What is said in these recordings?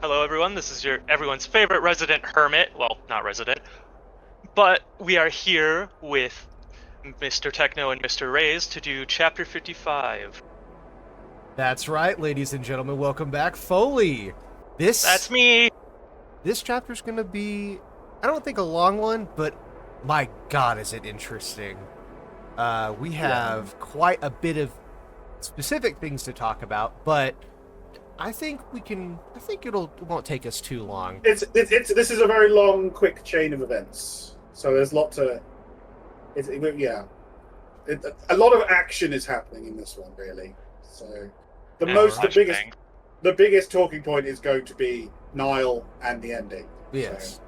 Hello, everyone. This is your everyone's favorite resident hermit. Well, not resident, but we are here with Mr. Techno and Mr. Rayze to do Chapter 55. That's right, ladies and gentlemen. Welcome back, Foley. That's me. This chapter's gonna be, I don't think a long one, but my God, is it interesting. We have quite a bit of specific things to talk about, but I think it won't take us too long. This is a very long, quick chain of events. So there's a lot to. A lot of action is happening in this one, really. So the biggest talking point is going to be Niall and the ending. Yes.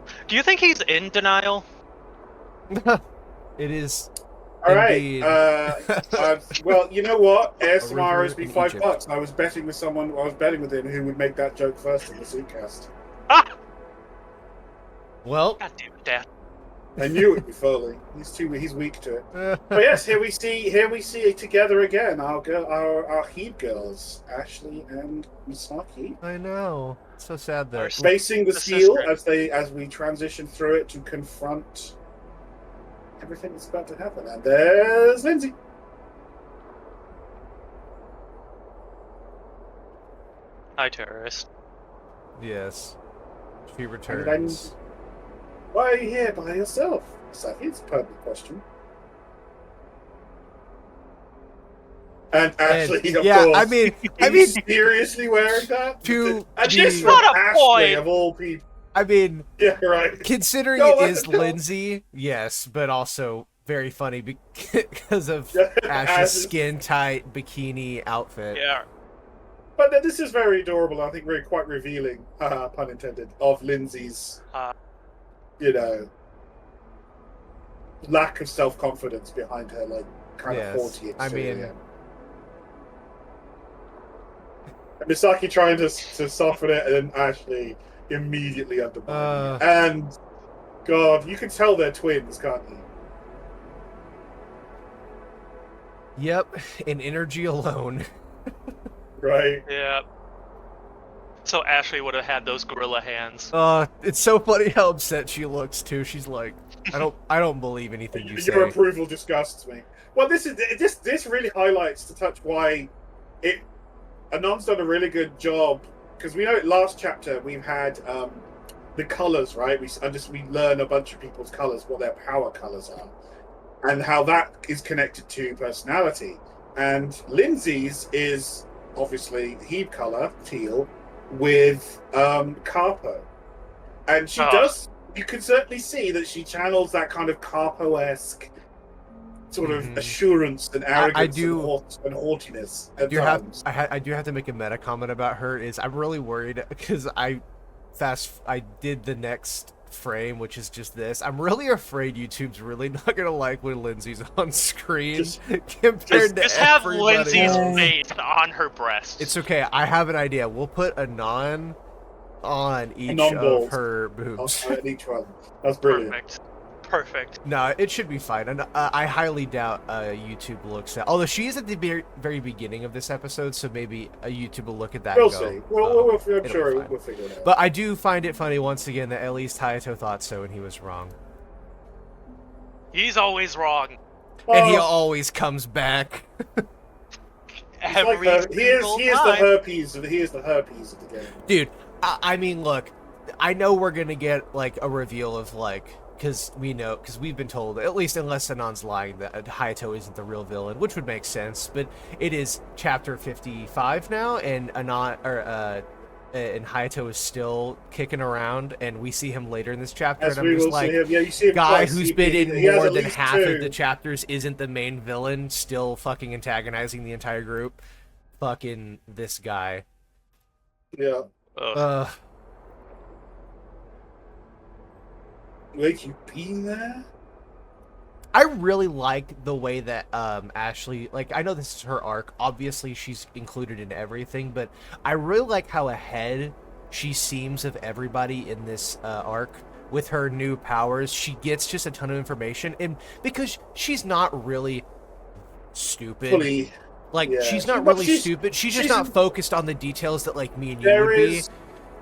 So. Do you think he's in denial? It is. All right. Well, you know what? ASMR has been $5. I was betting with him who would make that joke first in the Oot Cast. Ah! Well, God damn it, Dad. I knew it would be Foley. He's weak to it. But yes, here we see together again our Heat girls, Ashley and Misaki. I know. It's so sad that facing the seal as we transition through it to confront everything that's about to happen. And there's Lindsay. Hi, terrorist. Yes. She returns. Why are you here by yourself? It's a pertinent question. And Ashley, of course. I mean, seriously wearing that? She's not a Ashley, boy. of all people. I mean, yeah, right. Considering it is Lindsay, yes, but also very funny because of Ash's skin-tight bikini outfit. Yeah. But this is very adorable. I think quite revealing, pun intended, of Lindsay's, lack of self-confidence behind her, kind of haughty exterior. And Misaki trying to soften it, and then Ashley immediately undermining it. And God, you can tell they're twins, can't you? Yep, in energy alone. Right. Yeah. So Ashley would have had those gorilla hands. It's so funny how upset she looks too. She's like, I don't believe anything you say. Your approval disgusts me. Well, this really highlights to touch why Anon's done a really good job, because we know last chapter we've had the colors, right? We learn a bunch of people's colors, what their power colors are, and how that is connected to personality. And Lindsay's is obviously Hebe color, teal, with Carpo, and she does. You can certainly see that she channels that kind of Carpo-esque sort of assurance and arrogance and haughtiness. I do have to make a meta comment about her. I'm really worried because I did the next frame, which is just this. I'm really afraid YouTube's really not gonna like when Lindsay's on screen compared to just have everybody Lindsay's else. face on her breast. It's okay. I have an idea. We'll put Anon on each of her boobs. Each one. That's brilliant. Perfect. No, it should be fine. And I highly doubt YouTube looks at. Although she is at the very beginning of this episode, so maybe a YouTube will look at that. We'll see. I'm sure we'll figure it out. But I do find it funny once again that at least Hayato thought so, and he was wrong. He's always wrong. And he always comes back. Every he is the herpes of the game. Dude, I mean, look, I know we're gonna get like a reveal of because we've been told, at least unless Anon's lying, that Hayato isn't the real villain, which would make sense. But it is chapter 55 now, and and Hayato is still kicking around, and we see him later in this chapter. As and I'm just like, you see him guy twice. who's been in more than half two. of the chapters isn't the main villain, still fucking antagonizing the entire group. Fucking this guy. Yeah. Like you being there? I really like the way that Ashley, I know this is her arc, obviously she's included in everything, but I really like how ahead she seems of everybody in this arc. With her new powers, she gets just a ton of information, and because she's not really stupid. Like, Yeah. she's not But really stupid. She's just she's not in- focused on the details that, like, me and you There would be. is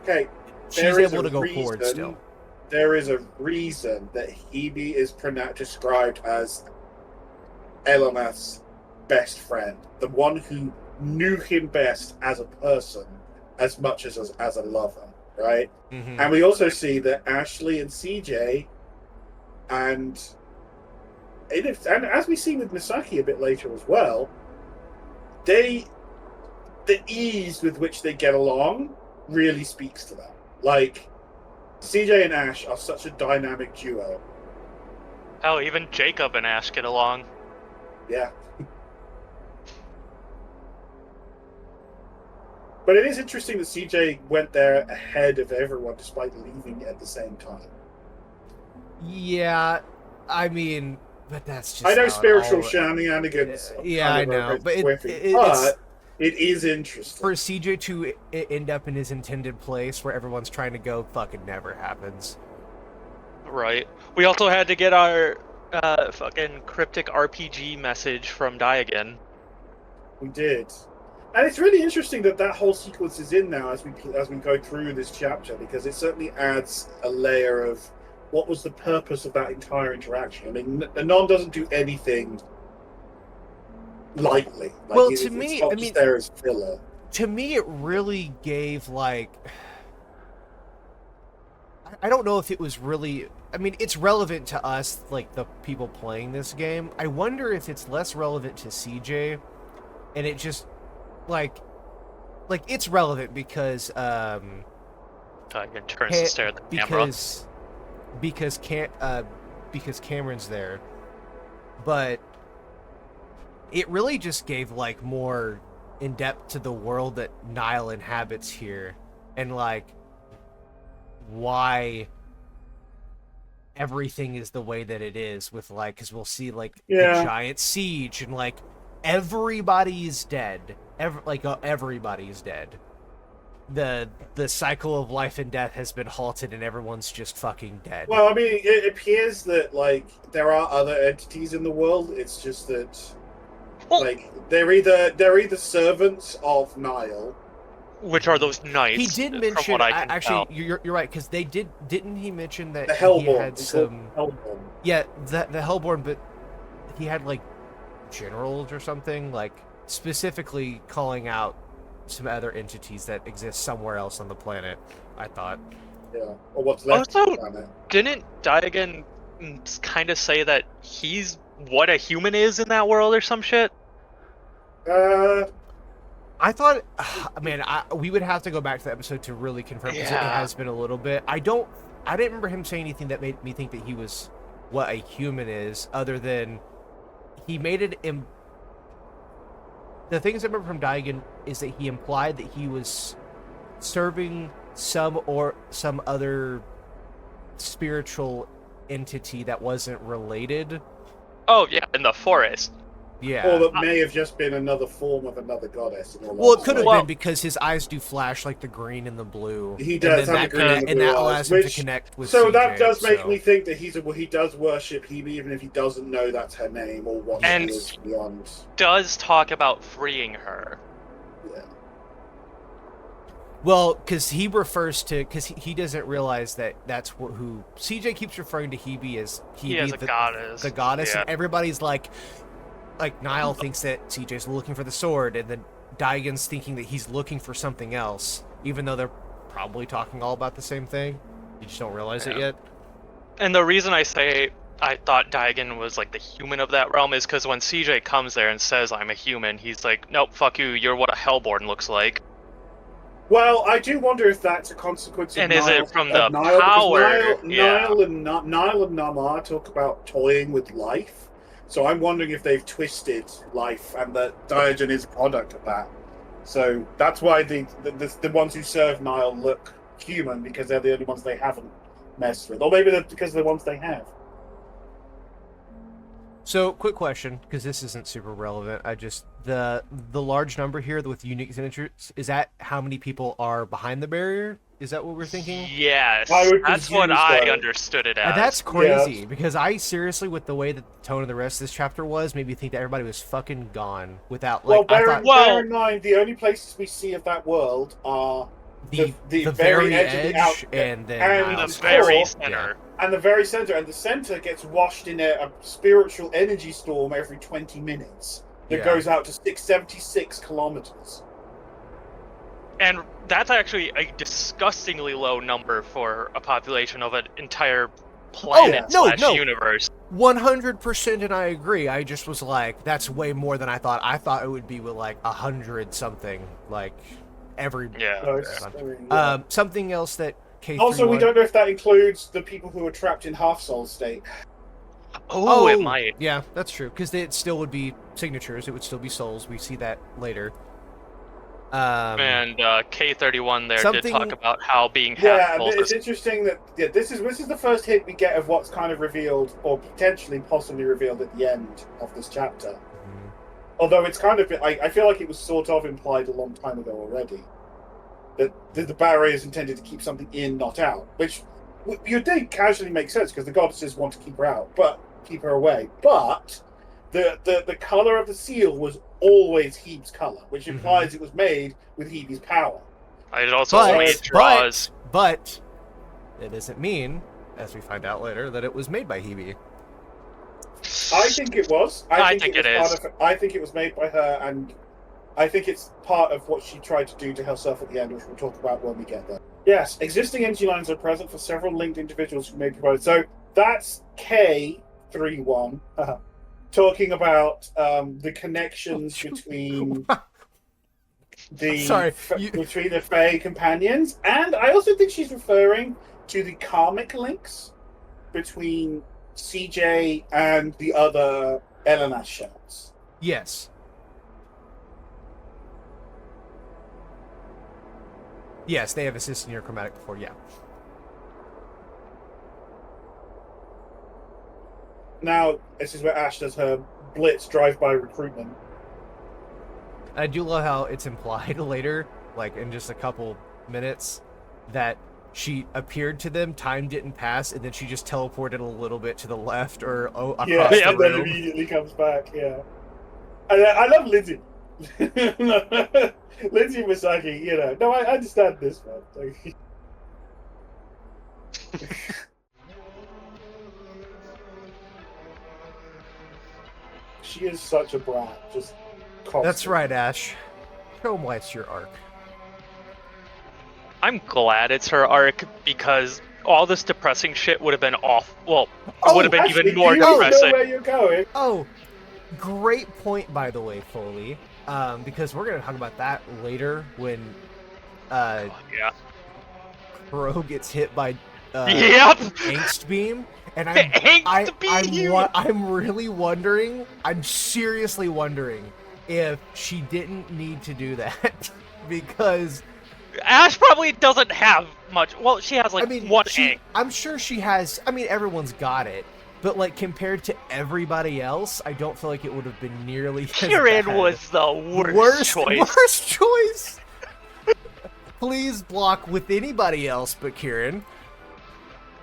okay. She's There is able a to go forward reason- still. There is a reason that Hebe is described as Elanath's best friend, the one who knew him best as a person, as much as a lover, right? Mm-hmm. And we also see that Ashley and CJ, and as we see with Misaki a bit later as well, the ease with which they get along really speaks to that. Like, CJ and Ash are such a dynamic duo. Hell, even Jacob and Ash get along. Yeah. But it is interesting that CJ went there ahead of everyone despite leaving at the same time. Yeah, I mean, but that's just. I know how it spiritual all- shenanigans. Yeah, I know, but it's it is interesting. for CJ to end up in his intended place where everyone's trying to go fucking never happens. Right. We also had to get our fucking cryptic RPG message from Diagon. We did. And it's really interesting that whole sequence is in now as we go through this chapter, because it certainly adds a layer of what was the purpose of that entire interaction. I mean, Anon doesn't do anything lightly. Like, Well, it's to me, not I just mean, there as filler. To me, it really gave, like, I don't know if it was really. I mean, it's relevant to us, like the people playing this game. I wonder if it's less relevant to CJ, and it just like it's relevant because Diagon turns to stare at the camera. because Cameron's there, but it really just gave like more in depth to the world that Nile inhabits here, and like why everything is the way that it is, with like, because we'll see like the giant siege and like everybody's dead. Everybody's dead. The cycle of life and death has been halted and everyone's just fucking dead. Well, I mean, it appears that like there are other entities in the world. It's just that like they're either servants of Nile, which are those knights. He did mention, actually, you're right, because didn't he mention that the Hellborn. he had some Hellborn. Yeah, the Hellborn, but he had like generals or something, like specifically calling out some other entities that exist somewhere else on the planet, I thought. Yeah, or what's left Also, of the planet. Didn't Diagon kind of say that he's what a human is in that world or some shit? I thought, man, we would have to go back to the episode to really confirm, because it has been a little bit. I didn't remember him saying anything that made me think that he was what a human is, other than he made it. The things I remember from Diagon is that he implied that he was serving some other spiritual entity that wasn't related. Oh yeah, in the forest. Yeah. Or that may have just been another form of another goddess. Well, it could have been because his eyes do flash like the green and the blue. He does have the green and the blue that eyes, allows him to connect with So CJ, that does make me think that he does worship Hebe, even if he doesn't know that's her name or what she is beyond. Does talk about freeing her. Yeah. Well, because he refers to, because he doesn't realize that that's who CJ keeps referring to Hebe as a goddess. The goddess, yeah. and everybody's like Nile thinks that CJ's looking for the sword, and then Diagon's thinking that he's looking for something else, even though they're probably talking all about the same thing. You just don't realize it yet. And the reason I say I thought Diagon was like the human of that realm is because when CJ comes there and says I'm a human, he's like, nope, fuck you, you're what a Hellborn looks like. Well, I do wonder if that's a consequence of and Nile, is it from the Nile, power? Nile and Namar talk about toying with life. So I'm wondering if they've twisted life and that Diagon is a product of that. So that's why the ones who serve Nile look human, because they're the only ones they haven't messed with. Or maybe that's because of the ones they have. So, quick question, because this isn't super relevant. the large number here with unique signatures, is that how many people are behind the barrier? Is that what we're thinking? Yes, I would that's what presume I so. understood it as. That's crazy Yeah. because I seriously, with the way that the tone of the rest of this chapter was, made me think that everybody was fucking gone without like. Well, I thought bear in mind, the only places we see of that world are the very edge of the out and then and The Niles' very core. center. and the very center, and the center gets washed in a spiritual energy storm every 20 minutes that Yeah. goes out to 676 kilometers. And that's actually a disgustingly low number for a population of an entire planet no. universe. 100%, and I agree. I just was like, that's way more than I thought. I thought it would be with like 100 something, like every. Yeah. So it's- I mean, yeah. Something else that K31... Also, we don't know if that includes the people who are trapped in half soul state. Oh, it might. Yeah, that's true. Because it still would be signatures. It would still be souls. We see that later. And K31 there did something- talk about how being Yeah, half but it's interesting that this is the first hint we get of what's kind of revealed, or potentially possibly revealed at the end of this chapter. Mhm. Although it's kind of, I feel like it was sort of implied a long time ago already. That the barrier is intended to keep something in, not out. Which you did casually make sense, because the goddesses want to keep her out, but keep her away. But the color of the seal was always Hebe's color, which implies it was made with Hebe's power. It also made draws. But it doesn't mean, as we find out later, that it was made by Hebe. I think it was. I think it is. I think it was made by her, and I think it's part of what she tried to do to herself at the end, which we'll talk about when we get there. Yes, existing energy lines are present for several linked individuals who may be provided. So that's K31 talking about the connections between between the Fae companions, and I also think she's referring to the karmic links between CJ and the other Elenash shells. Yes. Yes, they have assisted in your chromatic before, yeah. Now, this is where Ash does her blitz drive-by recruitment. I do love how it's implied later, like in just a couple minutes, that she appeared to them, time didn't pass, and then she just teleported a little bit to the left or across Yeah, the and then room. immediately comes back, yeah. I love Lindsay. Lindsay Misaki, you know. No, I understand this, man. She is such a brat, just constant. That's right, Ash. Show 'em why it's your arc. I'm glad it's her arc because all this depressing shit would have been off. Well, it would have been actually, even more do you depressing. know where you're going? Oh, great point, by the way, Foley. Because we're going to talk about that later when Yeah. Crow gets hit by Yep. Angst Beam. And Angst Beam! I'm really wondering, I'm seriously wondering if she didn't need to do that. Because Ash probably doesn't have much. Well, she has like one egg. I'm sure she has. I mean, everyone's got it. But like compared to everybody else, I don't feel like it would have been nearly as Kieran bad. was the worst choice. Worst choice. Please block with anybody else but Kieran.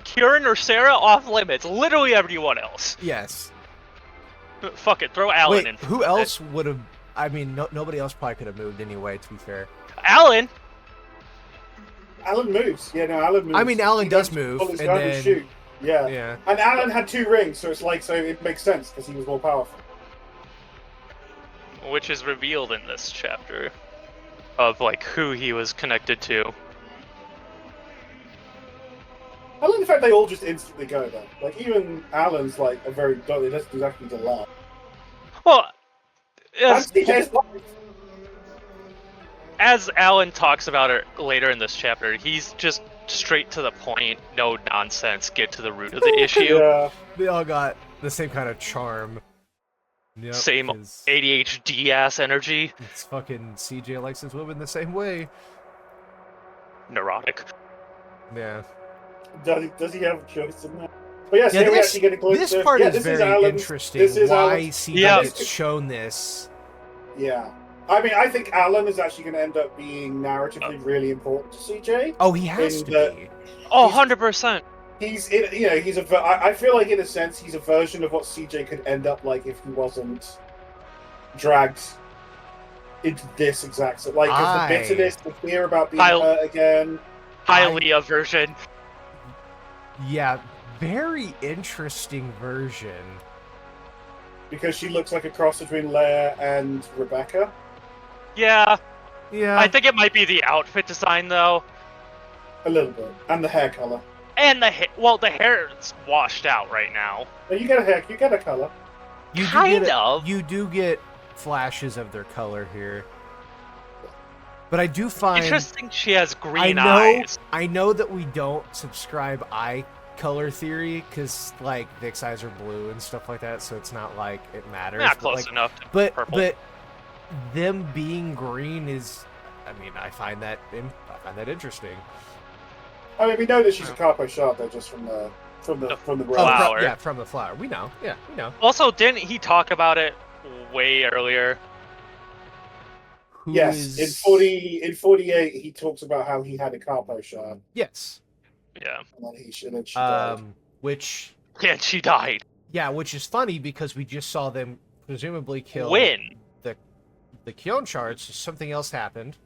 Kieran or Sarah off limits. Literally everyone else. Yes. Fuck it, throw Alan Wait, in. who else would have? I mean, nobody else probably could have moved anyway. To be fair. Alan. Alan moves. Yeah, no, Alan moves. I mean, Alan He does goes move, pull his and gun then- shoot. Yeah. Yeah. And Alan had 2 rings, so it's like, so it makes sense because he was more powerful. Which is revealed in this chapter of like who he was connected to. I like the fact they all just instantly go though. Like even Alan's like a very it doesn't exactly delay. Well, And CJ's like, as Alan talks about it later in this chapter, he's just straight to the point, no nonsense, get to the root of the issue. yeah. They all got the same kind of charm. Yep, Same 'cause ADHD ass energy. It's fucking CJ likes his women the same way. Neurotic. Yeah. Does he have a choice in that? But yes, Yeah, here we this, actually get a glimpse this of- part yeah, is this very Alan's- interesting. This is Why Alan's- CJ Yeah. gets shown this Yeah. I mean, I think Alan is actually going to end up being narratively really important to CJ. Oh, he has In to that- be. Oh, He's- 100%. He's in, you know, he's a. I feel like in a sense he's a version of what CJ could end up like if he wasn't dragged into this exact like because the bitterness, the fear about being hurt again. Highly a version. Yeah, very interesting version. Because she looks like a cross between Leia and Rebecca. Yeah. Yeah. I think it might be the outfit design, though. A little bit. And the hair color. And the hair. Well, the hair's washed out right now. No, you get a hair. You get a color. You do get flashes of their color here. But I do find interesting she has green eyes. I know that we don't subscribe eye color theory because like Vic's eyes are blue and stuff like that, so it's not like it matters. Not close enough to purple. But them being green is, I mean, I find that interesting. I mean, we know that she's a capo shard though, just from the flower. Yeah, from the flower. We know. Yeah, we know. Also, didn't he talk about it way earlier? In 48, he talks about how he had a capo shard. Yes. Yeah. And then she died. Which. Yeah, she died. Yeah, which is funny because we just saw them presumably kill. When? The Kion shards. Something else happened.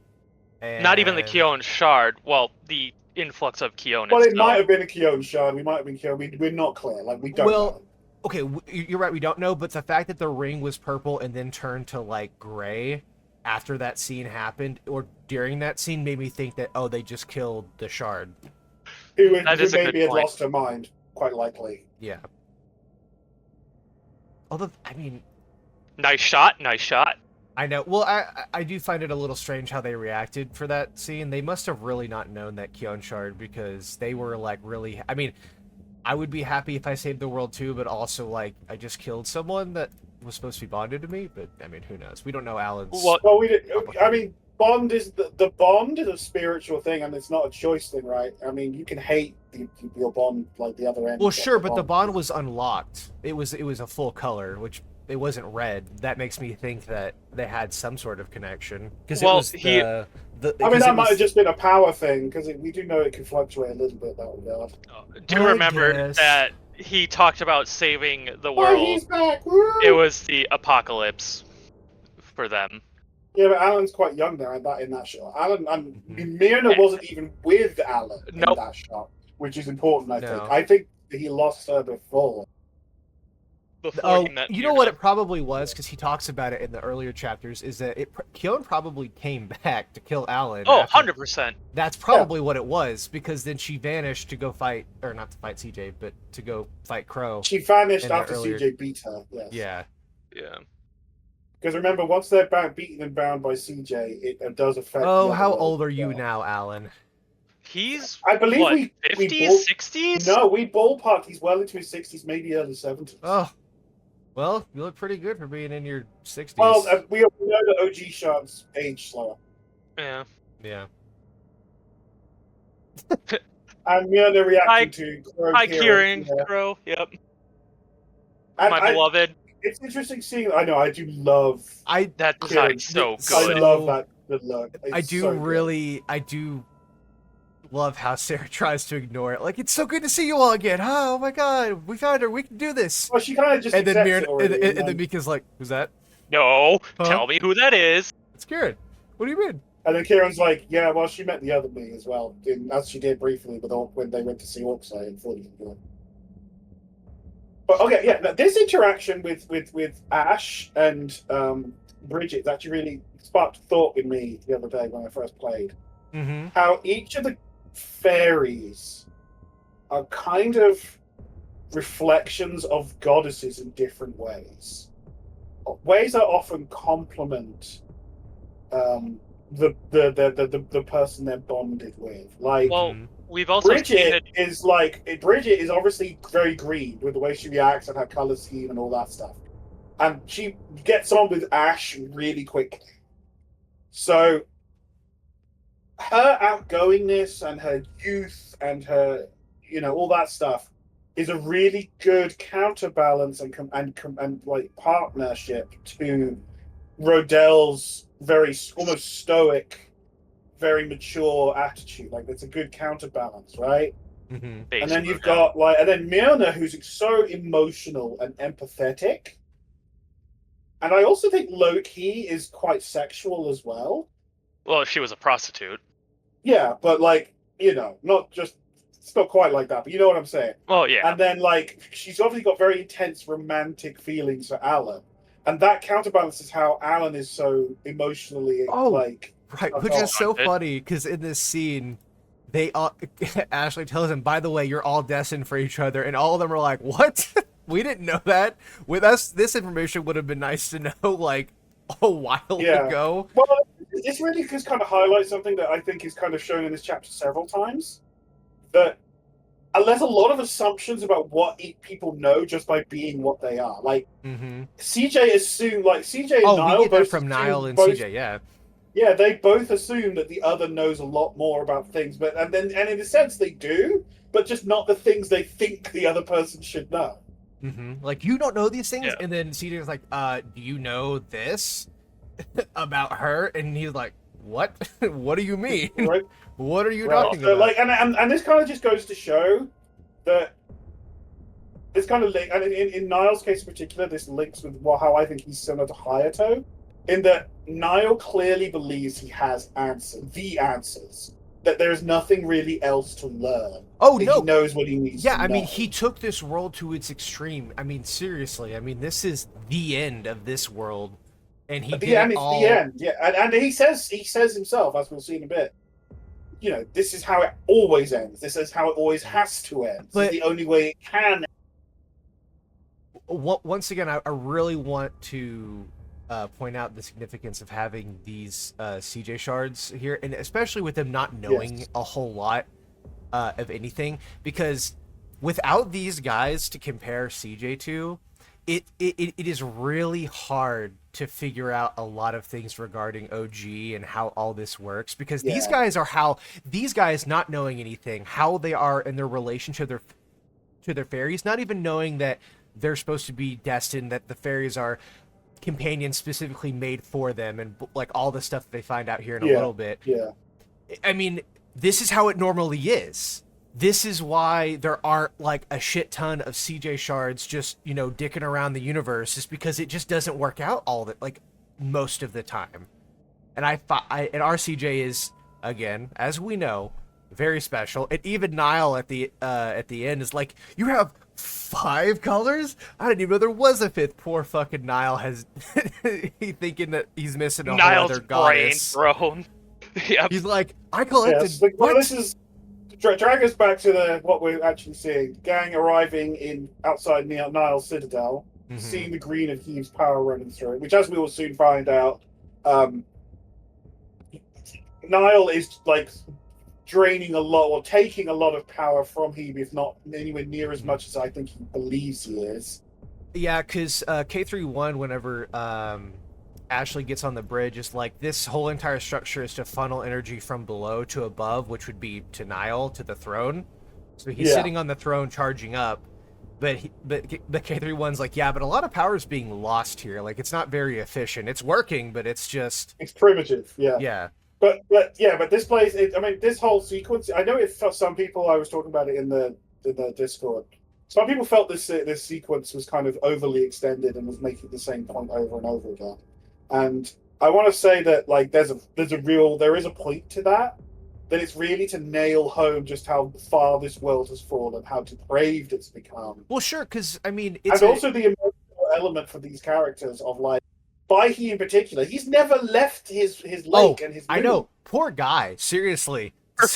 And... Not even the Kion shard. Well, the influx of Kion. Well, it might have been a Kion shard. We might have been Kion. We're not clear. Like we don't. Know. Okay, you're right. We don't know, but the fact that the ring was purple and then turned to like gray after that scene happened, or during that scene, made me think that they just killed the shard. Who maybe had lost her mind, quite likely. Yeah. Although, I mean, nice shot. I know. Well, I do find it a little strange how they reacted for that scene. They must have really not known that Kion shard because they were like really. I mean, I would be happy if I saved the world too, but also like I just killed someone that was supposed to be bonded to me. But I mean, who knows? We don't know Alan's. Well, I mean, bond is the bond is a spiritual thing, and it's not a choice thing, right? I mean, you can hate your bond like the other end. Well, sure, but the bond was unlocked. It was a full color, which it wasn't red. That makes me think that they had some sort of connection because it was I mean, that might have just been a power thing because we do know it can fluctuate a little bit. That regard. Do you remember that he talked about saving the world? Oh, he's back! Woo! It was the apocalypse for them. Yeah, but Alan's quite young there in that shot. Alan and Myrna wasn't even with Alan in that shot, which is important. I think. I think he lost her before. You know what it probably was, because he talks about it in the earlier chapters, is that Kion probably came back to kill Alan. Oh, 100%. That's probably what it was, because then she vanished to go fight, or not to fight CJ, but to go fight Crow. She vanished after CJ beat her, yes. Yeah. Because remember, once they're beaten and bound by CJ, it does affect... Oh, how old are you now, Alan? He's, I believe what, we 50s, 60s? No, we ballparked. He's well into his 60s, maybe early 70s. Oh. Well, you look pretty good for being in your 60s. Well, we know that OG shards age slower. Yeah. And Myrna reacting to Crow. Hi, Kieran. Crow, yep. And my beloved. It's interesting seeing... I know, I do love... That design's so good. I love that good look. I do love how Sarah tries to ignore it. Like, it's so good to see you all again. Oh my god, we found her. We can do this. Well, she kind of just and then Mika's like, who's that? No, tell me who that is. It's Kieran. What do you mean? And then Kieran's like, yeah, well, she met the other me as well, as she did briefly when they went to see Orcside and Foley. But okay, yeah, this interaction with Ash and Bridget actually really sparked thought in me the other day when I first played. Mm-hmm. How each of the fairies are kind of reflections of goddesses in different ways. Ways that often complement the person they're bonded with. Like, we've also Bridget is obviously very green with the way she reacts and her color scheme and all that stuff, and she gets on with Ash really quickly. So her outgoingness and her youth and her, all that stuff is a really good counterbalance and like partnership to Rodell's very almost stoic, very mature attitude. Like, it's a good counterbalance, right? Mm-hmm. And then you've got and then Myrna, who's so emotional and empathetic. And I also think low-key is quite sexual as well. Well, if she was a prostitute. Yeah, but not just, it's not quite like that, but you know what I'm saying. Well, yeah. And then she's obviously got very intense romantic feelings for Alan. And that counterbalances how Alan is so emotionally right, which is so funny because in this scene they Ashley tells him, by the way, you're all destined for each other, and all of them are like, what? We didn't know that. With us, this information would have been nice to know like a while ago. Well, this really just kind of highlights something that I think is kind of shown in this chapter several times, that there's a lot of assumptions about what people know just by being what they are. Like, CJ assumed, CJ and Niall, we get that from Niall and CJ, yeah. Yeah, they both assume that the other knows a lot more about things, and in a sense they do, but just not the things they think the other person should know. Like, you don't know these things, and then CJ's like, do you know this about her? And he's like, what? What do you mean? Right? What are you talking about? And this kind of just goes to show that this kind of link, and in Niall's case in particular, this links with how I think he's similar to Hayato, in that Niall clearly believes he has the answers, that there's nothing really else to learn. Oh, no. He knows what he needs to know. I mean, he took this world to its extreme. I mean, seriously. I mean, this is the end of this world. And he the end. Yeah. And he says himself, as we'll see in a bit, this is how it always ends. This is how it always has to end. This is the only way it can. Once again, I really want to point out the significance of having these CJ shards here, and especially with them not knowing a whole lot of anything, because without these guys to compare CJ to, it is really hard to figure out a lot of things regarding OG and how all this works, because these guys not knowing anything, how they are in their relationship to their fairies, not even knowing that they're supposed to be destined, that the fairies are companions specifically made for them, and like all the stuff they find out here in a little bit. I mean, this is how it normally is. This is why there aren't like a shit ton of CJ shards just, dicking around the universe, is because it just doesn't work out most of the time. And and our CJ is, again, as we know, very special. And even Niall at the end is like, you have 5 colors? I didn't even know there was a 5th. Poor fucking Niall has he thinking that he's missing a whole other goddess. Thrown. Yep. He's like, I collected. This is drag us back to what we're actually seeing. Gang arriving outside Niall's citadel, seeing the green of Heve's power running through it, which, as we will soon find out, Niall is draining a lot, or taking a lot of power from Hebe, if not anywhere near as much as I think he believes he is. Yeah, because K31, whenever Ashley gets on the bridge, is like, this whole entire structure is to funnel energy from below to above, which would be to Niall, to the throne. So he's sitting on the throne charging up, but K31's like, yeah, but a lot of power is being lost here. Like, it's not very efficient. It's working, but it's primitive. Yeah. But this place, this whole sequence, I know for some people, I was talking about it in the Discord, some people felt this sequence was kind of overly extended and was making the same point over and over again. And I want to say that there is a point to that it's really to nail home just how far this world has fallen, how depraved it's become. Well, sure, because also the emotional element for these characters of Baihi in particular, he's never left his lake and his moon. I know, poor guy, seriously.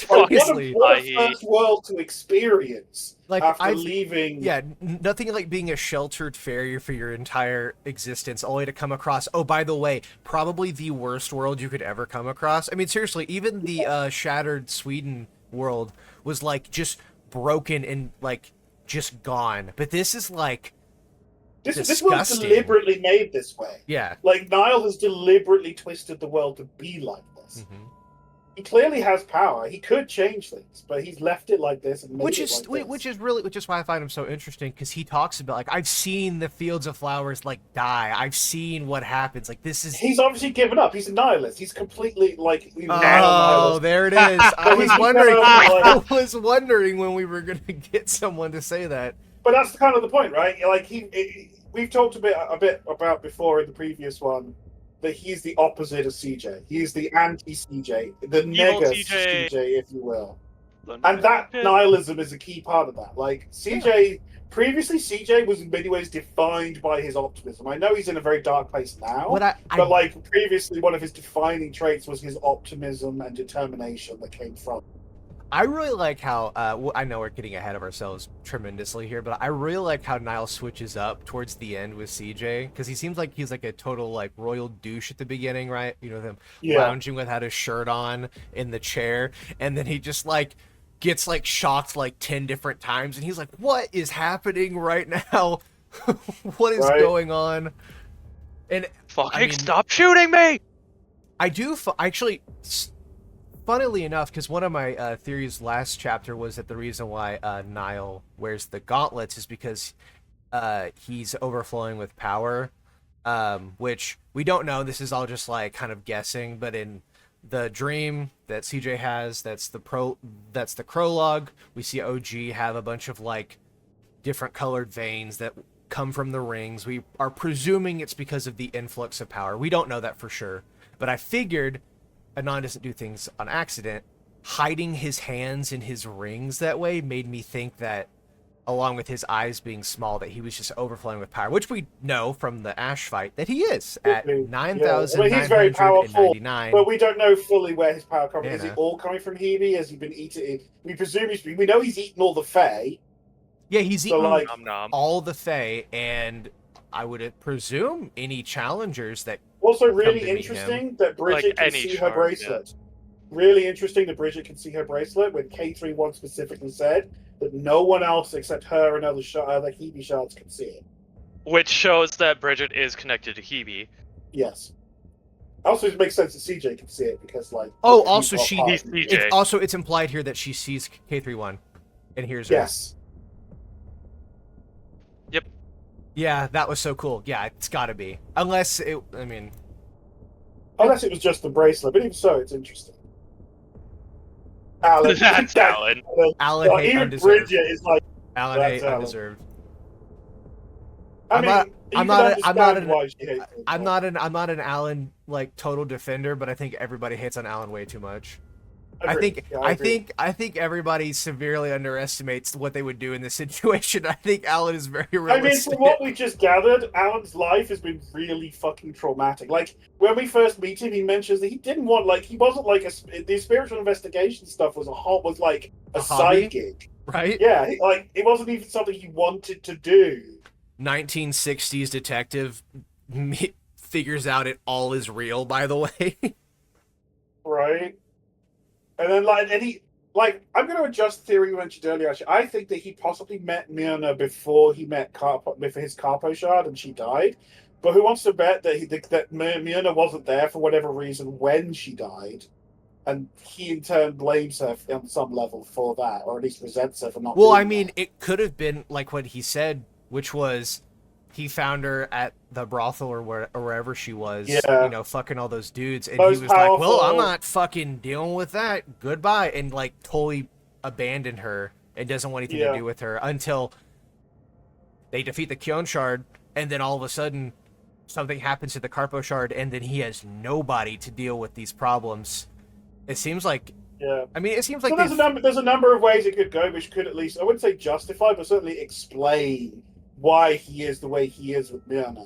What a first world to experience after leaving. Yeah, nothing like being a sheltered fairy for your entire existence, only to come across, oh, by the way, probably the worst world you could ever come across. I mean, seriously, even the Shattered Sweden world was just broken and just gone. But this is this was deliberately made this way. Yeah. Niall has deliberately twisted the world to be like this. He clearly has power. He could change things, but he's left it like this and made Which it is like which this. is why I find him so interesting, because he talks about, like, I've seen the fields of flowers like die. I've seen what happens. Like, this is. He's obviously given up. He's a nihilist. He's completely like Oh, there it is. I was He's wondering. kind I of, was wondering when we were gonna get someone to say that. But that's kind of the point, right? Like we've talked a bit about before in the previous one that he's the opposite of CJ. He's the anti-CJ, the Evil nega CJ. CJ, if you will. And that nihilism is a key part of that. Like CJ, previously CJ was in many ways defined by his optimism. I know he's in a very dark place now, but like previously, one of his defining traits was his optimism and determination that came from. I really like how, I know we're getting ahead of ourselves tremendously here, but I really like how Niall switches up towards the end with CJ, because he seems like he's like a total, like, royal douche at the beginning, right? You know, him lounging without his shirt on in the chair, and then he just, like, gets, like, shocked, like, 10 different times, and he's like, what is happening right now? What is going on? And fucking stop shooting me! I do, actually... Funnily enough, because one of my theories last chapter was that the reason why Niall wears the gauntlets is because he's overflowing with power, which we don't know. This is all just like kind of guessing. But in the dream that CJ has, that's the prologue. We see OG have a bunch of like different colored veins that come from the rings. We are presuming it's because of the influx of power. We don't know that for sure, but I figured Anon doesn't do things on accident. Hiding his hands in his rings that way made me think that, along with his eyes being small, that he was just overflowing with power, which we know from the Ash fight that he is at 9,999. He's very powerful, but we don't know fully where his power comes from. Is it all coming from Hebe? Has he been eating? We presume we know he's eaten all the Fae. Yeah, he's eaten all the Fae, and I would presume any challengers that. Also, really interesting that Bridget can see her bracelet. Really interesting that Bridget can see her bracelet when K31 specifically said that no one else except her and other Hebe shards can see it. Which shows that Bridget is connected to Hebe. Yes. Also, it makes sense that CJ can see it because, like. Oh, also it's implied here that she sees K31 and hears her. Yes. Yep. Yeah, that was so cool. Yeah, it's got to be. Unless it was just the bracelet, but even so, it's interesting. Alan. That's Alan. Alan hate even undeserved. Bridget is like. Alan hate undeserved. I'm not an Alan like total defender, but I think everybody hates on Alan way too much. I think everybody severely underestimates what they would do in this situation. I think Alan is very realistic. I mean, from what we just gathered, Alan's life has been really fucking traumatic. Like, when we first meet him, he mentions that he didn't want, like, he wasn't like the spiritual investigation stuff was like a side gig. Right? Yeah, it wasn't even something he wanted to do. 1960s detective figures out it all is real, by the way. Right. And then, I'm going to adjust the theory you mentioned earlier, actually. I think that he possibly met Myrna before he met before his Carpo shard and she died. But who wants to bet that Myrna wasn't there for whatever reason when she died? And he, in turn, blames her on some level for that, or at least resents her for not Well, doing I mean, that. it could have been like what he said, which was he found her at the brothel or wherever she was, fucking all those dudes, and he was like, well, I'm not fucking dealing with that, goodbye, and like totally abandoned her and doesn't want anything to do with her until they defeat the Kion shard, and then all of a sudden something happens to the Carpo shard, and then he has nobody to deal with these problems. It seems like it seems like there's a number of ways it could go, which could at least, I wouldn't say justify, but certainly explain why he is the way he is with Myrna.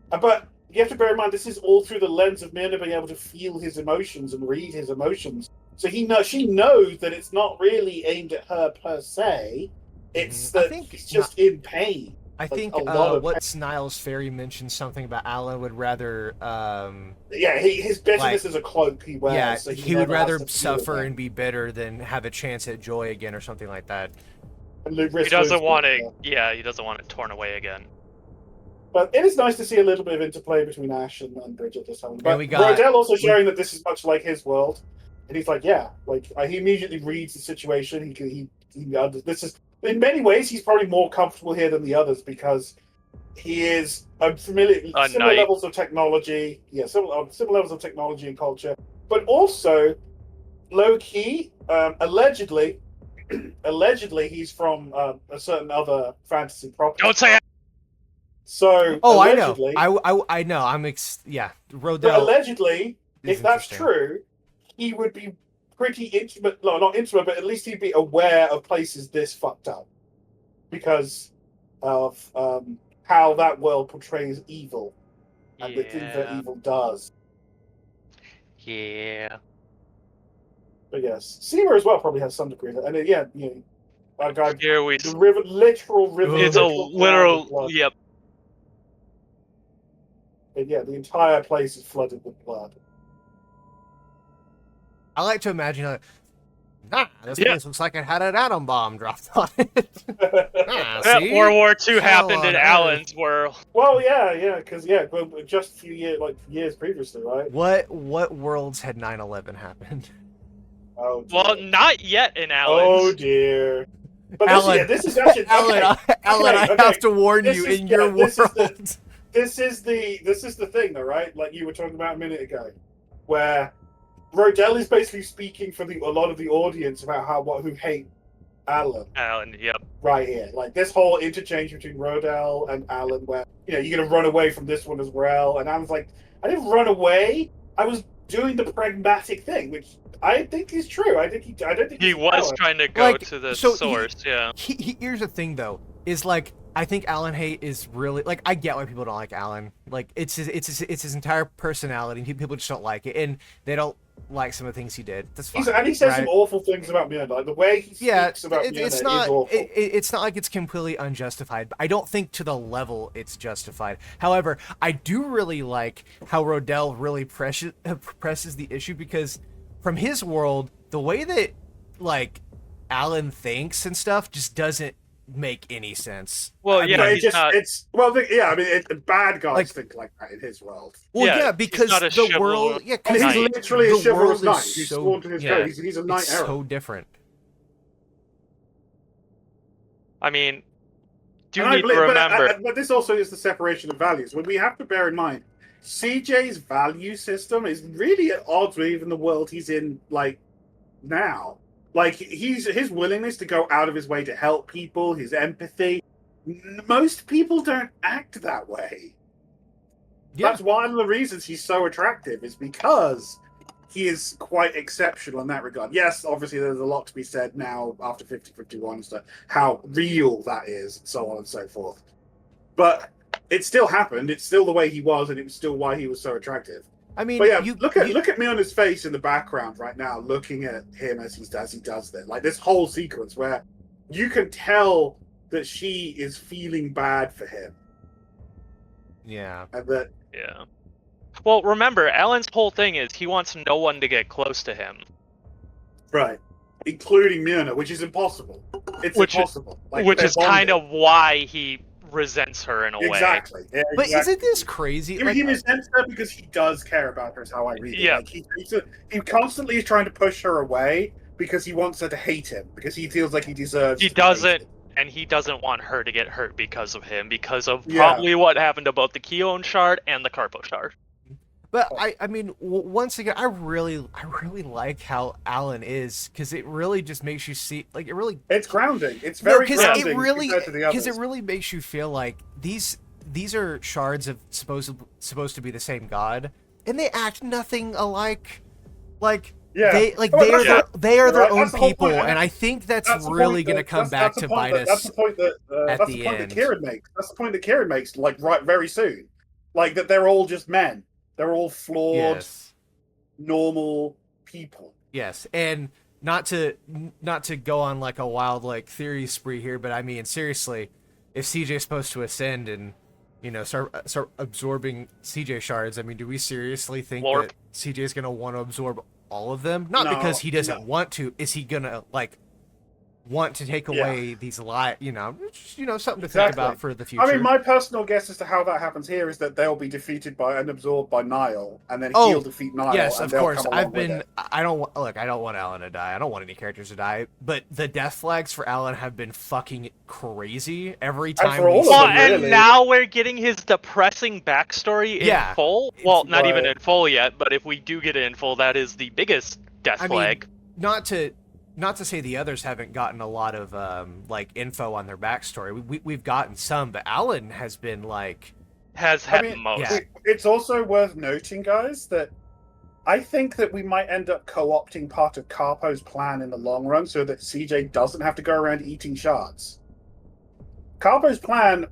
But you have to bear in mind, this is all through the lens of Myrna being able to feel his emotions and read his emotions. So she knows that it's not really aimed at her per se. It's that he's just in pain. I think what Niles Ferry mentioned something about Alan would rather. His bitterness is a cloak he wears. Yeah, so he would rather suffer and be bitter than have a chance at joy again or something like that. He doesn't want it. Yeah, he doesn't want it torn away again. But it is nice to see a little bit of interplay between Ash and Bridget this time. But we got Rodell also showing that this is much like his world. And he's like, yeah, like he immediately reads the situation. This is in many ways he's probably more comfortable here than the others because he is similar knight. levels of technology. Yeah, similar levels of technology and culture, but also low key, allegedly he's from a certain other fantasy property. Don't say it. So allegedly, I know. I know. Rodell. But allegedly, is if that's interesting. true, he would be pretty intimate. No, not intimate, but at least he'd be aware of places this fucked up because of how that world portrays evil and the things that evil does. Yeah. But yes, Seema as well probably has some degree of it. And yeah, Here we. the river, literal river. It's a literal. Yep. And yeah, the entire place is flooded with blood. I like to imagine, this place looks like it had an atom bomb dropped on it. See? World War II Hell happened on in earth. Alan's world. Well, because just a few years previously, right? What worlds had 9/11 happened? Oh, dear. Well, not yet in Alan's. Oh dear. But Alan, this is actually Alan, I have to warn you, in your world. This is the thing, though, right? Like you were talking about a minute ago, where Rodell is basically speaking for a lot of the audience about who hate Alan. Alan, yep. Right here, like this whole interchange between Rodell and Alan, where you're gonna run away from this one as well, and Alan's like, I didn't run away. I was doing the pragmatic thing, which I think is true. I don't think He was trying to go to the source. Here's the thing, though, is like I think Alan hate is really like I get why people don't like Alan. Like it's his entire personality. People just don't like it, and they don't like some of the things he did. That's fine. And he says some awful things about Myrna. Like the way he speaks about Myrna is awful. It's not like it's completely unjustified, but I don't think to the level it's justified. However, I do really like how Rodell really presses the issue because from his world, the way that like Alan thinks and stuff just doesn't make any sense. Well, bad guys think like that in his world. Well, yeah, because the world, he's literally a chivalrous knight. He's sworn to his code. He's a knight it's errant. So different. I mean, need to remember. But this also is the separation of values. When we have to bear in mind, CJ's value system is really at odds with even the world he's in, like now. Like his willingness to go out of his way to help people, his empathy. Most people don't act that way. Yeah. That's one of the reasons he's so attractive, is because he is quite exceptional in that regard. Yes, obviously there's a lot to be said now after 50-51 as to how real that is, and so on and so forth. But it still happened. It's still the way he was, and it was still why he was so attractive. I mean, but yeah, look at me on his face in the background right now, looking at him as he does that. Like this whole sequence where you can tell that she is feeling bad for him. Yeah. And that. Yeah. Well, remember, Alan's whole thing is he wants no one to get close to him. Right. Including Myrna, which is impossible. It's impossible. Which is kind of why he resents her in a way. Exactly. Yeah, but isn't this crazy? He resents her because he does care about her, is how I read it. Yeah. Like he constantly is trying to push her away because he wants her to hate him, because he feels like he deserves He doesn't, and he doesn't want her to get hurt because of him, because of probably what happened to both the Keon shard and the Carpo shard. But I mean, once again, I really like how Alan is, because it really just makes you see, like, it's grounding. It's very grounding compared to the others. Because it really makes you feel like these are shards of supposed to be the same god, and they act nothing alike. Like they are their own people, and I think that's really going to come back to bite us. That's the point that Kieran makes. That's the point that Kieran makes, like very soon, like that they're all just men. They're all flawed, normal people. Yes, and not to go on like a wild like theory spree here, but I mean seriously, if CJ's supposed to ascend and start absorbing CJ shards, I mean, do we seriously think that CJ's gonna want to absorb all of them? Not because he doesn't want to. Is he gonna like want to take Yeah. away these something to think Exactly. about for the future. I mean, my personal guess as to how that happens here is that they'll be defeated by and absorbed by Nile, and then he'll defeat Nile. Yes, and of they'll course. Come along with it. I don't want Alan to die. I don't want any characters to die. But the death flags for Alan have been fucking crazy every time. for all of Well, them, and really. now we're getting his depressing backstory in full. Well, not even right. in full yet, but if we do get it in full, that is the biggest death flag. Not to say the others haven't gotten a lot of info on their backstory. We've gotten some, but Alan has been has had most. Yeah. It's also worth noting, guys, that I think that we might end up co-opting part of Carpo's plan in the long run, so that CJ doesn't have to go around eating shards. Carpo's plan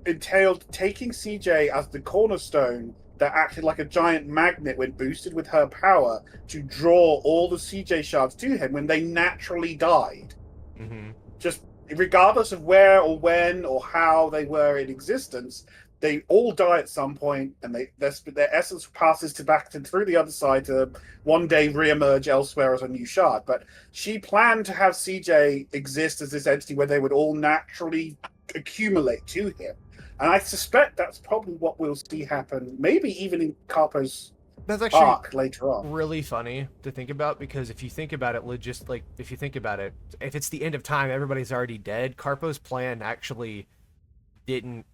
entailed taking CJ as the cornerstone that acted like a giant magnet when boosted with her power to draw all the CJ shards to him when they naturally died. Mm-hmm. Just regardless of where or when or how they were in existence, they all die at some point, and their essence passes back through the other side to one day reemerge elsewhere as a new shard. But she planned to have CJ exist as this entity where they would all naturally accumulate to him. And I suspect that's probably what we'll see happen, maybe even in Carpo's arc later on. Really funny to think about, because if you think about it, if it's the end of time, everybody's already dead. Carpo's plan actually didn't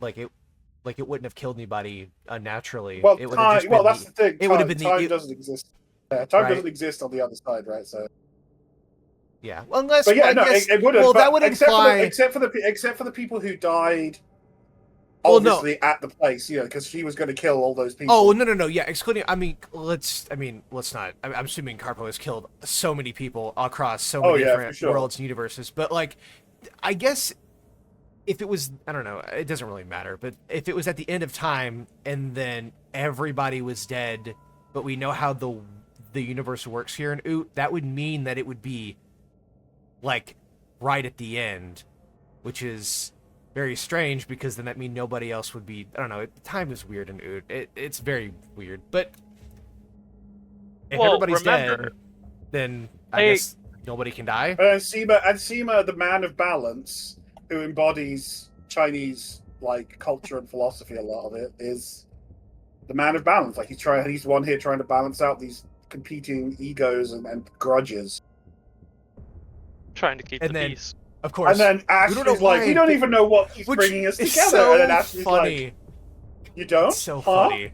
it wouldn't have killed anybody unnaturally. Well, it would have just that's the thing. It would have been time doesn't exist. Time doesn't exist on the other side, right? So. Yeah, well, unless but yeah, it would have. Well, that would imply except for the people who died. Well, obviously, at the place, because she was going to kill all those people. Oh no, yeah, excluding. Let's not. I'm assuming Carpo has killed so many people across so many different worlds and universes. But I guess if it was, I don't know, it doesn't really matter. But if it was at the end of time and then everybody was dead, but we know how the universe works here in Oot, that would mean that it would be right at the end, which is very strange, because then that means nobody else would be. I don't know. Time is weird in Oot. It's very weird. But if everybody's dead, then I guess nobody can die. And Seema, the man of balance, who embodies Chinese culture and philosophy, a lot of it is the man of balance. He's one here trying to balance out these competing egos and grudges, trying to keep the peace. Of course. And then Ashley's we don't even know what keeps bringing us together. So and then Ashley's funny. You don't? It's so funny.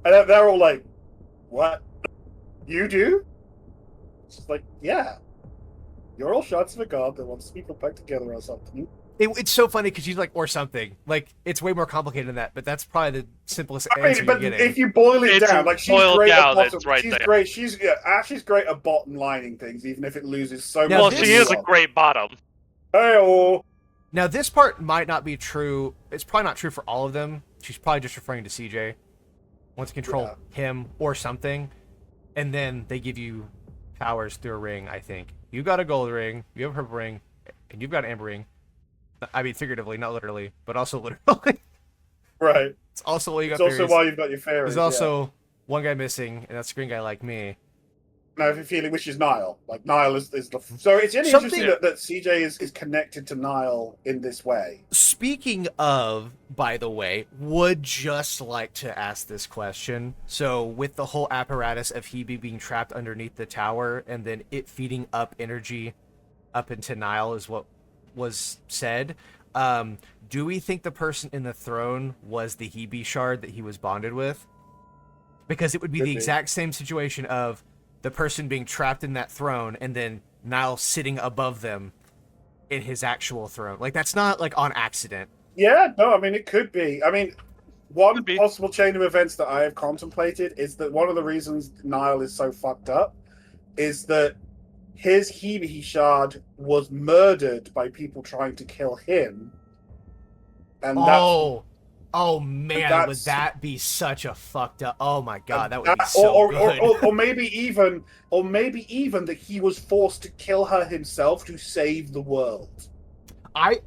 And they're all like, what? You do? It's just yeah. You're all shots of a god that wants people back together or something. It's so funny because she's or something. It's way more complicated than that, but that's probably the simplest answer you're getting. If you boil it down, she's great at bottom. She's great. Ashley's great at bottom lining things, even if it loses so much. Well, she is a great bottom. Hey-oh. Now, this part might not be true. It's probably not true for all of them. She's probably just referring to CJ. Wants to control him or something, and then they give you powers through a ring. I think you got a gold ring, you have a purple ring, and you've got an amber ring. I mean, figuratively, not literally, but also literally. Right. It's also why you got. It's also why you've got your fairies. There's also one guy missing, and that's a green guy like me. Now, if you're feeling, which is Nile. Nile is the. So it's really interesting that CJ is connected to Nile in this way. Speaking of, by the way, would just like to ask this question. So, with the whole apparatus of Hebe being trapped underneath the tower, and then it feeding up energy up into Nile is what was said. Do we think the person in the throne was the Hebe shard that he was bonded with? Because it would be the exact same situation of the person being trapped in that throne and then Nile sitting above them in his actual throne. That's not on accident. Yeah, no, I mean, it could be. I mean, one possible chain of events that I have contemplated is that one of the reasons Nile is so fucked up is that his Hebe shard was murdered by people trying to kill him. And oh man, would that be such a fucked up? Oh my god, that would be so good. Or maybe even that he was forced to kill her himself to save the world. I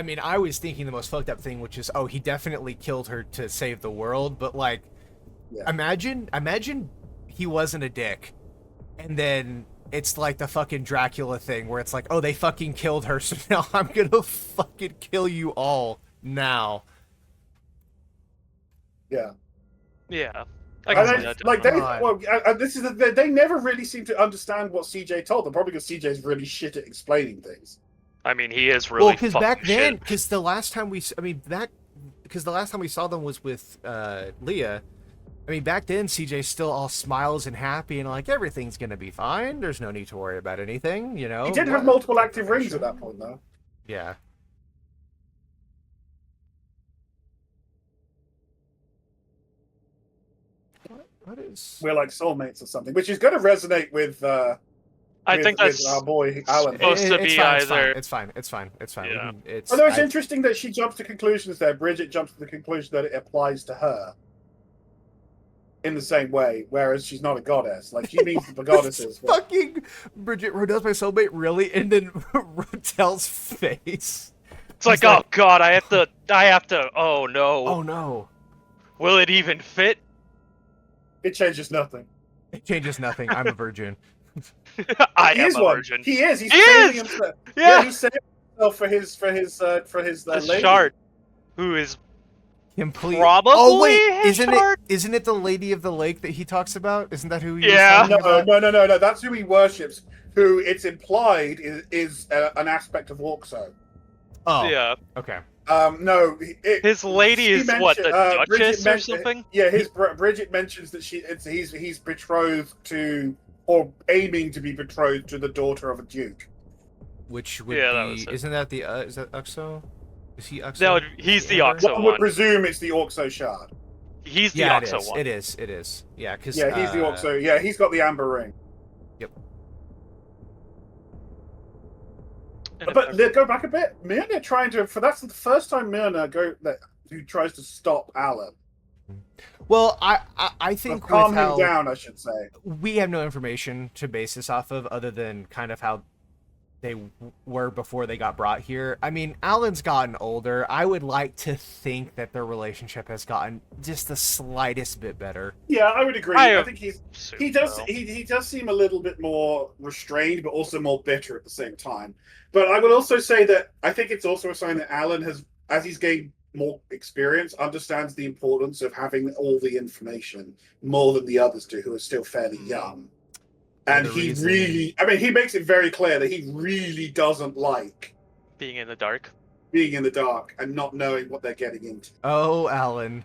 mean, I was thinking the most fucked up thing, which is, he definitely killed her to save the world. But imagine he wasn't a dick, and then it's like the fucking Dracula thing where it's like, oh, they fucking killed her, so now I'm gonna fucking kill you all now. Yeah. Yeah. I And can see then, that. like they, definitely. well, this is they never really seem to understand what CJ told them. Probably because CJ's really shit at explaining things. I mean, he is really Well, because fucking back then, shit. because the last time we saw them was with Leah. I mean, back then CJ still all smiles and happy and like everything's gonna be fine. There's no need to worry about anything, you know. He did have What? multiple active rings at that point, though. Yeah. What is? We're like soulmates or something, which is going to resonate with. I think with that's our boy Alan. supposed to be either. It's fine. It's fine. It's fine. Yeah. It's. Although it's interesting that she jumps to conclusions there. Bridget jumps to the conclusion that it applies to her in the same way, whereas she's not a goddess. Like, she means the goddesses. But... Fucking Bridget, Rodell's my soulmate, really? And then Rodell's face. It's like, oh god, I have to. Oh no. Oh no. Will it even fit? It changes nothing. It changes nothing. I'm a virgin. I He am is a one. virgin. He is. He's He saving is! himself. Yeah. He's saving himself for his The lady. shard, who is Complete. probably Oh wait, his isn't shard? it the Lady of the Lake that he talks about? Isn't that who he Yeah. was talking about? No. That's who he worships. Who it's implied is an aspect of Orkso. Oh. Yeah. Okay. No. His lady is what, the Duchess Bridget or something? Yeah, Bridget mentions that he's betrothed to, or aiming to be betrothed to the daughter of a duke. Which would Yeah, that be? was it. Isn't that the? Is that Uxo? Is he Uxo? No, he's the Amber? Oxo One would one. presume it's the Orkso shard. He's the Yeah, Oxo one. it is. It is. Yeah, because Yeah, he's the Orkso. Yeah, he's got the amber ring. Yep. But let's go back a bit. Myrna trying to, that's the first time Myrna who tries to stop Alan. Well, I think Or calm with him how down, I should say. we have no information to base this off of other than kind of how they were before they got brought here. I mean, Alan's gotten older. I would like to think that their relationship has gotten just the slightest bit better. Yeah, I would agree. I I think he assume does so. he does seem a little bit more restrained, but also more bitter at the same time. But I would also say that I think it's also a sign that Alan has, as he's gained more experience, understands the importance of having all the information more than the others do, who are still fairly young. And he really, I mean, he makes it very clear that he really doesn't like Being in the dark. being in the dark and not knowing what they're getting into. Oh, Alan.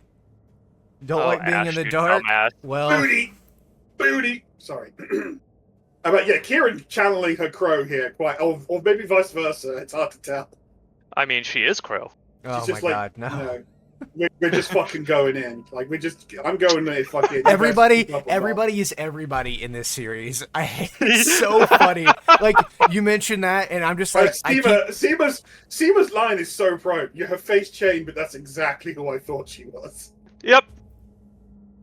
Don't Oh, like being Ash, in the you dark? dumbass. Well, Booty. Sorry. But yeah, Kieran channeling her crow here, or maybe vice versa. It's hard to tell. I mean, she is Crow. oh She's my just like, god, no. you know, we're just fucking going in. Like I'm going in fucking. Everybody is everybody in this series. It's so funny. Like, you mentioned that, and I'm just like, Seema's line is so pro. You have face chain, but that's exactly who I thought she was. Yep.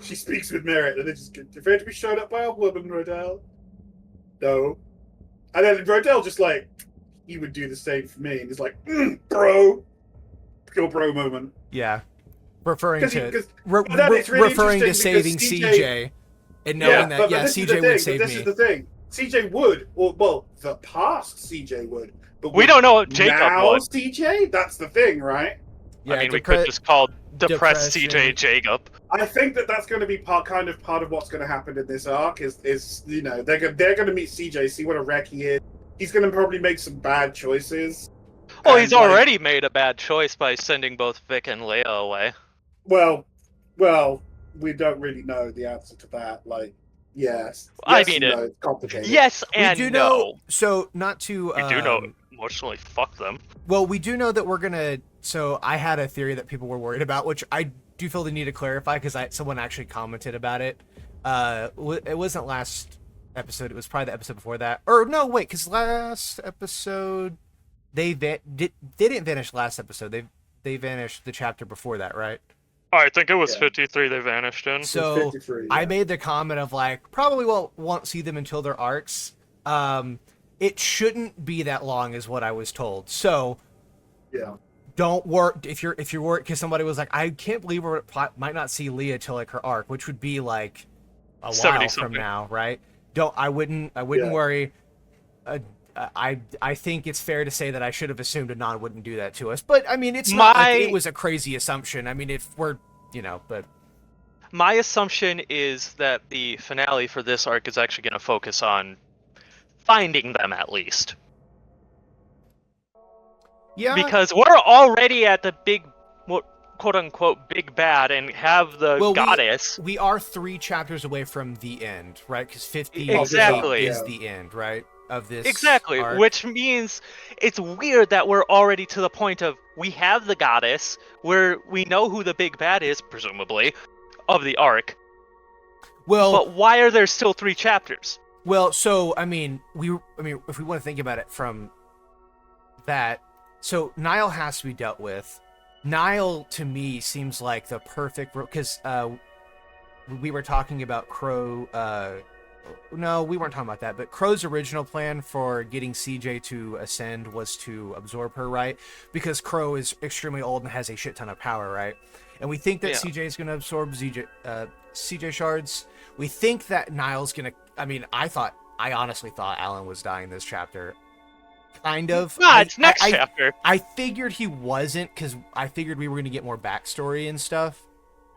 She speaks with merit, and it's just afraid to be shown up by a woman, Rodell. No. And then Rodell just like, he would do the same for me, and he's like, bro. Pure bro moment. yeah, referring to It's really referring to interesting saving because CJ, and knowing that this is the CJ thing, would save this me. is the thing. CJ would, or well, the past CJ would, but We don't know if Jacob now would. CJ. That's the thing, right? Yeah, I mean, we could just call depressed depression. CJ Jacob. I think that's going to be part of what's going to happen in this arc. Is you know they're going to meet CJ, see what a wreck he is. He's going to probably make some bad choices. Oh, And, he's like, already made a bad choice by sending both Vic and Leia away. Well, we don't really know the answer to that. Like, yes. I Yes mean, and no, it's complicated. Yes We and do no. know. So not to. We do know emotionally fuck them. Well, we do know that we're gonna. So I had a theory that people were worried about, which I do feel the need to clarify because someone actually commented about it. It wasn't last episode. It was probably the episode before that. Or no, wait, because last episode they didn't vanish last episode. They vanished the chapter before that, right? I think it was Yeah. 53 they vanished in. So 53, I yeah. made the comment of like probably won't see them until their arcs. It shouldn't be that long, is what I was told. So Yeah. don't work if you're worried, because somebody was like, I can't believe we might not see Leah till like her arc, which would be like a while 70 from something. now, right? I wouldn't worry. I think it's fair to say that I should have assumed Anon wouldn't do that to us, but I mean, it's not like it was a crazy assumption. I mean, if we're, but my assumption is that the finale for this arc is actually going to focus on finding them at least. yeah, Because we're already at the big, quote unquote, big bad, and have the goddess. We are 3 chapters away from the end, right? Because 50 exactly is the end, right? Of this exactly arc. Which means it's weird that we're already to the point of we have the goddess where we know who the big bad is, presumably, of the arc. Well, but why are there still 3 chapters? Well, so I mean, if we want to think about it from that, so Nile has to be dealt with. Nile to me seems like the perfect, because we were talking about Crow. No, we weren't talking about that, but Crow's original plan for getting CJ to ascend was to absorb her, right? Because Crow is extremely old and has a shit ton of power, right? And we think that CJ is going to absorb CJ shards. We think that Nile's going to... I mean, I honestly thought Alan was dying this chapter. Kind of. No, it's next chapter. I figured he wasn't, because I figured we were going to get more backstory and stuff.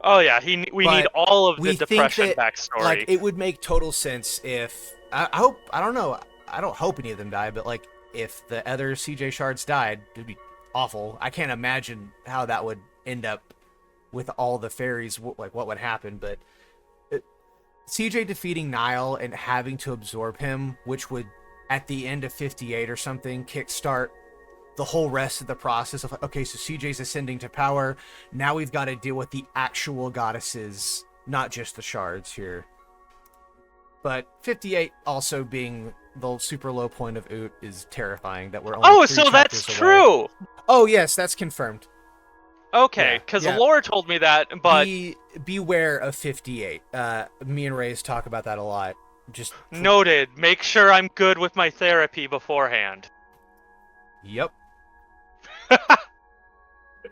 Oh yeah, we need all of the depression backstory. Like, it would make total sense if I don't know, I don't hope any of them die, but like if the other CJ shards died, it'd be awful. I can't imagine how that would end up with all the fairies, like what would happen. But CJ defeating Nile and having to absorb him, which would at the end of 58 or something kickstart the whole rest of the process of, okay, so CJ's ascending to power. Now we've got to deal with the actual goddesses, not just the shards here. But 58 also being the super low point of Oot is terrifying. That we're only 3 so that's away. true. Oh yes, that's confirmed. Okay, because Laura told me that, but beware of 58. Me and Rayze talk about that a lot. Just noted. Make sure I'm good with my therapy beforehand. Yep.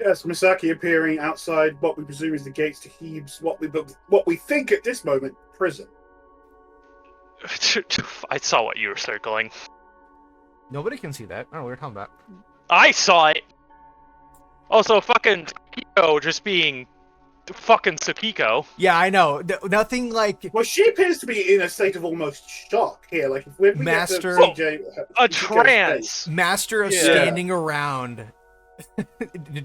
Yes, Misaki appearing outside what we presume is the gates to Hebe's, what we think at this moment, prison. I saw what you were circling. Nobody can see that. I don't know what you're talking about. I saw it! Also, fucking Tsukiko just being fucking Tsukiko. Yeah, I know. Nothing like... Well, she appears to be in a state of almost shock here. Like, if we Master... get to CJ, a trance! Master of standing around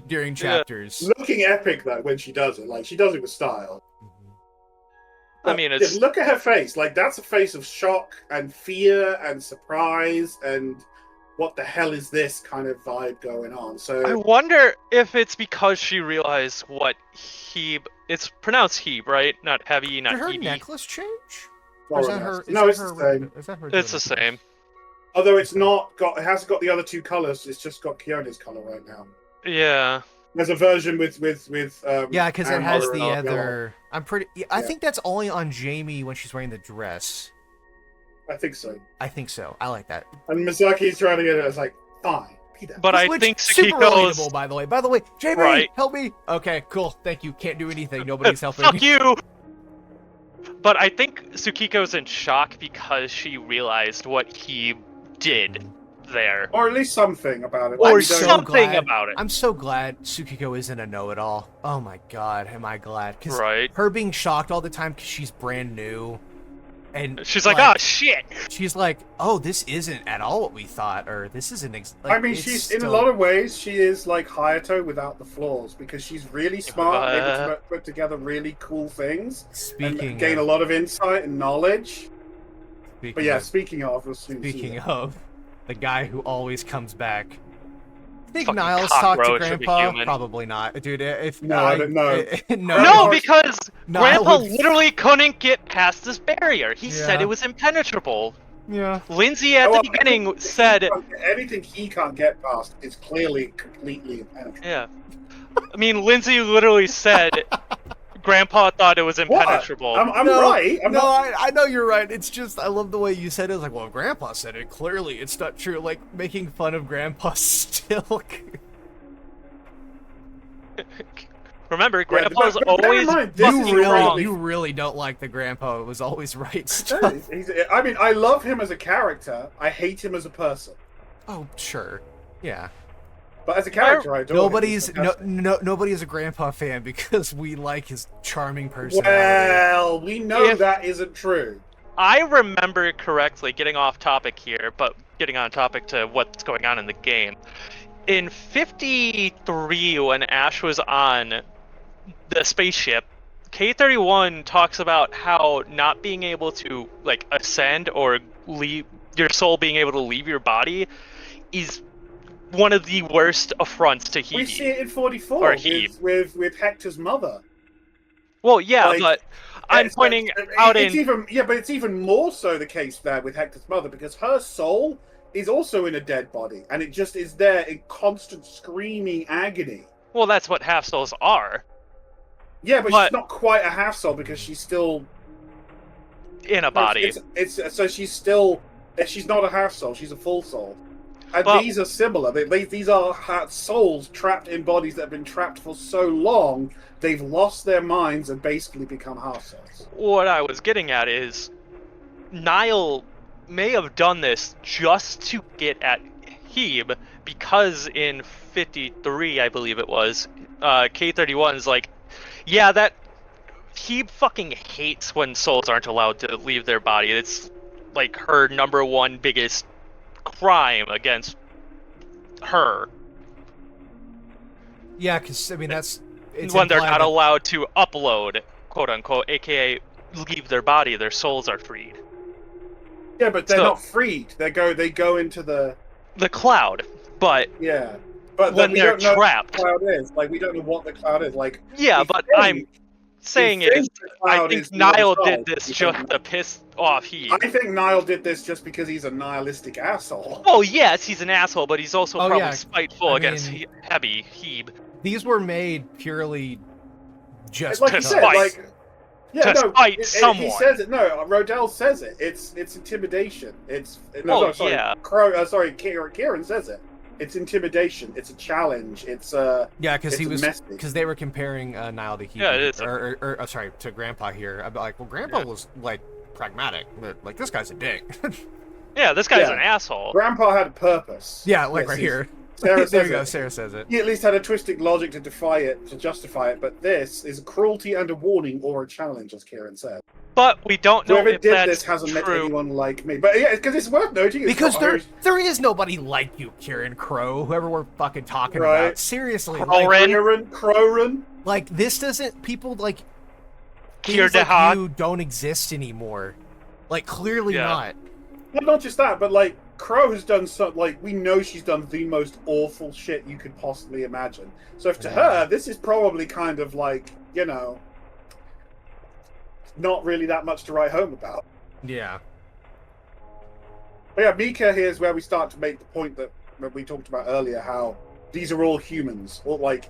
during chapters. Looking epic, though, when she does it. Like, she does it with style. I mean, it's... Look at her face. Like, that's a face of shock and fear and surprise and what the hell is this kind of vibe going on. So I wonder if it's because she realized what Hebe... It's pronounced Hebe, right? Not Heavy, not Hebe. Did her necklace change? Or is that her? No, it's the same. It's the same. Although it hasn't got the other 2 colors. It's just got Kione's color right now. Yeah. There's a version with yeah, because it has the other. Yellow. I think that's only on Jamie when she's wearing the dress. I think so. I like that. And Misaki's trying to get it. It's like, fine. But I think super Tsukiko's... relatable, by the way. By the way, Jamie, help me. Okay, cool. Thank you. Can't do anything. Nobody's helping. Fuck you. But I think Tsukiko's in shock because she realized what he did there. Or at least something about it. Or something about it. I'm so glad Tsukiko isn't a know-it-all. Oh my god, am I glad. Because right. her being shocked all the time because she's brand new. And she's like, oh shit. She's like, oh, this isn't at all what we thought, or this isn't. Like, I mean, she's in a lot of ways, she is like Hayato without the flaws because she's really smart, able to put together really cool things, and gain a lot of insight and knowledge. Speaking of, the guy who always comes back. I think fucking Niles talked to Grandpa. Probably not, dude. I don't know. No, because Grandpa literally couldn't get past this barrier. He said it was impenetrable. Yeah. Lindsay at the beginning said anything he can't get past is clearly completely impenetrable. Yeah. I mean, Lindsay literally said Grandpa thought it was impenetrable. What? I'm right. I know you're right. It's just, I love the way you said it. It's like, well, Grandpa said it. Clearly, it's not true. Like, making fun of Grandpa still. Remember, Yeah, Grandpa's but bear in always mind, this is fucking wrong. You really don't like the grandpa. It was always right No, stuff. I mean, I love him as a character. I hate him as a person. Oh, sure. Yeah. But as a character, I adore him. He's fantastic. Nobody is a grandpa fan because we like his charming personality. Well, we know If- that isn't true. I remember correctly, getting off topic here, but getting on topic to what's going on in the game. In 53, when Ash was on the spaceship, K-31 talks about how not being able to, like, ascend or leave your soul being able to leave your body is one of the worst affronts to We Hebe. see it in 44 Or he. with Hector's mother. Well, yeah, Like, but I'm pointing out it's in... but it's even more so the case there with Hector's mother because her soul is also in a dead body, and it just is there in constant screaming agony. Well, that's what half souls are. Yeah, but But- she's not quite a half soul because she's still In a body. It's so she's not a half soul; she's a full soul. And Well- these are similar. These are souls trapped in bodies that have been trapped for so long they've lost their minds and basically become half souls. What I was getting at is Niall may have done this just to get at Hebe, because in 53, I believe it was, K-31 is like, yeah, that Hebe fucking hates when souls aren't allowed to leave their body. It's like her number one biggest crime against her. Yeah, because I mean it's When they're implied not that- allowed to upload, quote unquote, aka leave their body, their souls are freed. Yeah, but they're So- not freed. They go into the The cloud, but yeah. But when we they're don't know trapped. what the cloud is. Like we don't know what the cloud is. Like Yeah, we but think- I'm saying we is, think the I cloud think is the other Niall side. did this We just think- to piss off Hebe. I think Niall did this just because he's a nihilistic asshole. Oh yes, he's an asshole, but he's also Oh, probably yeah. spiteful I against mean- Hebe. these were made purely just It's like to you said, spite- like yeah, to no, spite he someone. says it. No, Rodell says it. It's intimidation. It's no, Oh, no, sorry, yeah. Kieran says it. It's intimidation. It's a challenge. It's yeah, because it's he a was message. because they were comparing Niall to Hebe, Yeah, it is. or sorry, to Grandpa here. I'd be like, well, Grandpa was like pragmatic, but like this guy's a dick. Yeah, this guy's Yeah. an asshole. Grandpa had a purpose. Yeah, like Yes, right he's- here. Sarah There says you go. it. Sarah says it. He at least had a twisted logic to defy it, to justify it, but this is a cruelty and a warning or a challenge, as Kieran said. But we don't know Whoever if did that's this hasn't met true. anyone like me. But yeah, because it's worth noting. It's Because not there is nobody like you, Kieran Crow, whoever we're fucking talking Right. about. Seriously, Crow. Crowren. like this doesn't people like Kier things like Dehan. you don't exist anymore. Like clearly Yeah. not. Well, not just that, but like Crow has done so. Like we know she's done the most awful shit you could possibly imagine. So if to Yeah. her, this is probably kind of like not really that much to write home about. Yeah. But yeah, Mika here is where we start to make the point that we talked about earlier, how these are all humans. Or like,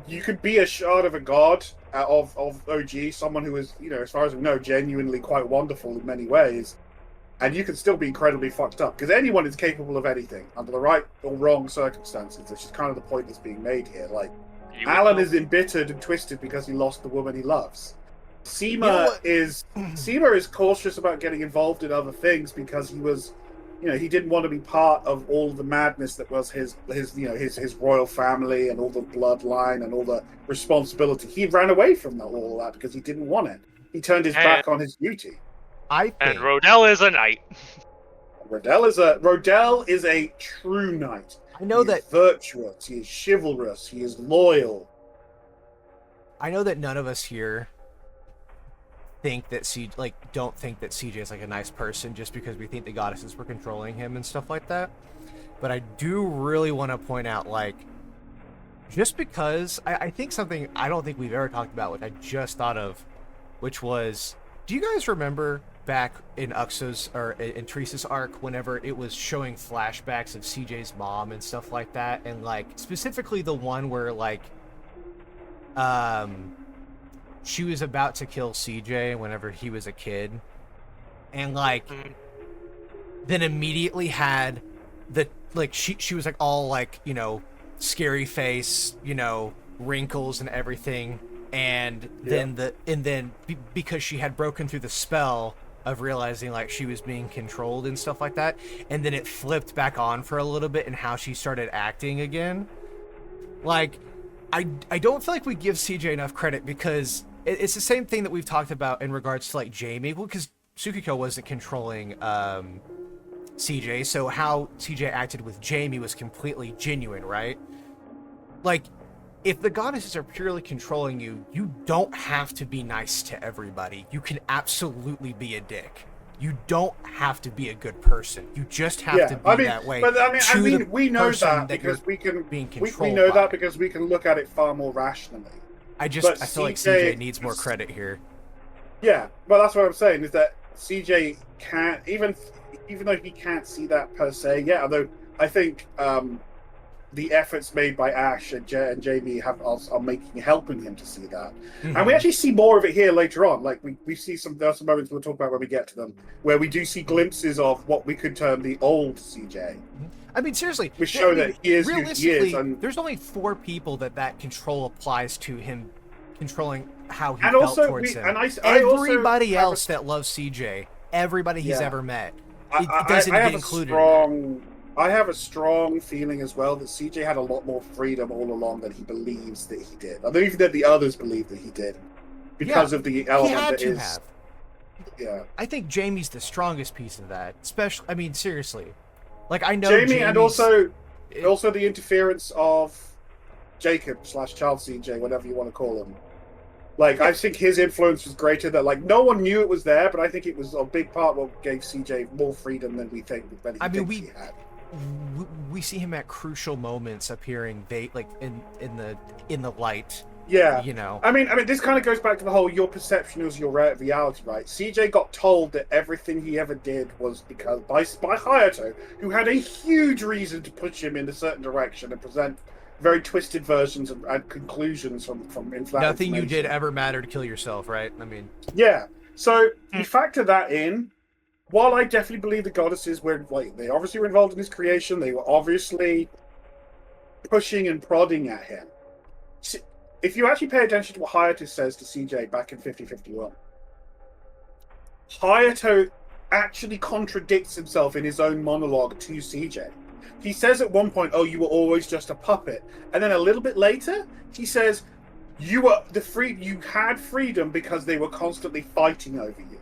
you could be a shard of a god of OG, someone who is, as far as we know, genuinely quite wonderful in many ways, and you can still be incredibly fucked up, because anyone is capable of anything, under the right or wrong circumstances, which is kind of the point that's being made here. Like, You would Alan know. is embittered and twisted because he lost the woman he loves. You know what? Seema is cautious about getting involved in other things because he was, he didn't want to be part of all the madness that was his royal family and all the bloodline and all the responsibility. He ran away from all that because he didn't want it. He turned his back on his duty. I think And Rodell is a knight. Rodell is a true knight. I know He is that virtuous. He is chivalrous. He is loyal. none of us here don't think that CJ is like a nice person just because we think the goddesses were controlling him and stuff like that. But I do really want to point out, like, just because I think something I don't think we've ever talked about, which I just thought of, which was, do you guys remember back in Uxo's or in Teresa's arc whenever it was showing flashbacks of CJ's mom and stuff like that, and like specifically the one where like she was about to kill CJ whenever he was a kid, and like then immediately had the like she was like all like scary face, wrinkles and everything, and then because she had broken through the spell of realizing like she was being controlled and stuff like that, and then it flipped back on for a little bit and how she started acting again. Like, I don't feel like we give CJ enough credit, because it's the same thing that we've talked about in regards to like Jamie. Well, because Tsukiko wasn't controlling CJ, so how CJ acted with Jamie was completely genuine, right? Like, if the goddesses are purely controlling you, you don't have to be nice to everybody. You can absolutely be a dick. You don't have to be a good person. You just have to be that way. But we know that because we can. We know that because we can look at it far more rationally. I feel like CJ needs more credit here. Yeah, well, that's what I'm saying, is that CJ can't, even though he can't see that per se. Yeah, although I think the efforts made by Ash and Jamie are helping him to see that. Mm-hmm. And we actually see more of it here later on. Like, we see there are some moments we'll talk about when we get to them, where we do see glimpses of what we could term the old CJ. I mean, seriously, we show that he is who he is. And there's only 4 people that control applies to him, controlling how he felt towards him. Everybody else that loves CJ, everybody he's ever met, it doesn't get included. I have a strong feeling as well that CJ had a lot more freedom all along than he believes that he did. I don't even that the others believe that he did, because of the element that is. Yeah, I think Jamie's the strongest piece of that. Especially, I mean, seriously, like I know Jamie, and also the interference of Jacob / Child CJ, whatever you want to call him. Like, I think his influence was greater. That, like, no one knew it was there, but I think it was a big part of what gave CJ more freedom than we think. He had. We see him at crucial moments appearing, like in the light. Yeah, you know. I mean, this kind of goes back to the whole your perception is your reality, right? CJ got told that everything he ever did was because by Hayato, who had a huge reason to push him in a certain direction and present very twisted versions and conclusions from nothing you did ever mattered. Kill yourself, right? I mean, yeah. So you factor that in. While I definitely believe the goddesses were, like, they obviously were involved in his creation, they were obviously pushing and prodding at him. If you actually pay attention to what Hayato says to CJ back in 5051, Hayato actually contradicts himself in his own monologue to CJ. He says at one point, "Oh, you were always just a puppet," and then a little bit later, he says, "You had freedom because they were constantly fighting over you.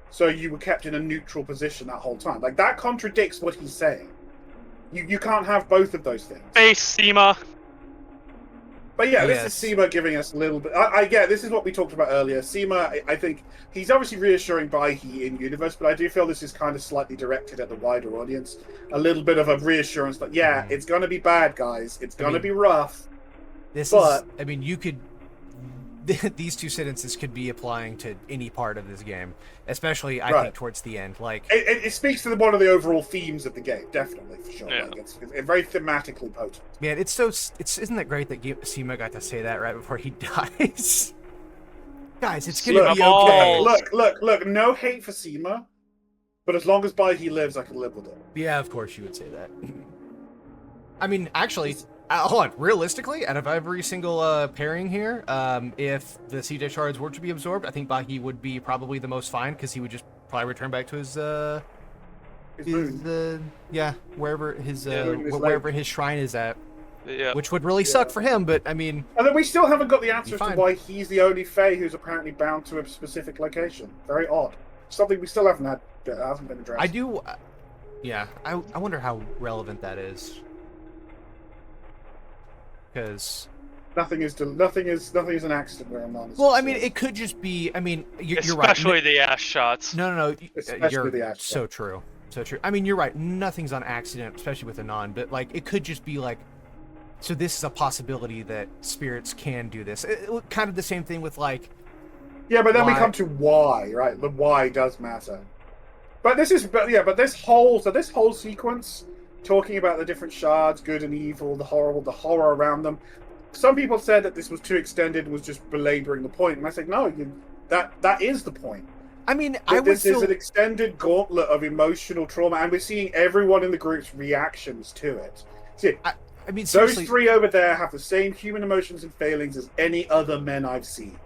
So you were kept in a neutral position that whole time." Like, that contradicts what he's saying. You can't have both of those things. Face Seema. But yeah, this is Seema giving us a little bit. I get, this is what we talked about earlier. Seema, I think he's obviously reassuring Baihi in universe, but I do feel this is kind of slightly directed at the wider audience. A little bit of a reassurance that it's going to be bad, guys. It's going to be rough. You could. These 2 sentences could be applying to any part of this game, especially I think towards the end. Like, it speaks to one of the overall themes of the game, definitely, for sure. Yeah. Like, it's very thematically potent. Man, isn't that great that Seema got to say that right before he dies? Guys, it's gonna be okay. Look. No hate for Seema, but as long as Baihi lives, I can live with it. Yeah, of course you would say that. I mean, actually. Hold on. Realistically, out of every single pairing here, if the CJ shards were to be absorbed, I think Baihi would be probably the most fine, because he would just probably return back to his wherever his shrine is at. Yeah. Which would really suck for him, but I mean. And then we still haven't got the answer as to why he's the only Fae who's apparently bound to a specific location. Very odd. Something we still haven't had that hasn't been addressed. I do. I wonder how relevant that is. Because nothing is an accident where I'm on. Well, I mean, it could just be. I mean, you're right. Especially the Ash shots. No. Especially the Ash. So true. I mean, you're right. Nothing's on accident, especially with Anon. But like, it could just be like. So this is a possibility that spirits can do this. Kind of the same thing with like. Yeah, but then we come to why, right? The why does matter. But this whole sequence. Talking about the different shards, good and evil, the horror around them. Some people said that this was too extended and was just belaboring the point, and I said, no, that is the point. I mean, this is an extended gauntlet of emotional trauma, and we're seeing everyone in the group's reactions to it. See, I mean, Those seriously, three over there have the same human emotions and failings as any other men I've seen.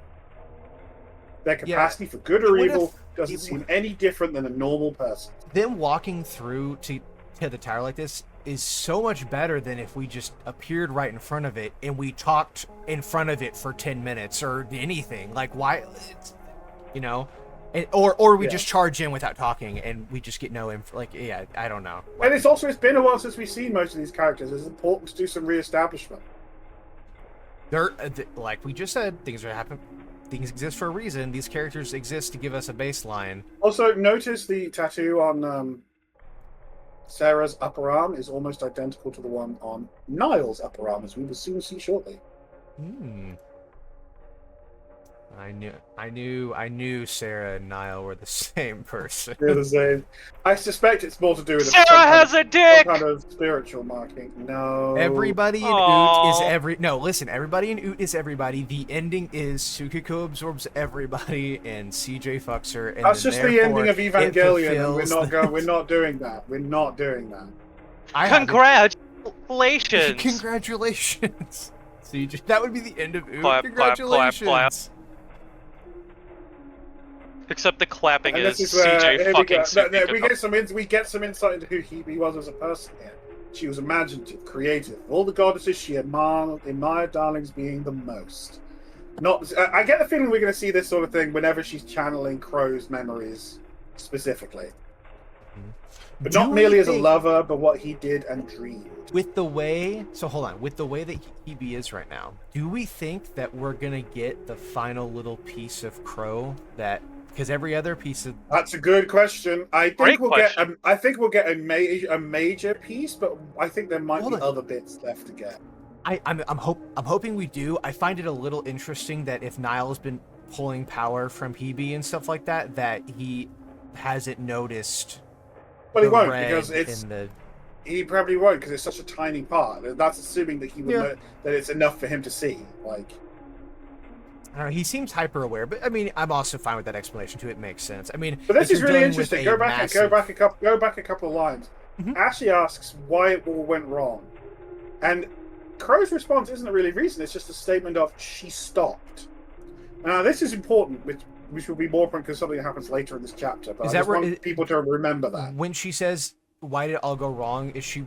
Their capacity for good or evil doesn't seem any different than a normal person. them walking through to the tower like this is so much better than if we just appeared right in front of it and we talked in front of it for 10 minutes or anything. Like, why, you know? Or we just charge in without talking and we just get no info. Like, yeah, I don't know. And it's been a while since we've seen most of these characters. It's important to do some re-establishment. Like we just said, things are happening. Things exist for a reason. These characters exist to give us a baseline. Also, notice the tattoo on Sarah's upper arm is almost identical to the one on Niall's upper arm, as we will soon see shortly. Hmm. I knew Sarah and Niall were the same person. They're the same. I suspect it's more to do with Sarah has a dick! some kind of spiritual marking. No. Everybody in Oot is every. No, listen. Everybody in Oot is everybody. The ending is Sukiko absorbs everybody, and CJ fucks her. And that's then just the ending of Evangelion, and we're fulfills not going. We're not doing that. We're not doing that. Congratulations! Congratulations, CJ. That would be the end of Oot. Clap, Congratulations. clap, clap. Except the clapping And is this is where CJ fucking we get some insight into who Hebe was as a person here. She was imaginative, creative. Of all the goddesses, she admired Darling's being the most. I get the feeling we're going to see this sort of thing whenever she's channeling Crow's memories, specifically. But not merely as a lover, but what he did and dreamed. With the way that Hebe is right now, do we think that we're gonna get the final little piece of Crow that? Because every other piece of that's a good question. I think we'll get a major piece, but I think there might be other bits left to get. I'm hoping we do. I find it a little interesting that if Niall's been pulling power from Hebe and stuff like that, that he hasn't noticed. Well, he won't because he probably won't because it's such a tiny part. That's assuming that he would know that it's enough for him to see. Like, I don't know, he seems hyper aware, but I mean, I'm also fine with that explanation too. It makes sense. I mean, but this is really interesting. Go back a couple of lines. Mm-hmm. Ashley asks why it all went wrong, and Crow's response isn't a really reason. It's just a statement of she stopped. Now, this is important, which will be more important because something happens later in this chapter. But I just want people to remember that. When she says, why did it all go wrong, is she...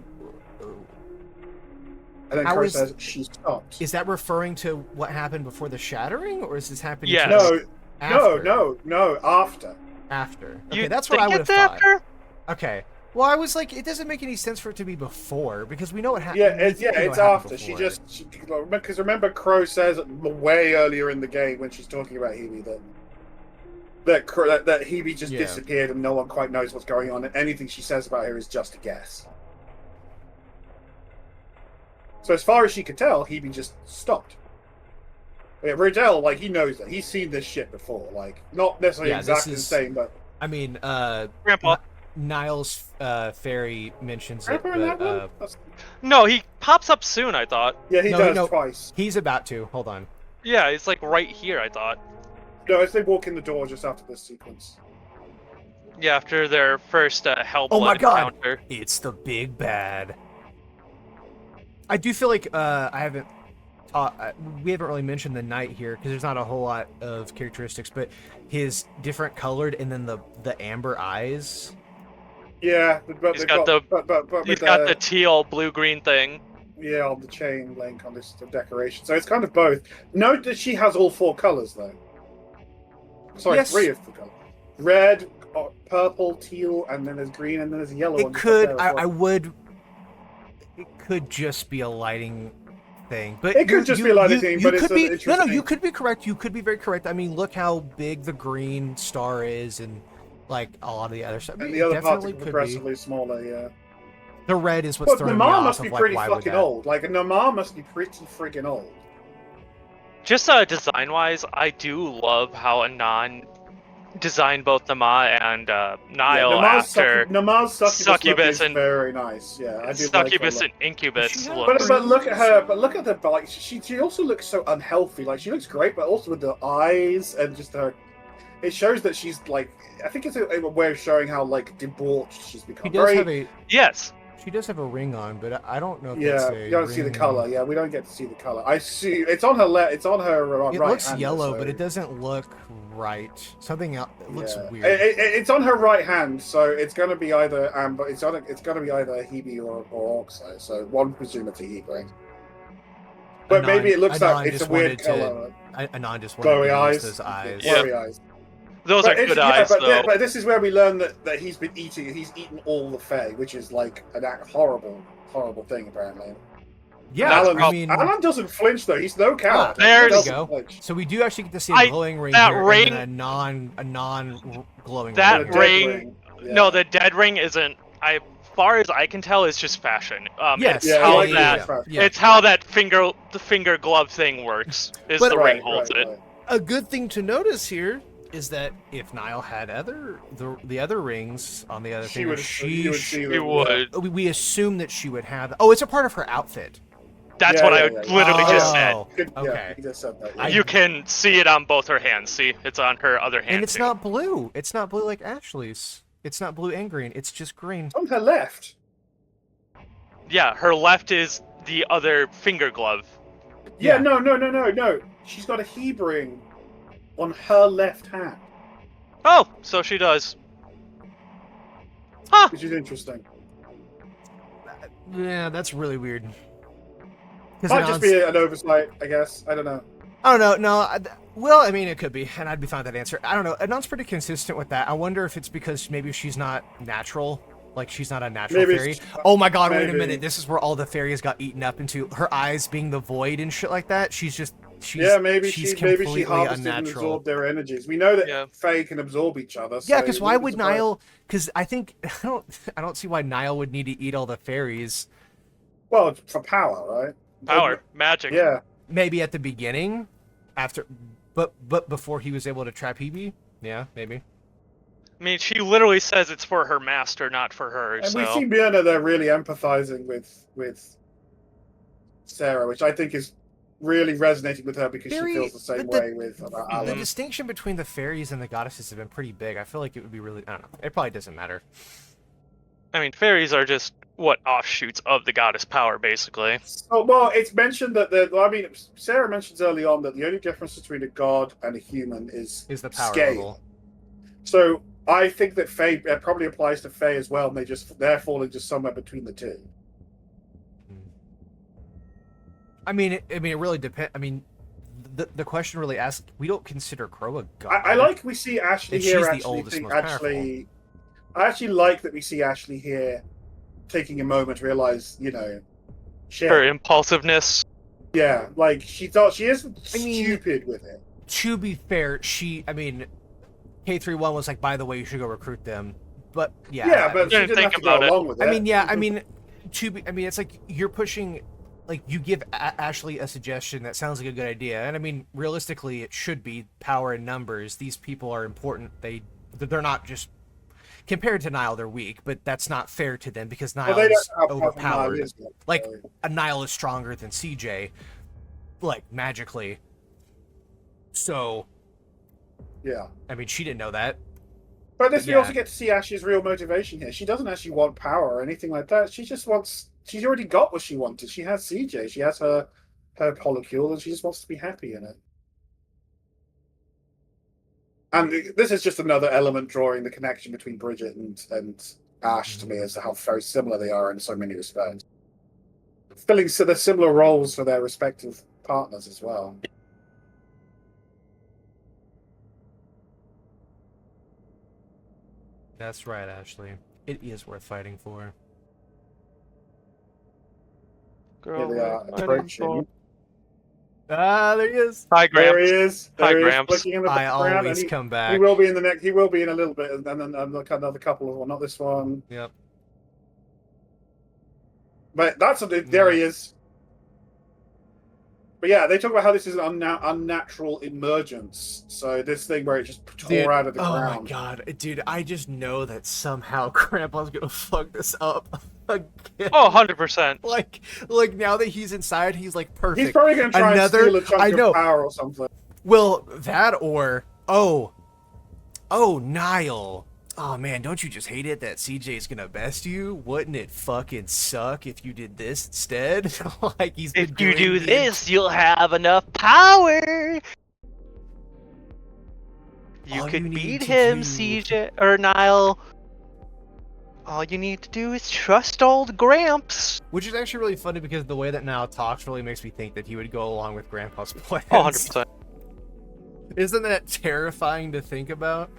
And then Crow says, she stopped. Is that referring to what happened before the shattering, or is this happening No, after. After. Okay, that's what I would have thought. After? Okay. Well, I was like, it doesn't make any sense for it to be before, because we know what happened. It's after. Because remember, Crow says way earlier in the game when she's talking about Hebe that Hebe just disappeared and no one quite knows what's going on, and anything she says about her is just a guess. So as far as she could tell, Hebe just stopped. Yeah, Riddell, like, he knows that. He's seen this shit before. Like, not necessarily exactly the same, but... I mean, Grandpa. Niall's fairy mentions it, but... No, he pops up soon, I thought. Yeah, he does twice. He's about to. Hold on. Yeah, it's like right here, I thought. No, as they walk in the door just after this sequence. Yeah, after their first Hellblood oh my God. encounter. It's the big bad. I do feel like we haven't really mentioned the knight here because there's not a whole lot of characteristics, but his different colored and then the amber eyes. Yeah, but he's got the teal blue-green thing. Yeah, on the chain link on this decoration. So it's kind of both. Note that she has all four colors though. Sorry, yes. 3 of the colors. Red, purple, teal, and then there's green, and then there's a yellow one. It could just be a lighting thing, but it could just be a lighting thing. But it's interesting. No, you could be correct. You could be very correct. I mean, look how big the green star is, and like a lot of the other stuff. And the other parts are progressively smaller. Yeah. The red is what's throwing me off. Namar must be pretty fucking old. Like Namar must be pretty friggin' old. Just design-wise, I do love how Anon designed both Namar and Niall after Namar's succubus is very nice. Yeah, I do succubus and incubus. But look at her. But look at the like. She also looks so unhealthy. Like she looks great, but also with the eyes and just her. It shows that she's like. I think it's a way of showing how like debauched she's become. Yes. She does have a ring on, but I don't know if Yeah, that's a you don't see the ring. color. Yeah, we don't get to see the color. I see it's on her left. It's on her right. It looks hand, yellow, so, but it doesn't look right. Something else. It looks yeah. weird. It's on her right hand, so it's going to be either amber. It's going to be either Hebe or Oxo. So one presume it's a Hebe ring. But maybe it looks like it's a weird color. Anon just wanted Glowy to eyes. use those eyes. Yeah. Glowy eyes. Those are good eyes, though. But this is where we learn that he's been eating. He's eaten all the Fae, which is like a horrible thing, apparently. Yeah, Alan doesn't flinch though. He's no coward. There we go. So we do actually get to see a glowing ring here, and then a non-glowing ring. Yeah. No, the dead ring isn't. As far as I can tell, is just fashion. Yes. It's how that finger glove thing works. Is but the ring holds it. Right. A good thing to notice here is that if Niall had the other rings on the other finger, we assume that she would have. Oh, it's a part of her outfit. That's what I literally just said. Okay. You just said that. You can see it on both her hands. See, it's on her other hand. And it's not blue. It's not blue like Ashley's. It's not blue and green. It's just green. On her left. Yeah, her left is the other finger glove. Yeah. No. She's got a Hebe ring on her left hand. Oh, so she does. Huh. Which is interesting. Yeah, that's really weird. Might just be an oversight, I guess. I don't know. I don't know. No, well, I mean, it could be, and I'd be fine with that answer. I don't know. Anon's pretty consistent with that. I wonder if it's because maybe she's not natural. Like, she's not a natural fairy. Oh my god, wait a minute. This is where all the fairies got eaten up into. Her eyes being the void and shit like that. She's maybe she harvested and absorbed their energies. We know that Fae can absorb each other. So yeah, because why would Niall? Because I think I don't see why Niall would need to eat all the fairies. Well, for power, right? Power, magic. Yeah. Maybe at the beginning, but before he was able to trap Hebe. Yeah, maybe. I mean, she literally says it's for her master, not for her. And we see Myrna there really empathizing with Sarah, which I think is really resonating with her because she feels the same way with Alan. The distinction between the fairies and the goddesses have been pretty big. I feel like it would be really. I don't know. It probably doesn't matter. I mean, fairies are just offshoots of the goddess power, basically. Oh well, it's mentioned that Sarah mentions early on that the only difference between a god and a human is the power scale. level. So I think that Fae probably applies to Fae as well, and they're falling just somewhere between the two. I mean, it really depends. I mean, the question really asks. We don't consider Crow a god. I like we see Ashley and here. She's actually, the oldest, think, most powerful. I actually like that we see Ashley here taking a moment to realize, shit. Her impulsiveness. Yeah, like she thought she isn't stupid with it. To be fair, K31 was like, by the way, you should go recruit them. But yeah, but she didn't have to go along with it. I mean, it's like you're pushing. Like, you give Ashley a suggestion that sounds like a good idea, and I mean, realistically, it should be power in numbers. These people are important. They're not just compared to Niall. They're weak, but that's not fair to them because Niall is overpowered. Niall is stronger than CJ, like magically. So, yeah. I mean, she didn't know that. But we also get to see Ashley's real motivation here. She doesn't actually want power or anything like that. She just wants. She's already got what she wanted. She has CJ. She has her polycule, and she just wants to be happy in it. And this is just another element drawing the connection between Bridget and Ash to me as to how very similar they are in so many respects. Filling the similar roles for their respective partners as well. That's right, Ashley. It is worth fighting for. Here they are approaching. Ah, there he is. Hi, Gramps. There he is. Hi, Gramps. I always come back. He will be in the next. He will be in a little bit, and then another couple of. Well, not this one. Yep. But there he is. But yeah, they talk about how this is an unnatural emergence. So this thing where it just tore out of the ground. Oh my god, dude! I just know that somehow Grandpa's gonna fuck this up again. Oh, 100%. Like now that he's inside, he's like perfect. He's probably gonna try and steal a chunk of power or something. Well, that or Niall. oh man, don't you just hate it that CJ's gonna best you? Wouldn't it fucking suck if you did this instead? Like he's been If you doing do the this, you'll have enough power. You All could you need beat to him, do- CJ or Niall. All you need to do is trust old Gramps. Which is actually really funny because the way that Niall talks really makes me think that he would go along with Grandpa's plans. Oh, 100%. Isn't that terrifying to think about?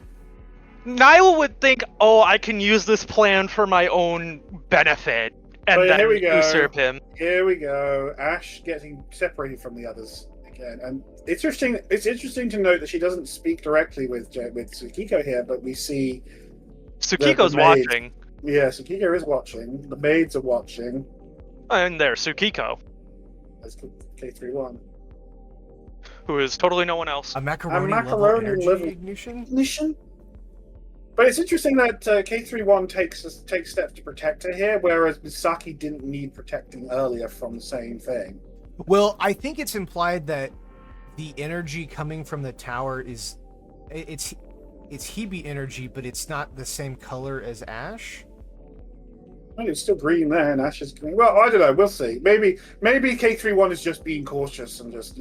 Niall would think, oh, I can use this plan for my own benefit, and Oh, yeah, then here we go. usurp him. Here we go. Ash getting separated from the others again, and it's interesting. It's interesting to note that she doesn't speak directly with Tsukiko here, but we see Tsukiko's the maid. watching. Yeah, Tsukiko is watching. The maids are watching. And there's Tsukiko, That's K31. who is totally no one else. A macaroni, macaroni level energy level- ignition? Ignition. But it's interesting that K31 takes steps to protect her here, whereas Misaki didn't need protecting earlier from the same thing. Well, I think it's implied that the energy coming from the tower is it's Hebe energy, but it's not the same color as Ash. Well, it's still green there, and Ash is green. Well, I don't know. We'll see. Maybe K31 is just being cautious and just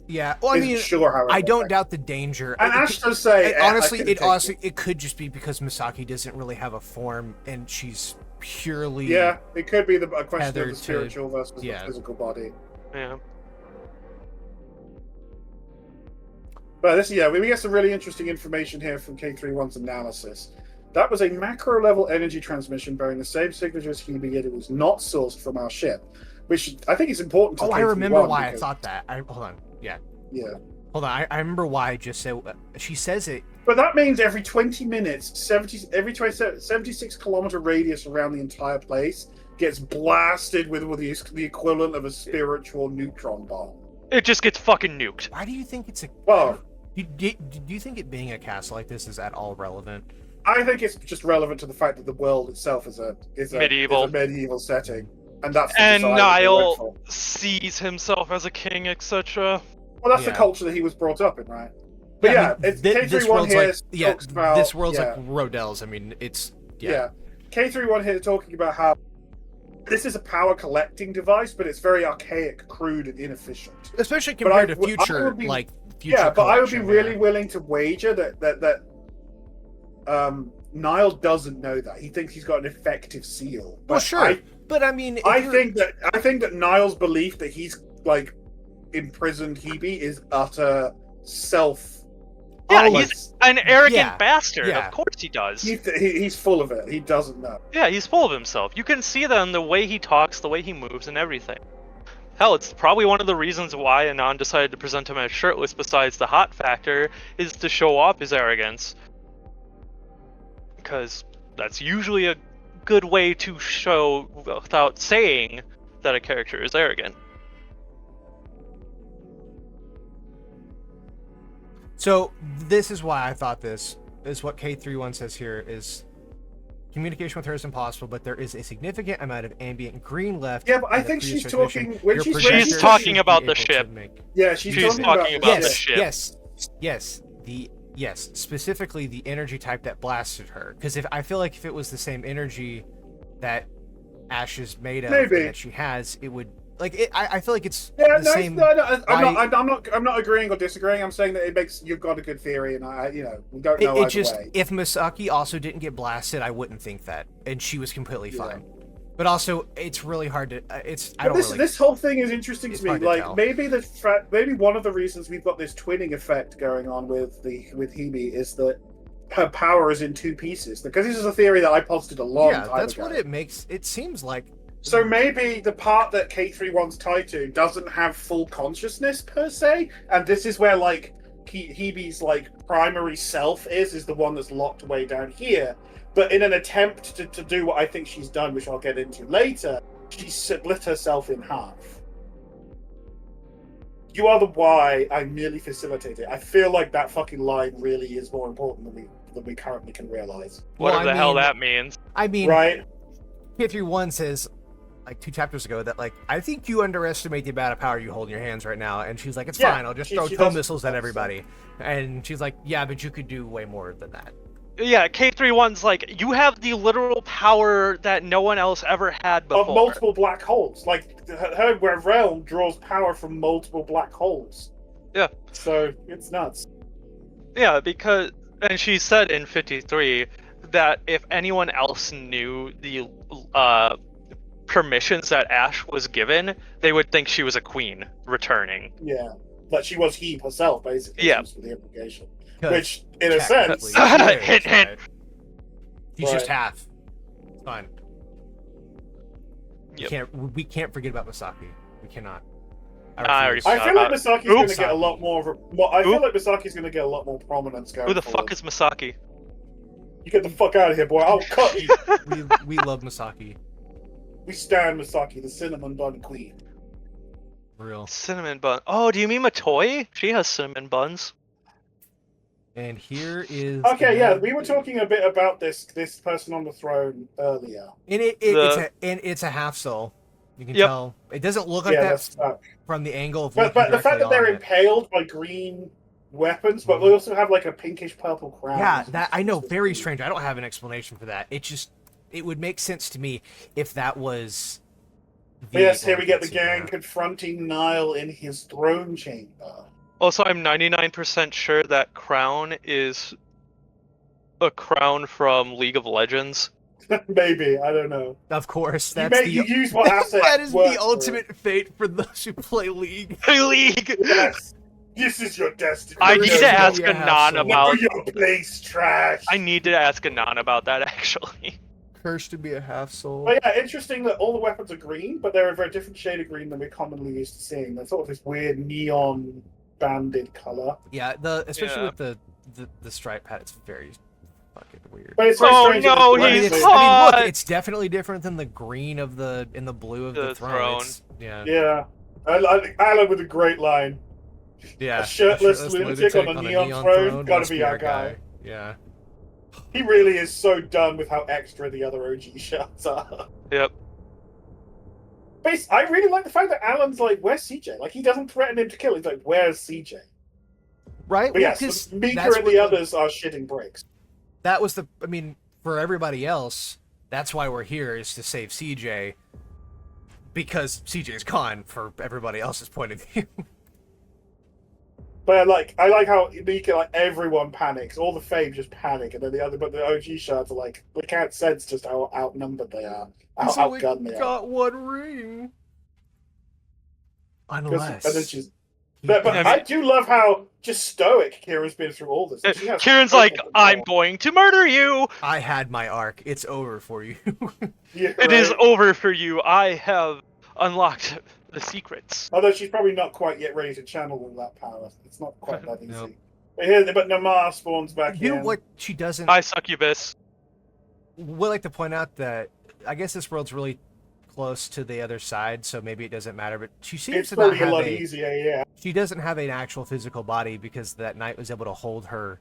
Yeah, well, I isn't mean, sure how. I don't doubt the danger. And Ash does say, honestly, I couldn't take it could just be because Misaki doesn't really have a form, and she's purely Yeah, it could be a question of tethered the to- spiritual versus yeah. the physical body. Yeah. But we get some really interesting information here from K31's analysis. That was a macro level energy transmission bearing the same signature as Hebe, yet it was not sourced from our ship, which I think is important to Oh, I K31 remember why I because- thought that. Hold on. Yeah. Yeah. Hold on. I remember why I just said. She says it. But that means every 20 minutes, 76 kilometer radius around the entire place gets blasted with the equivalent of a spiritual neutron bomb. It just gets fucking nuked. Why do you think it's a? Well, Do you think it being a castle like this is at all relevant? I think it's just relevant to the fact that the world itself is a Medieval. medieval setting, and that's the And society they went Niall for. sees himself as a king, etc. Well, that's the Yeah. culture that he was brought up in, right? But I mean, it's this K31 world's here like talks about this world's yeah, like Rodell's. I mean, it's yeah. K31 here talking about how this is a power collecting device, but it's very archaic, crude, and inefficient. especially But I compared to would- I future would be- like future. Yeah, but I would be collection, really yeah. willing to wager that Niall doesn't know that. He thinks he's got an effective seal. Well, But sure, but I mean, if I you're- think that Niall's belief that he's like imprisoned Hebe is utter self. Yeah, like, he's an arrogant Yeah, bastard. yeah. Of course he does. he's full of it. He doesn't know. Yeah, he's full of himself. You can see that in the way he talks, the way he moves, and everything. Hell, it's probably one of the reasons why Anon decided to present him as shirtless, besides the hot factor, is to show off his arrogance. Because that's usually a good way to show, without saying, that a character is arrogant. So this is why I thought this is what K31 says here is communication with her is impossible, but there is a significant amount of ambient green left. Yeah, but I in the think she's previous transmission. talking when Your she's projector She's should talking be about the able to ship. she's She's talking talking about yes, the ship. Yes, specifically the energy type that blasted her. Because I feel like if it was the same energy that Ash is made of Maybe. and that she has, it would like it. I feel like it's Yeah, the no, same. I'm not agreeing or disagreeing. I'm saying that it makes you've got a good theory, and we don't know It either just way. if Misaki also didn't get blasted, I wouldn't think that, and she was completely Yeah. fine. But also, it's really hard to. I But don't this really. this whole thing is interesting it's to me. hard to Like tell. maybe one of the reasons we've got this twinning effect going on with Hebe is that her power is in two pieces. Because this is a theory that I posited a long Yeah, time that's ago. what it makes. It seems like. So maybe the part that K31's tied to doesn't have full consciousness per se, and this is where like Hebe's like primary self is the one that's locked away down here. But in an attempt to do what I think she's done, which I'll get into later, she split herself in half. You are the why, I merely facilitate it. I feel like that fucking line really is more important than we currently can realize. Whatever Well, the hell mean- that means. I mean, Right? K31 says, like 2 chapters ago, that like I think you underestimate the amount of power you hold in your hands right now, and she's like, it's Yeah, fine, I'll just she throw does tow missiles at that, everybody, and she's like, yeah, but you could do way more than that. Yeah, K31's like, you have the literal power that no one else ever had before. Of multiple black holes. Like, her realm draws power from multiple black holes. Yeah. So, it's nuts. Yeah, and she said in 53 that if anyone else knew the permissions that Ash was given, they would think she was a queen returning. Yeah. That she was Hebe herself, basically. Yeah. For the implication. 'Cause Which, in a sense... technically, she Hint, is, hint. right? She's just half. It's fine. Yep. We can't forget about Misaki. We cannot. I already I feel like Misaki's going to get a Misaki. lot more of a... I feel like Misaki's going to get a lot more prominence going Who the forward. fuck is Misaki? You get the fuck out of here, boy. I'll cut you. we love Misaki. We stand Misaki, the cinnamon bun queen. Real. Cinnamon bun. Oh, do you mean Matoi? She has cinnamon buns. And here is... Okay, yeah, we were talking a bit about this person on the throne earlier. And it's a half soul. You can tell. It doesn't look like that from the angle of But the fact that they're impaled by green weapons, but we also have like a pinkish purple crown. Yeah, that I know, very strange. I don't have an explanation for that. It would make sense to me if that was... Yes, here we get the gang confronting Nile in his throne chamber. Also, I'm 99% sure that crown is a crown from League of Legends. Maybe, I don't know. Of course, You use what assets that is work the ultimate fate for those who play League. League! Yes, this is your destiny. I need to ask Anon about... your place, trash. I need to ask Anon about that, actually. Cursed to be a half soul. But yeah, interesting that all the weapons are green, but they're a very different shade of green than we're commonly used to seeing. They're sort of this weird neon banded color. Yeah, especially with the stripe pad, it's very fucking weird. But it's very strange. No, he's hot! Look, it's definitely different than the green of the blue of the throne. Yeah. Alan with a great line. Yeah. A shirtless lunatic on a neon throne, gotta be our guy. Yeah. He really is so done with how extra the other OG shots are. Yep. But I really like the fact that Alan's like, where's CJ? Like, he doesn't threaten him to kill. He's like, where's CJ? Right? But yes, Mika and the others are shitting bricks. That was for everybody else, that's why we're here, is to save CJ. Because CJ's gone, for everybody else's point of view. But I like how Mika, like, everyone panics. All the Faves just panic, and then but the OG shots are like, they can't sense just how outnumbered they are. How outgunned they are. Got one ring. Unless... But I do love how just stoic Kira's been through all this. Kieran's like, I'm going to murder you! I had my arc. It's over for you. Yeah, It is over for you. I have unlocked the secrets. Although she's probably not quite yet ready to channel all that power. It's not quite that easy. Nope. But Namar spawns back in. You know what she doesn't... I succubus. Would like to point out that I guess this world's really close to the other side, so maybe it doesn't matter, but she seems to not have a lot easier, yeah. She doesn't have an actual physical body because that knight was able to hold her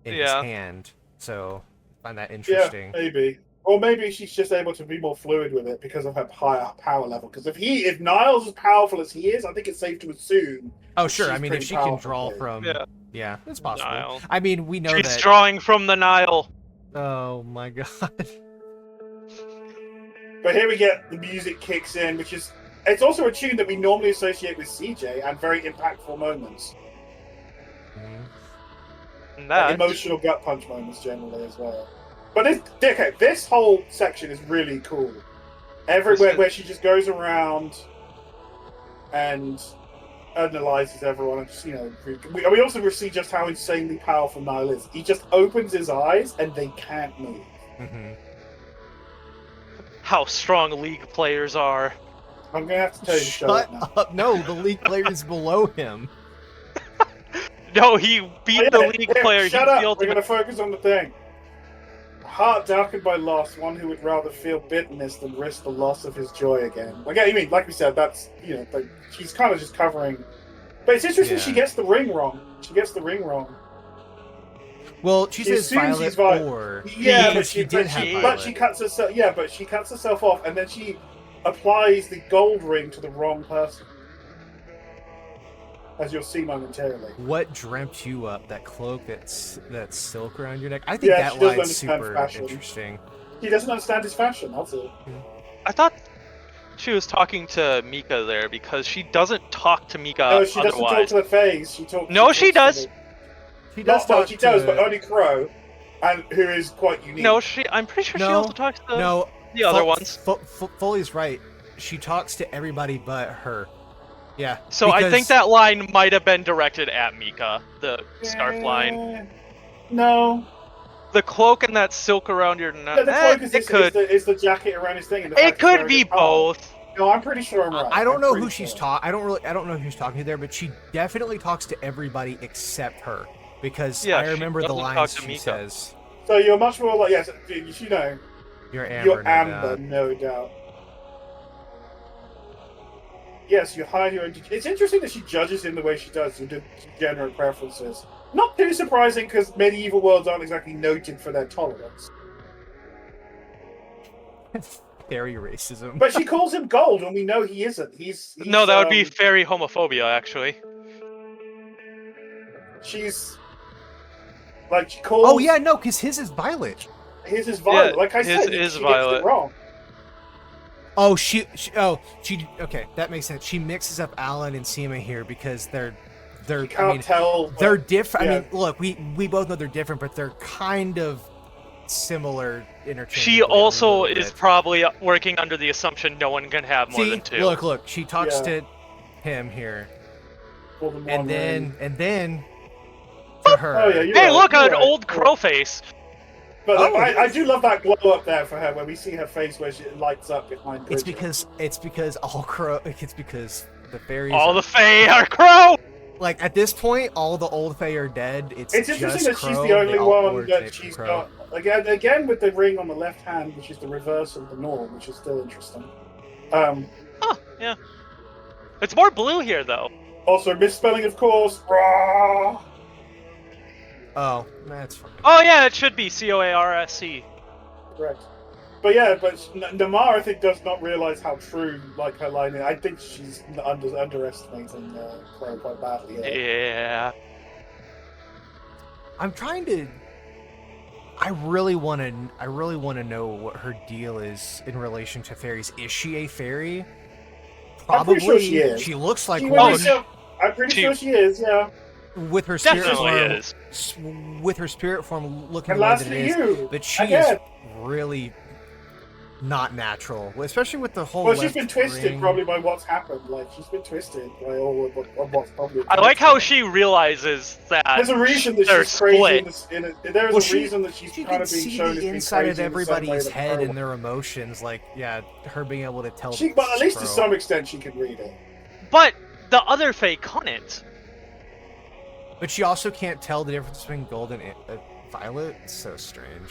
in his hand, so I find that interesting. Yeah, maybe. Or maybe she's just able to be more fluid with it because of her higher power level. Because if Niles is powerful as he is, I think it's safe to assume. Oh, sure. I mean, if she can draw from... Yeah, it's possible. Nile. I mean, we know She's drawing from the Nile. Oh, my God. But here we get the music kicks in, which is... It's also a tune that we normally associate with CJ and very impactful moments. Like emotional gut punch moments generally as well. But this whole section is really cool. Everywhere where she just goes around and analyzes everyone, and just, we also see just how insanely powerful Nile is. He just opens his eyes and they can't move. Mm-hmm. How strong League players are. I'm gonna have to tell you to shut up. No, the League player is below him. No, he beat the League player. Shut up. We're gonna focus on the thing. Heart darkened by loss, one who would rather feel bitterness than risk the loss of his joy again. Like we said, that's she's kind of just covering. But it's interesting. She gets the ring wrong. Well, she says Violet or... Yeah, but she did have Violet. But she cuts herself... Yeah, but she cuts herself off, and then she applies the gold ring to the wrong person. as you'll see momentarily. What dreamt you up? That cloak, that's silk around your neck. I think Yeah, that she doesn't line's understand super fashion. interesting. He doesn't understand his fashion. That's it. I thought she was talking to Mika there because she doesn't talk to Mika No, she doesn't talk otherwise. to the face. She talks. No, she she talks does. to She the, does well, talk she to... does, but only Crow, and who is quite unique. No, I'm pretty sure she also talks to the other ones. Foley's right. She talks to everybody but her. Yeah. So I think that line might have been directed at Mika, the scarf line. No. The cloak and that silk around your neck. The cloak is the jacket around his thing. And the It could be both. No, I'm pretty sure I'm right. I don't know who she's talking. I don't know who she's talking to there, but she definitely talks to everybody except her because I remember the lines she says. So you're much more like you know. You're Amber. You're Amber, no doubt. Yes, you hide your own. It's interesting that she judges him the way she does due to degenerate preferences. Not too surprising because medieval worlds aren't exactly noted for their tolerance. Fairy racism. But she calls him gold when we know he isn't. He's no, that would be fairy homophobia, actually. She's like she calls. Oh yeah, no, because his is violet. His is violet. Yeah, like I said, his is she violet. gets it wrong. Oh, she okay, that makes sense. She mixes up Alan and Seema here because they're You can't tell. they're different. Yeah. I mean, look, we both know they're different, but they're kind of similar interchangeably. She also is probably working under the assumption no one can have more than two. Look, she talks to him here. And then to her. Oh, yeah, hey, right, look, an right. old crow face. But I do love that glow up there for her when we see her face where she lights up behind Bridget. It's because the fairies. All the Fae are crow. Like at this point, all the old Fae are dead. It's interesting just that Crow. she's the only They all one originate that from she's Crow. got. Again with the ring on the left hand, which is the reverse of the norm, which is still interesting. Yeah. It's more blue here, though. Also, misspelling, of course. Rah! Oh, that's fine. Oh yeah, it should be Coarsc. Correct. But yeah, Namar, I think, does not realize how true her line is. I think she's underestimating Crow quite badly. Yeah. I'm trying to. I really want to know what her deal is in relation to fairies. Is she a fairy? Probably. I'm pretty sure she is. She looks like one. I'm pretty sure she is. Yeah. With her spirit Definitely form, with her spirit form looking And the way last that for it is, you. but she Again. is really not natural, especially with the whole. Well, she's been left twisted ring. probably by what's happened. Like she's been twisted by all of what's probably. I like how she realizes that There's a reason that they're she's crazy. split. There's a reason that she's She kind can of being see shown as the being inside crazy of in the same way everybody's that head Crow and their emotions. Like, yeah, her being able to tell. But at least to Crow. some extent she can read it. But the other Fae couldn't. But she also can't tell the difference between gold and violet. It's so strange.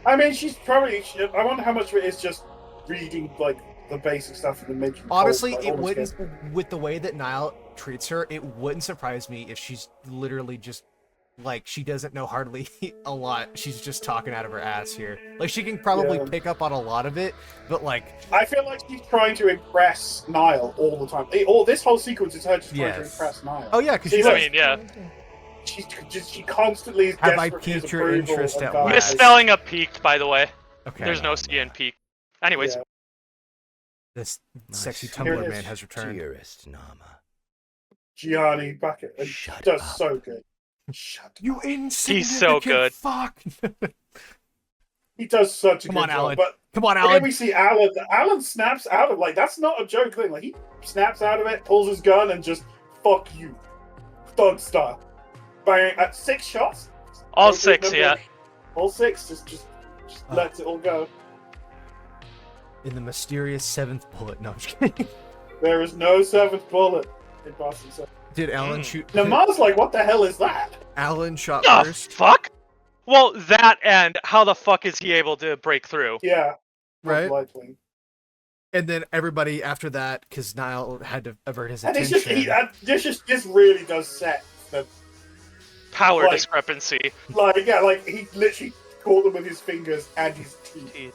I mean, she's probably. I wonder how much of it is just reading like the basic stuff and then making. Honestly, calls, it wouldn't. With the way that Niall treats her, it wouldn't surprise me if she's literally just like she doesn't know hardly a lot. She's just talking out of her ass here. Like she can probably pick up on a lot of it, but like I feel like she's trying to impress Niall all the time. All this whole sequence is her just trying to impress Niall. Oh yeah, because she constantly is have I desperate for his piqued your approval interest and at guidance. last? Misspelling a peaked, by the way. Okay. There's no C in peak. Anyways. Yeah. This sexy Here it Tumblr is. man has returned. Dearest Nama. Gianni back at and Shut does up. so good. Shut You insignificant He's so good. fuck. He does such a Come good on, job. Alan. But Come on, again, Alan. we see Alan. Alan snaps out of that's not a joke thing. Like he snaps out of it, pulls his gun, and just fuck you, thug style. Bang at 6 shots. All Don't 6, remember- yeah. All 6. Just lets it all go. In the mysterious 7th bullet. No, I'm just kidding. There is no 7th bullet in Boston. So Did Alan shoot? Namar's like, what the hell is that? Alan shot The first. fuck? Well, that and how the fuck is he able to break through? Yeah. Right. Likely. And then everybody after that, because Niall had to avert his And attention. it's just this really does set the Power Like- discrepancy. he literally caught them with his fingers and his teeth.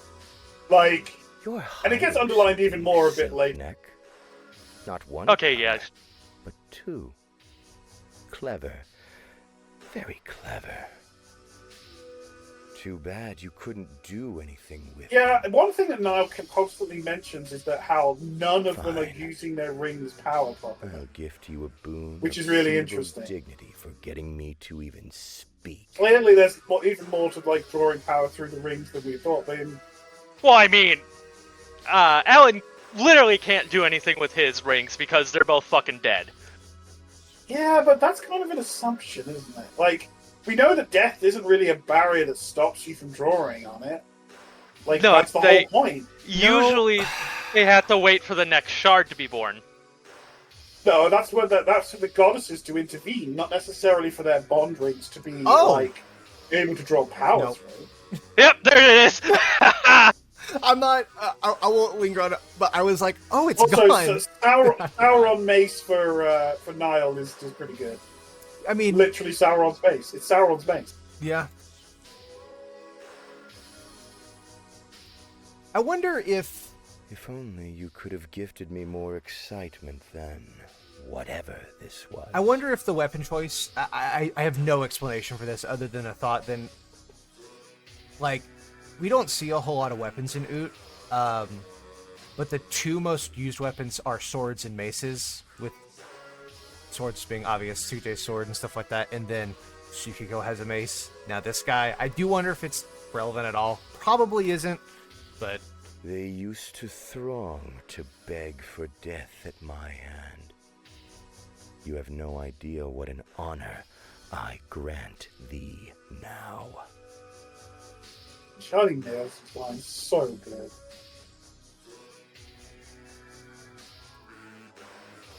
Like, Your and it gets highness, underlined even more a bit silk later. neck. Not one. Okay, yeah. but too. Clever. Very clever. Too bad you couldn't do anything with Yeah, them. one thing that Niall constantly mentions is that how none of them are Fine. using their rings' power properly. I'll gift you a boon Which of is really civil interesting. dignity for getting me to even speak. Clearly, there's even more to like drawing power through the rings than we thought. Well, I mean, Alan literally can't do anything with his rings because they're both fucking dead. Yeah, but that's kind of an assumption, isn't it? Like, we know that death isn't really a barrier that stops you from drawing on it. Like, No, that's the whole point. Usually, they have to wait for the next shard to be born. No, that's for the goddesses to intervene, not necessarily for their bond rings to be like able to draw power through. Yep, there it is. I'm not. I won't linger on it, but I was like, oh, it's Also, gone. Sauron mace for Niall is pretty good. I mean, Literally Sauron's mace. It's Sauron's mace. yeah. I wonder if If only you could have gifted me more excitement than whatever this was. I wonder if the weapon choice. I have no explanation for this other than a thought. Then, like, we don't see a whole lot of weapons in Oot, but the two most used weapons are swords and maces, with swords being obvious, Sujay's sword and stuff like that, and then Tsukiko has a mace. Now this guy, I do wonder if it's relevant at all. Probably isn't, but... They used to throng to beg for death at my hand. You have no idea what an honor I grant thee now. Shining Nails is flying so good.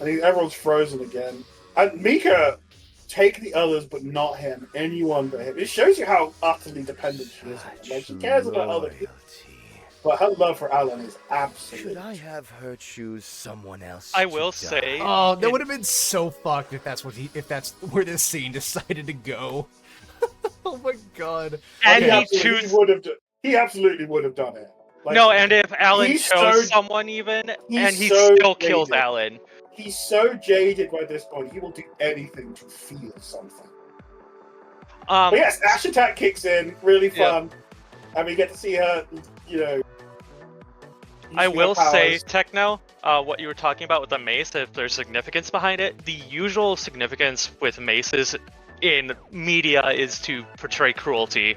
I think everyone's frozen again. And Mika, take the others, but not him. Anyone but him. It shows you how utterly dependent she is. Like, she cares about other people, but her love for Alan is absolute. Should I have her choose someone else? I to will die? say... Oh, that would have been so fucked if that's where this scene decided to go. Oh my god. And he he absolutely would have done it. Like, no, and if Alan he's chose so- someone even, and he so still kills jaded. Alan. He's so jaded by this point, he will do anything to feel something. But yes, Ash Attack kicks in, really fun. And we get to see her, I using her will say, powers. Techno, what you were talking about with the mace, if there's significance behind it, the usual significance with maces in media is to portray cruelty,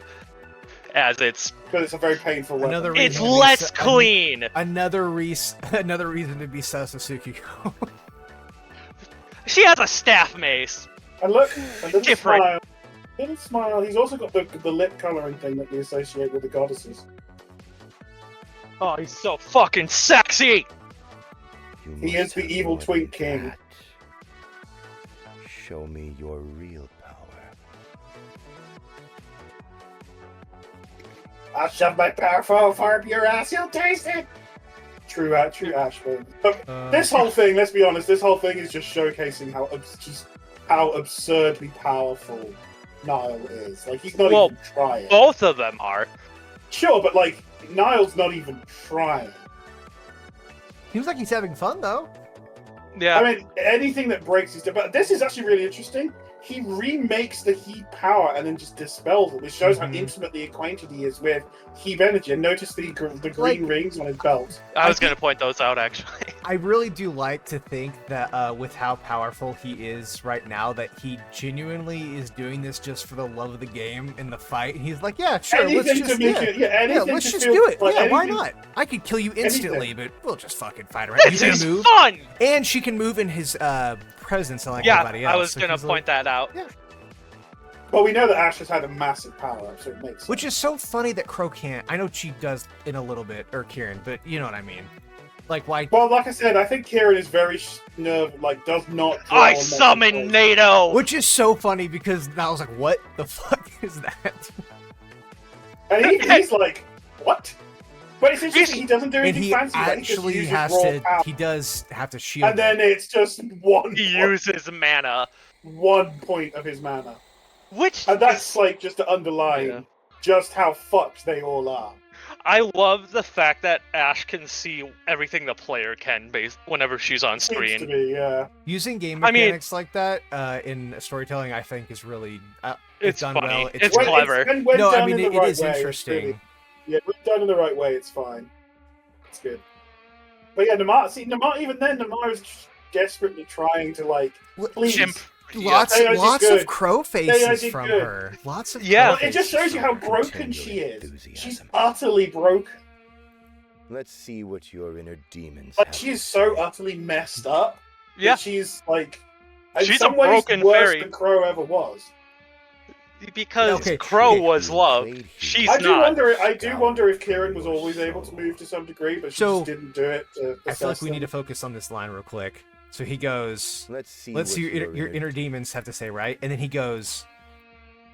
as it's But it's a very painful weapon. Another reason it's to be less clean. Another reason to be sus of Tsukiko. She has a staff mace. And look, a little Different. smile. Little smile. He's also got the lip colouring thing that we associate with the goddesses. Oh, he's so fucking sexy. You He must is the have evil more Twink than King. that. Show me your real power. I'll shove my powerful far up your ass, you'll taste it! True Ashford. But this whole thing, let's be honest, this whole thing is just showcasing how absurdly powerful Niall is. Like, he's not even trying. Both of them are. Sure, but like, Niall's not even trying. Seems like he's having fun though. Yeah. I mean, anything that breaks his... But this is actually really interesting. He remakes the heat power and then just dispels it, which shows how intimately acquainted he is with heat energy. And notice the green rings on his belt. I was going to point those out, actually. I really do like to think that with how powerful he is right now, that he genuinely is doing this just for the love of the game and the fight. And he's like, yeah, sure, let's Anything just, to make it, anything let's to just feel do it. like Yeah, why anything- not? I could kill you instantly, Anything. but we'll just fucking fight around. This He's is gonna move, fun! and she can move in his presence, unlike Yeah, everybody else. I was So going to he's point that out. Yeah. But we know that Ash has had a massive power up, so it makes sense. Which is so funny that Crow can't. I know she does in a little bit, or Kieran, but you know what I mean. Like, why? Well, like I said, I think Kieran is very does not. draw I on summon multiple- NATO! Which is so funny because I was like, what the fuck is that? And he's like, what? But it's interesting, he doesn't do And anything he fancy. Like, he just actually uses has raw to. power. He does have to shield. And then it's just one. He uses mana. 1 point of his mana. Which And that's like just to underline just how fucked they all are. I love the fact that Ash can see everything the player can whenever she's on Seems to screen. be, yeah. Using game I mean- mechanics like that in storytelling, I think, is really It's done funny. well. It's When- clever. when No, I done mean in the it right is way, it's interesting. really- yeah, when done in the right way, it's fine. It's good. But yeah, Namar, even then, Namar was desperately trying to, like, please. Chimp. Lots, They are lots good. of crow They are faces from good. her. Lots of Yeah. crow Well, it just faces shows you from how her. broken Continual she is. enthusiasm. She's utterly broken. Let's see what your inner demons Like, have she is to so say. utterly messed up. that Yeah, She's, like, in She's some a ways broken worse fairy. than Crow ever was. because Okay, Crow okay. was love. Played She's I not. do wonder if Kieran was always able to move to some degree, but she So, just didn't do it. I feel like we need to focus on this line real quick. So he goes, Let's see. let's what see your inner demons have to say, right? And then he goes,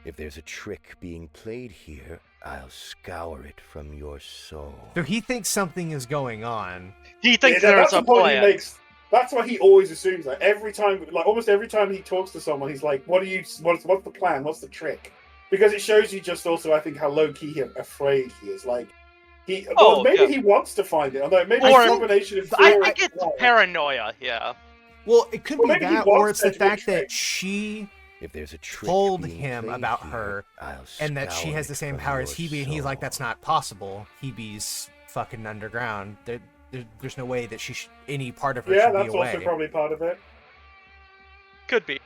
If there's a trick being played here, I'll scour it from your soul. so he thinks something is going on. He thinks Yeah, there's that's a the point he plan. makes. That's what he always assumes. Like every time, like almost every time he talks to someone, he's like, "What are you? What's the plan? What's the trick?" Because it shows you just also, I think, how low key afraid he is. Like he, Oh, maybe yeah. he wants to find it. Although maybe Or- it's a combination of I fear think and it's fear. paranoia. Yeah. Well, it could Well, be maybe he that, or wants it's there the to be a fact that trick. she If there's a trick told being him played about here, her, I'll and that she scour has the it same from power as your Hebe, and he's like, soul. that's not possible. Hebe's fucking underground. There's no way that any part of her Yeah, should that's be away. also probably part of it. Could be.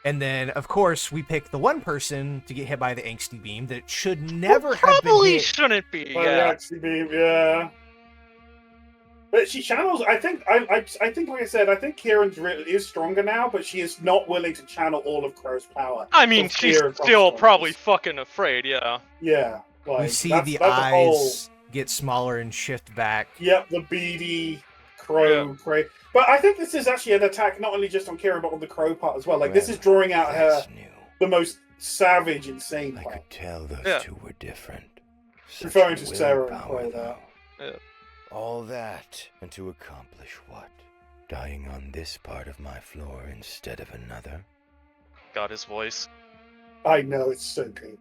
And then, of course, we pick the one person to get hit by the angsty beam that should never have been Probably hit. shouldn't be. Well, Yeah. actually, yeah. But she channels. I think, like I said, I think Kieran's is stronger now, but she is not willing to channel all of Crow's power. I mean, for she's fear and still consequences. probably fucking afraid. Yeah. Yeah, like, We see that's the a whole- eyes get smaller and shift back. Yep, the beady crow. But I think this is actually an attack not only just on Kieran, but on the crow part as well. Like, this is drawing out her That's new. the most savage, insane I part. could tell those Yeah. two were different. Such Referring to Sarah and willpower, Crow there. though. All that, and to accomplish what? Dying on this part of my floor instead of another? Got his voice. I know, it's so good.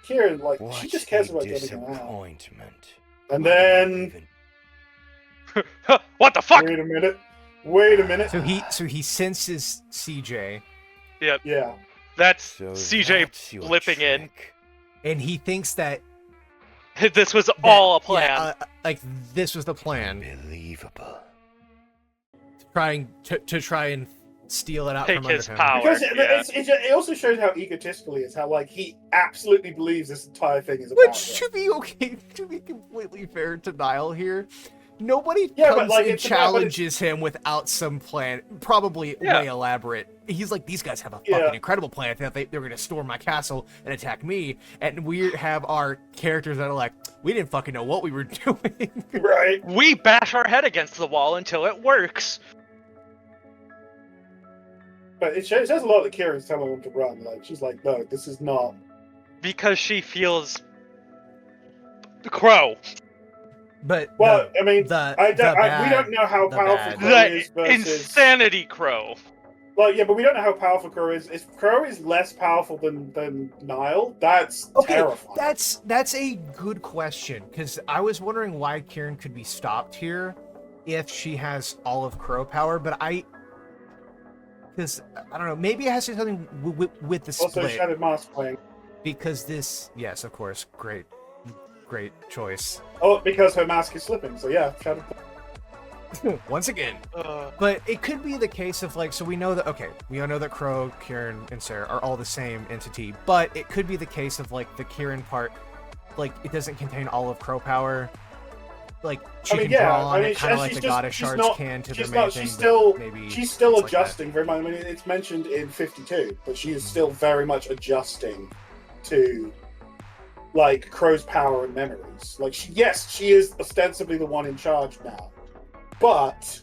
Kieran, like, What she just cares a about getting her out. disappointment. And Why did I then, even- What the fuck? wait a minute. Wait a minute. So he senses CJ, Yeah. That's So CJ that's your flipping in. trick. and he thinks that This was all a plan. yeah, like this was the plan, Unbelievable. to try and steal it out Take from his under him. power. Because yeah. it also shows how egotistical he is, how, like, he absolutely believes this entire thing is about Which, him. to be okay, to be completely fair to Niall here, nobody Yeah, but, comes like, and it's about- but challenges him without some plan, probably Yeah. way elaborate. He's like, these guys have a Yeah. fucking incredible plan. I thought they were going to storm my castle and attack me, and we have our characters that are like, we didn't fucking know what we were doing. Right. We bash our head against the wall until it works. But it says a lot that Kieran's telling him to run. Like, she's like, no, this is not. Because she feels Crow. But Well, I mean, the we bad- don't know how the powerful bad. Crow The is versus. insanity Crow. Like, yeah, but we don't know how powerful Crow is. If Crow is less powerful than Niall, that's Okay, terrifying. that's a good question, because I was wondering why Kieran could be stopped here if she has all of Crow power, but because I don't know, maybe it has to do something with the Also, split, Shattered Mask playing. because yes, of course, great choice. Oh, because her mask is slipping. So yeah, Shattered. Once again. But it could be the case of, like, so we know we all know that Crow, Kieran, and Sarah are all the same entity, but it could be the case of, like, the Kieran part, like, it doesn't contain all of Crow power. Like, she can draw on it, kind of like the Goddess Shards can to the main thing. She's still, maybe she's still it's like that. adjusting very much. I mean, it's mentioned in 52, but she is still very much adjusting to, like, Crow's power and memories. Like, she is ostensibly the one in charge now, but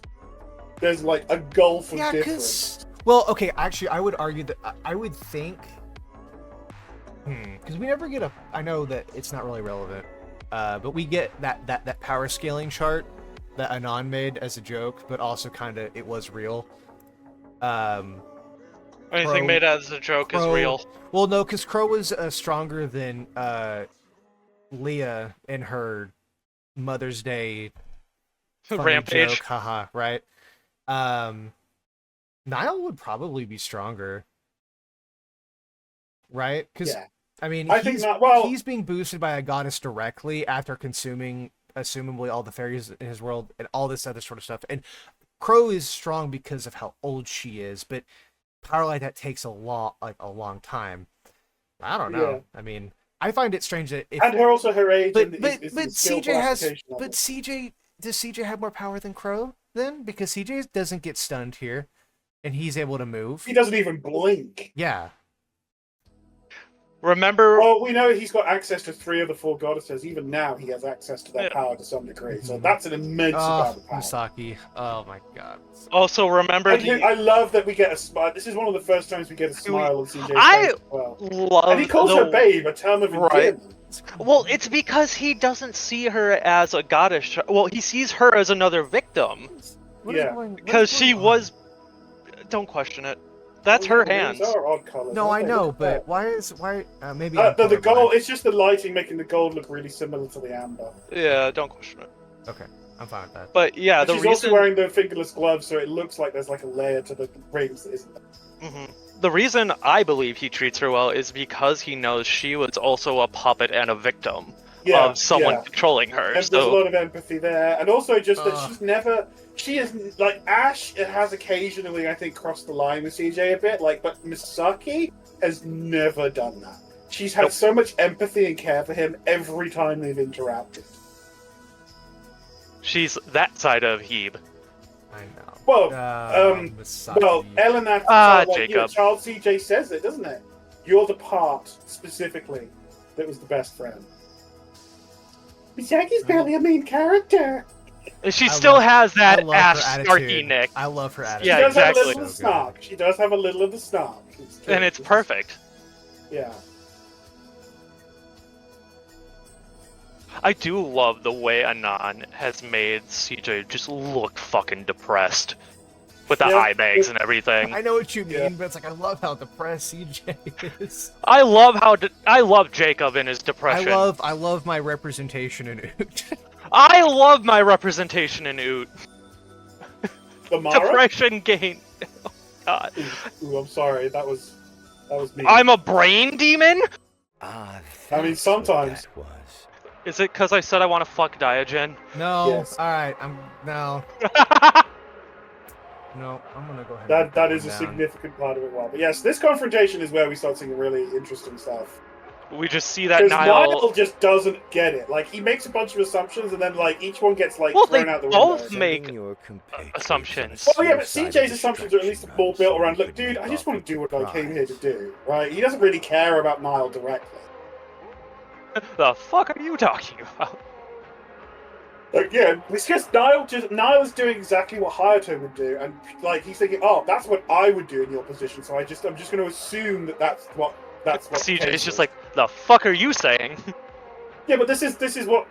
there's, like, a gulf of difference. Well, okay, actually, I would argue that I would think, because we never get I know that it's not really relevant, but we get that power scaling chart that Anon made as a joke, but also kind of it was real. Anything made as a joke is Crow- real. Well, no, because Crow was stronger than Leah in her Mother's Day funny Rampage. joke, haha, right? Um, Niall would probably be stronger, right? Because Yeah. I mean, I think not. Well, he's being boosted by a goddess directly after consuming, assumably, all the fairies in his world and all this other sort of stuff. And Crow is strong because of how old she is, but power like that takes a long time. I don't know. Yeah. I mean, I find it strange that if and her age, but and but is but the skillful CJ has application of but it. CJ does CJ have more power than Crow then? Because CJ doesn't get stunned here, and he's able to move. He doesn't even blink. Yeah. Remember, Well, we know he's got access to 3 of the 4 goddesses. Even now, he has access to their Yeah. power to some degree. So Mhm. that's an immense amount of power. Misaki. Oh my god. also remember I love that we get a smile. This is one of the first times we get a smile on CJ's I face as well. love And he calls her babe, a term of Right. endearment. Well, it's because he doesn't see her as a goddess. Well, he sees her as another victim What is Yeah. going- what is because she going on? was. Don't question it. That's Oh, her yeah, hands. those are odd colours, No, I aren't they? know, Look at but why maybe that. I'm The gold, colorblind. it's just the lighting making the gold look really similar to the amber. Yeah, don't question it. Okay, I'm fine with that. But yeah, And the she's reason also wearing the fingerless gloves, so it looks like there's like a layer to the rings that isn't there. the reason I believe he treats her well is because he knows she was also a puppet and a victim of someone controlling her. And there's a So lot of empathy there, and also just that Ugh. she is like Ash has occasionally, I think, crossed the line with CJ a bit, like, but Misaki has never done that. She's had so much empathy and care for him every time they've interacted. she's that side of Hebe. I know. Well, Misaki. well, Eleanor, Jacob. child CJ says it, doesn't it? You're the part specifically that was the best friend. Misaki's barely a main character. She I still love- has I that love her Ash attitude. snarky Nick, I love her attitude. She Yeah, does have a exactly. little of the So good. snark. She does have a little of the snark. and it's perfect. Yeah. I do love the way Anon has made CJ just look fucking depressed with the Yeah. eye bags and everything. I know what you mean, Yeah. but it's like I love how depressed CJ is. I love Jacob in his depression. I love my representation in Oot. I love my representation in Oot. The Mara? Depression gain. Oh, God. Ooh, I'm sorry. That was me. I'm a brain demon? Ah, I mean, that's what sometimes. that was. Is it because I said I want to fuck Diogen? No. Yes. All right. No. No. I'm gonna go ahead. and That put is a down. significant part of it. Well, but yes, this confrontation is where we start seeing really interesting stuff. We just see that Because Niall. Niall just doesn't get it. Like, he makes a bunch of assumptions, and then like each one gets like Well, they thrown out the both window. make Sending your compatriots assumptions. on a Well, yeah, but suicidal CJ's assumptions are at least more destruction built around, so you look, could dude, I move just off want to do with what your I came here to prize. do, right? He doesn't really care about Niall directly. The fuck are you talking about? Like, yeah, it's just Niall's doing exactly what Hayato would do, and like he's thinking, oh, that's what I would do in your position. So I'm just going to assume that's what CJ the is case just like, the fuck are you saying? yeah, but this is what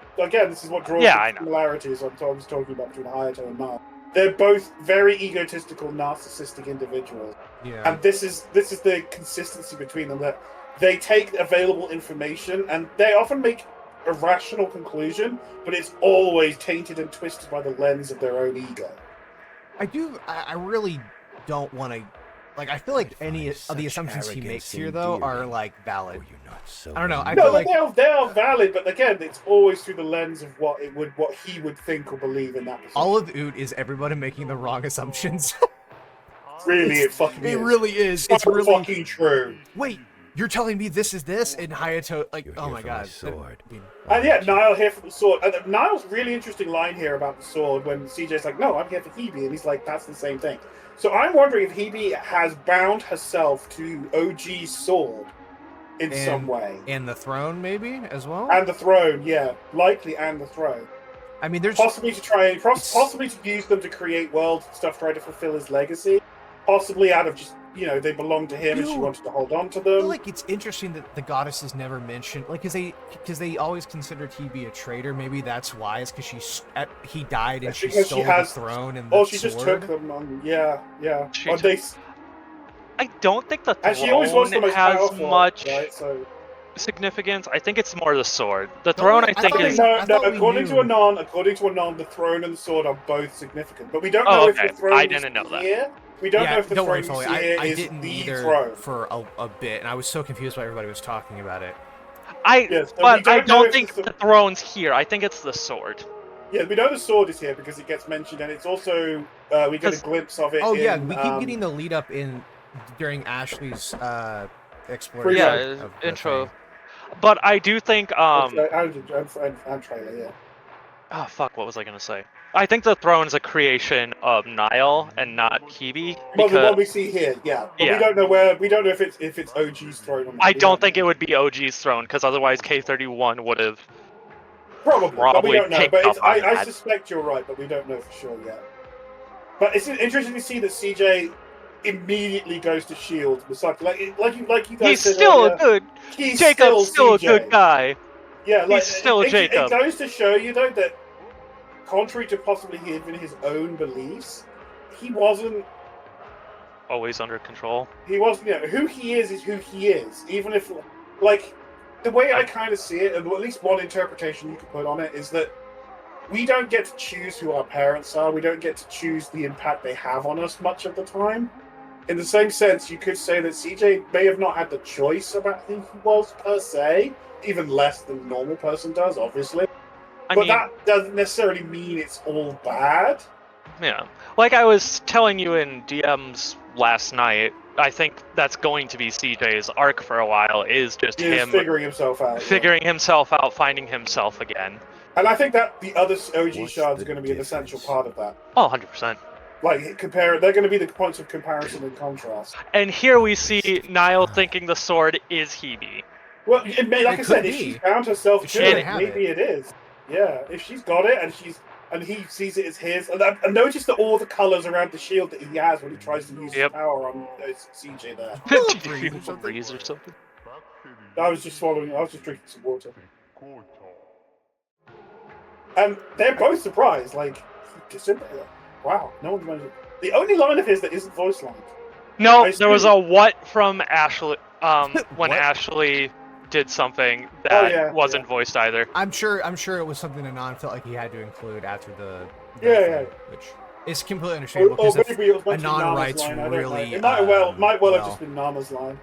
draws Yeah, I the know. similarities I was talking about between Hayato and Niall. They're both very egotistical, narcissistic individuals, Yeah. and this is the consistency between them, that they take available information and they often make a rational conclusion, but it's always tainted and twisted by the lens of their own ego. I really don't want to. Like, I feel like I any find of the such assumptions he arrogance makes here, though, are endearing. like valid. Were you not so I don't know, I No, feel like- they are valid, but again, it's always through the lens of what he would think or believe in that position. All of Oot is everybody making the wrong assumptions. Really, it fucking It is. really is. So It's really. fucking true. Wait, you're telling me this is this? And Hayato, like, You're oh here my for god. my sword. I mean, And yeah, Niall here for the sword. And Niall's really interesting line here about the sword when CJ's like, no, I'm here for Hebe. And he's like, that's the same thing. So I'm wondering if Hebe has bound herself to OG's sword in some way. and the throne, maybe, as well? And the throne, yeah. Likely, and the throne. I mean, there's. Possibly to use them to create worlds and stuff, try to fulfill his legacy. Possibly out of just, they belong to him and she Dude. wanted to hold on to I feel them. like it's interesting that the goddess is never mentioned, like, because they always considered Hebe a traitor. Maybe that's why. It's because he died and she Because stole she has- the throne and the Oh, she sword. just took them on. Yeah. She Or took- they, I don't think the and she always was the throne most has powerful, much. right? So significance. I think it's more the sword. The Don't throne, we- I I think, thought is. we- No, I thought we according knew. to Anon, the throne and the sword are both significant, but we don't Oh, know okay. if the throne I is didn't know that. here. We don't know if the don't throne worry, Foley. is here I is didn't the either throne. for a bit, and I was so confused why everybody was talking about it. Yes, so we But I don't know don't if think the the throne's here. I think it's the sword. Yeah, we know the sword is here because it gets mentioned, and it's also we get a 'Cause- glimpse of it. Oh yeah, in, we keep getting the lead up during Ashley's exploration. Yeah, of the intro. thing. But I do think and trailer, yeah. oh fuck, what was I gonna say? I think the throne's a creation of Niall and not Hebe. Well, the Because one we see here, yeah, but Yeah. we don't know if it's OG's throne or not. I We don't think know. it would be OG's throne, because otherwise K31 would have Probably, but we probably don't know. picked But up on I that. suspect you're right, but we don't know for sure yet. But it's interesting to see that CJ immediately goes to Shield. It's like you guys He's said still earlier, a good. he's Jacob's still a CJ. good guy. Yeah, like He's still Jacob. It goes to show you though that, contrary to possibly even his own beliefs, he wasn't. Always under control. He wasn't. You know, who he is who he is. Even if, like, the way I kind of see it, and at least one interpretation you could put on it is that we don't get to choose who our parents are. We don't get to choose the impact they have on us much of the time. In the same sense, you could say that CJ may have not had the choice about who he was per se, even less than a normal person does, obviously. I But mean, that doesn't necessarily mean it's all bad. yeah. Like I was telling you in DMs last night, I think that's going to be CJ's arc for a while, is just He's him figuring himself out. figuring himself out, finding himself again. And I think that the other OG What's shards the are going to be an essential difference? part of that. Oh, 100%. Like, they're going to be the points of comparison and contrast. And here we see Niall thinking the sword is Hebe. Well, it may, like It I said, could if be. she's bound herself If to she it, didn't have maybe it is. Yeah, if she's got it and he sees it as his. And notice that all the colours around the shield that he has when he tries to use his Yep. power on CJ there. Did you breeze or feel something. breeze or something? I was just drinking some water. And they're both surprised, like, wow, no one's mentioned. The only line of his that isn't voice line. No, I there was see. a what from Ashley. When What? Ashley did something that yeah, wasn't yeah. voiced either. I'm sure it was something Anon felt like he had to include after the Yeah, thing, which is completely understandable Or because maybe it was meant to be Anon Nama's writes line, I don't know. really, It might well have well. just been Nama's line.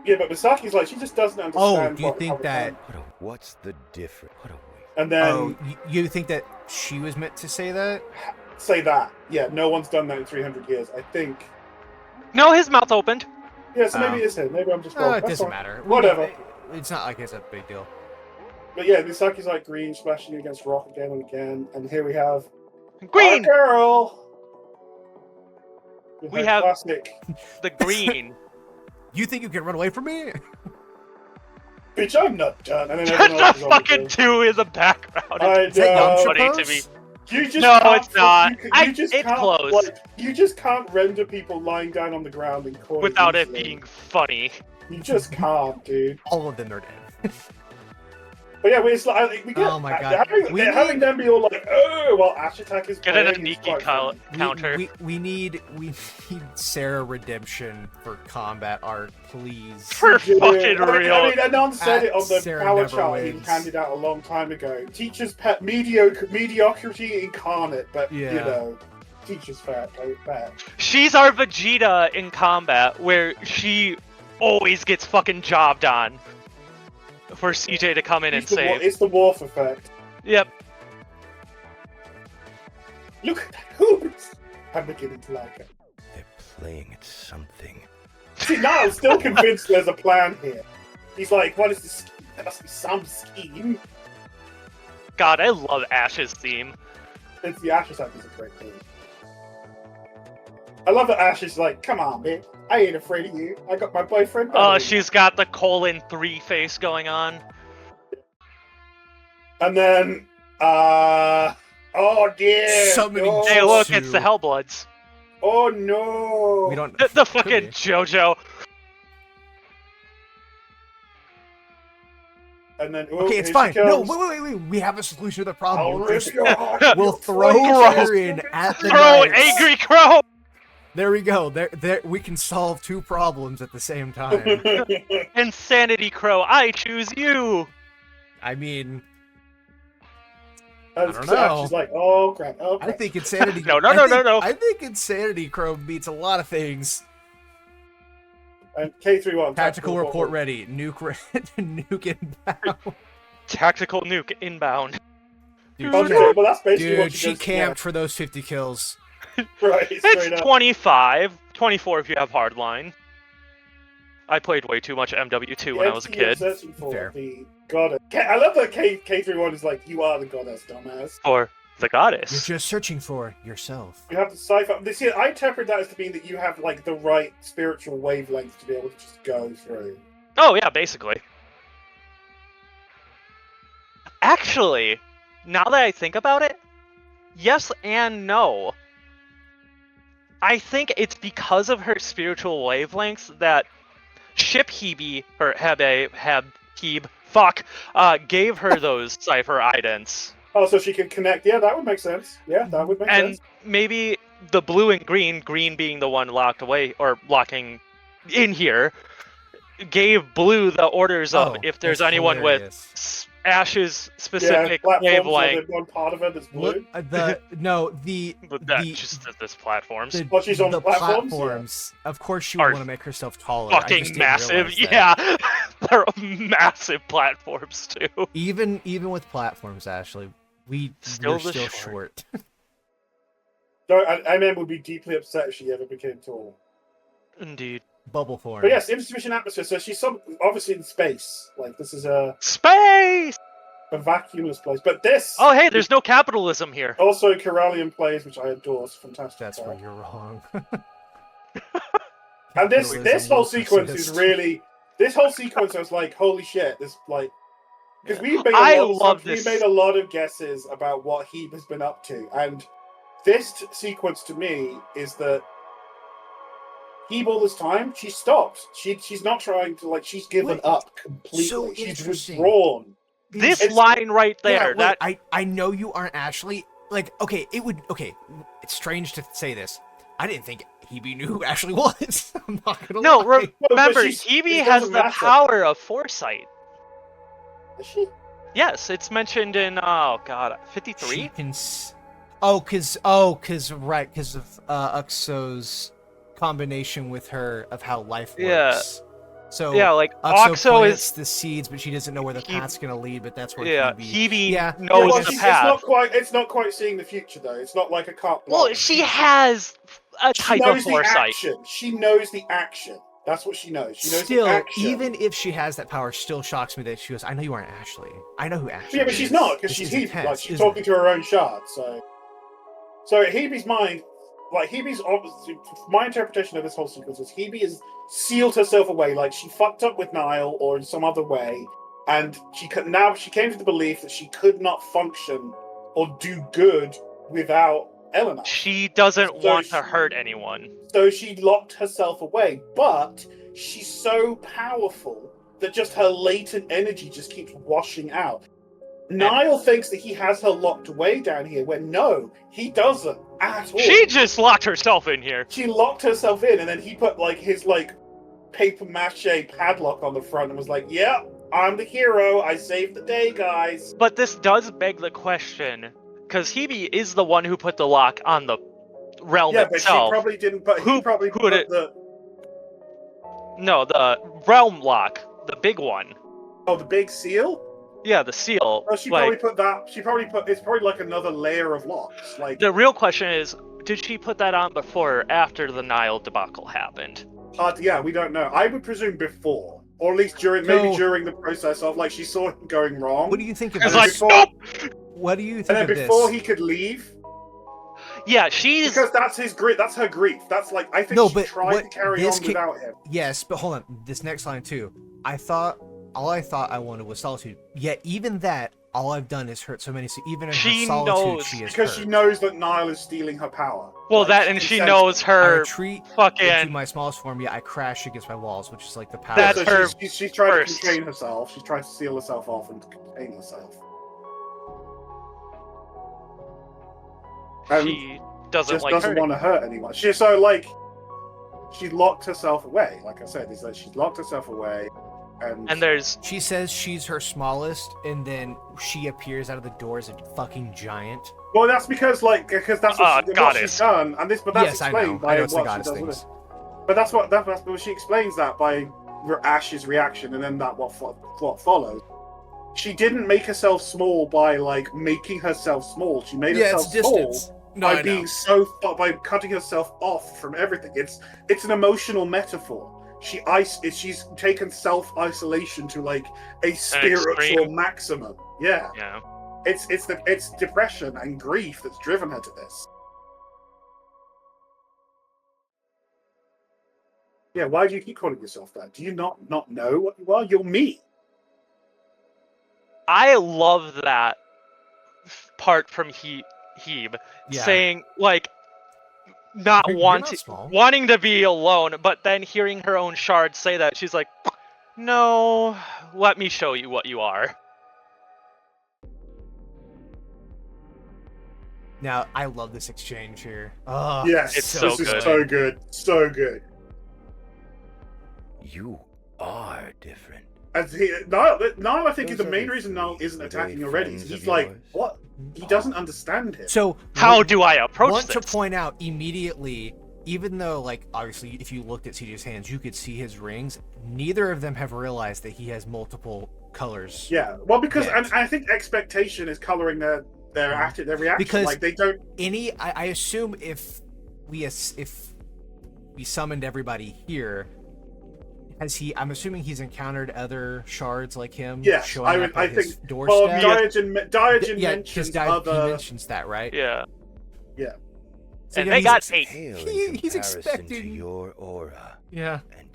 Yeah, but Misaki's like, she just doesn't understand. Oh, do you how think the that? What's the difference? What a waste. And then Oh, you think that she was meant to say that? say that. Yeah, no one's done that in 300 years. I think. No, his mouth opened. Yeah, so Oh. maybe it's him. Maybe I'm just wrong. It That's doesn't fine. matter. Whatever. It's not like it's a big deal. But yeah, Misaki's like green, splashing against rock again and again. And here we have Green. our girl. With We her have- classic. The green. You think you can run away from me? Bitch, I'm not done. And then Just everyone else a is on the fucking field. two in the background. I Is that know. Yamcha funny to pose? me. You just No, can't, it's not. You just It's can't, close. Like, you just can't render people lying down on the ground in coin Without it easily. being funny. You just can't, dude. All of them are dead. But yeah, it's like we get Oh my God. We having need- them be all like, oh, while Ash Attack is Get an playing is Aniki quite funny. counter. We need Sarah redemption for combat art, please. For Yeah, fucking I real. mean, Anon said it on the Sarah power never chart he wins. handed out a long time ago. Teachers' pet mediocrity incarnate, but you Yeah. know, teachers' fat. She's our Vegeta in combat, where she always gets fucking jobbed on. For CJ to come in and save. It's the Worf effect. Yep. Look at that hoops! I'm beginning to like it. They're playing at something. See, now I'm still convinced there's a plan here. He's like, what is this scheme? There must be some scheme. God, I love Ash's theme. It's the Ash Attack is a great thing. I love that Ash is like, come on, bitch. I ain't afraid of you. I got my boyfriend. Oh, back." she's got the :3 face going on. And then, oh dear. Summoning no. Hey, look, Jutsu. it's the Hellbloods. Oh no. We don't. The could fucking be. JoJo. And then, Okay, it's fine. No, wait. We have a solution to the problem. I'll We'll rip just- your heart. We'll you throw flaky Tyrion at the Throw knights. Angry Crow! There we go. There. We can solve two problems at the same time. Insanity Crow, I choose you! I mean, And I don't so know. she's like, oh crap, oh I crap. think Insanity. No. I think Insanity Crow beats a lot of things. And K31. Tactical report ready. Nuke inbound. Tactical nuke inbound. Dude, Oh, she- well, that's basically what Dude, she does, camped for those 50 kills. Yeah. Right, straight It's up. 25, 24 if you have hardline. I played way too much MW2 when I was a entity you're kid. searching for Fair. the goddess. I love that K31 is like, you are the goddess, dumbass. Or the You're goddess. just searching for yourself. You have to cipher. See, I interpret that as to mean that you have like the right spiritual wavelength to be able to just go through. Oh yeah, basically. Actually, now that I think about it, yes and no. I think it's because of her spiritual wavelengths that Ship Hebe, or Heb, gave her those cipher idents. Oh, so she can connect. Yeah, that would make sense. Yeah, that would make And sense. maybe the blue and green being the one locked away, or locking in here, gave blue the orders of if there's that's anyone hilarious. with Ash's Yeah, specific platforms where wavelength. there's one part of her that's blue. Look, the But that just this platforms. the, Oh, she's on the platforms? platforms. Of course, she would Are want to make herself taller. I just fucking didn't massive. realize that. Yeah, they're massive platforms too. Even with platforms, Ashley, we're Still still the short. No, MM would be deeply upset if she ever became tall. Indeed. Bubble form. But yes, insufficient atmosphere. So she's obviously in space. Like this is a Space. vacuumless place. But this Oh hey, there's no capitalism here. also Corellian plays, which I adore. It's fantastic. That's where you're wrong. And this Capitalism whole will sequence persist. is really this whole sequence. I was like, holy shit! This like because we made I a lot love of, this. we made a lot of guesses about what he has been up to, and this sequence to me is that Hebe all this time she stopped. She's not trying to like she's given Wait, up completely. so She's interesting. withdrawn. This It's- line right Yeah, there. wait, that I know you aren't Ashley. Like, okay, it's strange to say this. I didn't think Hebe knew who Ashley was. I'm not gonna no. lie. but Remember, she's- Hebe it has doesn't the matter. power of foresight. Is she? Yes, it's mentioned in 53. She can. Because of Uxo's combination with her of how life works. Yeah. So Yeah, like Uxo Oxo plants is. the seeds, but she doesn't know where the Hebe- path's gonna lead. But that's where Yeah, Hebe. Hebe Yeah. knows Yeah, well, the it's path. not quite seeing the future though. It's not like a carte Well, blanche. she has a She type of knows the foresight. action. She knows the action. That's what she knows. She knows Still, the action. even if she has that power, still shocks me that she goes, "I know you aren't Ashley. I know who Ashley." Yeah, but is. she's not because This she's is Hebe. intense, Like she's isn't talking it? to her own shard. So Hebe's mind, like Hebe's obviously, my interpretation of this whole sequence is Hebe has sealed herself away. Like she fucked up with Niall or in some other way, and she came to the belief that she could not function or do good without Eleanor. She doesn't So want she- to hurt anyone. So she locked herself away, but she's so powerful that just her latent energy just keeps washing out. Niall thinks that he has her locked away down here, when no, he doesn't at all. She just locked herself in here. She locked herself in, and then he put like his like paper mache padlock on the front and was like, "Yeah, I'm the hero. I saved the day, guys." But this does beg the question, because Hebe is the one who put the lock on the realm Yeah, but she itself. probably didn't. But Who he probably put put it- the No, the realm lock, the big one. the big seal. Yeah, the seal. Oh, she like, probably put that. She probably put. It's probably like another layer of locks. Like the real question is, did she put that on before or after the Nile debacle happened? yeah, we don't know. I would presume before, or at least during So- during the process of like she saw him going wrong. What do you think of It's then this? like, before- nope! What do you And think then of before this? he could leave, Yeah, she's... because that's his grief. That's her grief. That's like I think No, she but tried what to carry this on ca- without him. Yes, but hold on. This next line too. All I thought I wanted was solitude. Yet even that, all I've done is hurt so many. So even in She her solitude, knows, she is Because hurt. she knows that Niall is stealing her power. Well, Like, that, and she sensed knows it. I her retreat into fucking... my smallest form. Yet I crash against my walls, which is like the power. That's So her she's trying first. to contain herself. She's trying to seal herself off and contain herself. And She doesn't just like doesn't hurting. want to hurt anyone. So like She locked herself away. Like I said, is that she's locked herself away, And there's She says she's her smallest, and then she appears out of the door as a fucking giant. well, that's because that's what goddess. she's done, and that's Yes, I explained know. by I know it's the what she goddess does with things. it. But that's she explains that by Ash's reaction, and then what follows. She didn't make herself small by making herself small. She made herself small by being by cutting herself off from everything. It's an emotional metaphor. She's taken self-isolation to a spiritual maximum. Yeah. yeah. It's depression and grief that's driven her to this. Yeah, why do you keep calling yourself that? Do you not know what you are? You're me. I love that part from Hebe saying not You're wanting not small. wanting to be alone, but then hearing her own shard say that, she's like, no, let me show you what you are. Now, I love this exchange here. Oh, Yes, it's this so is good. so good. So good. You are different. As Niall, I think, is Those the main other reason Niall three, isn't were attacking they already. friends He's of like, yours? what? He doesn't understand him. So, How do I approach want this? to point out immediately, even though, obviously, if you looked at CJ's hands, you could see his rings. Neither of them have realized that he has multiple colors. Yeah, well, because yet. and I think expectation is coloring their reaction. Because they don't. I assume if we summoned everybody here, I'm assuming he's encountered other shards like him. Yes, showing up I at his think. doorstep. Well, Diogen yeah, mentions he other. mentions that, right? Yeah. Yeah. So, And yeah, they got he's- 8. Pale in he's comparison expecting- to your aura. Yeah. And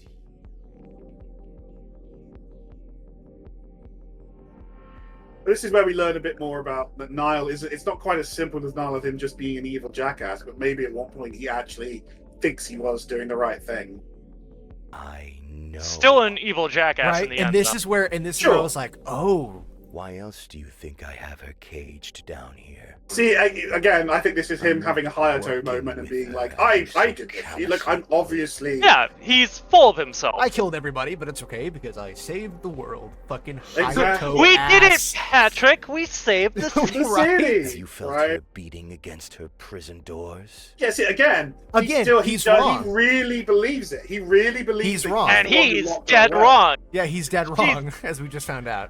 This is where we learn a bit more about that Niall is. It's not quite as simple as Niall of him just being an evil jackass, but maybe at one point he actually thinks he was doing the right thing. I know. Still an evil jackass in Right, the and end. this though. is where I Sure. was like, oh, Why else do you think I have her caged down here? See, again, I think this is him I'm having a Hayato working moment and with being like, her. I You're did so this. Look, I'm callous. obviously. Yeah, he's full of himself. I killed everybody, but it's okay because I saved the world. Fucking Exactly. Hayato We did it, ass. Patrick. We saved the city. The Right. city, Have you felt right? her beating against her prison doors? Yeah, see, again, He's wrong. He really believes it. He really believes He's that wrong. And the one who he's locked her dead away. wrong. Yeah, he's dead wrong, as we just found out.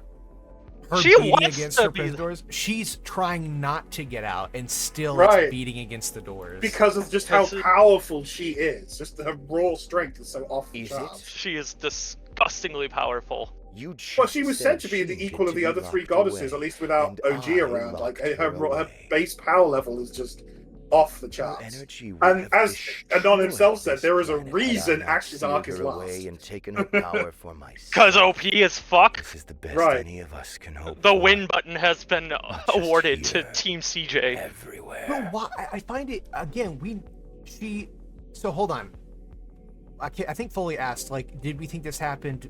Her She beating wants against to her be- prison doors. She's trying not to get out, and still Right. it's beating against the doors. Because of just how This is- powerful she is. Just her raw strength is so off the Is charts. it? She is disgustingly powerful. You Well, she was said to be the equal of the other three goddesses, at least without OG around. Like her base power level is just off the charts. And as Anon himself said, there is a reason Ash's arc is last. And taken her power for myself. Because OP is fuck. This is the best Right. any of us can hope The for. win button has been Not just awarded to here. Team CJ. Everywhere. No, why? I find it again. So hold on. I think Foley asked, did we think this happened?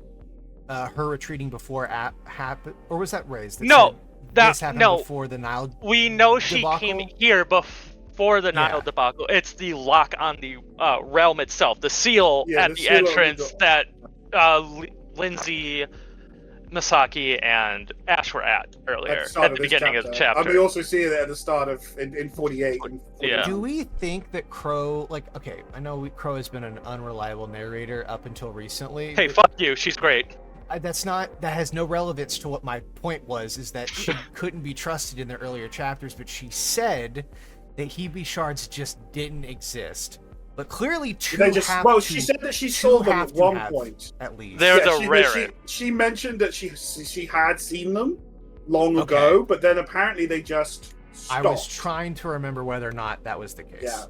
Her retreating before happened, or was that Rayze? No, this happened no. before the Nile. We know she Debacle? came here before the Nile Yeah. debacle. It's the lock on the realm itself, the seal Yeah, at the the seal on the entrance door. that Lindsay, Misaki, and Ash were at earlier, At at the beginning of the chapter. And we also see it at the start of in 48. And Yeah. Do we think that Crow, okay, I know Crow has been an unreliable narrator up until recently. Hey, but fuck you. She's great. that has no relevance to what my point was, is that she couldn't be trusted in the earlier chapters, but she said that Hebe shards just didn't exist. But clearly two They just have well, to, she said that she two saw them have at to one have, point. at least. They're Yeah, the rarest. she mentioned that she had seen them long Okay. ago, but then apparently they just I stopped. was trying to remember whether or not that was the case. Yeah.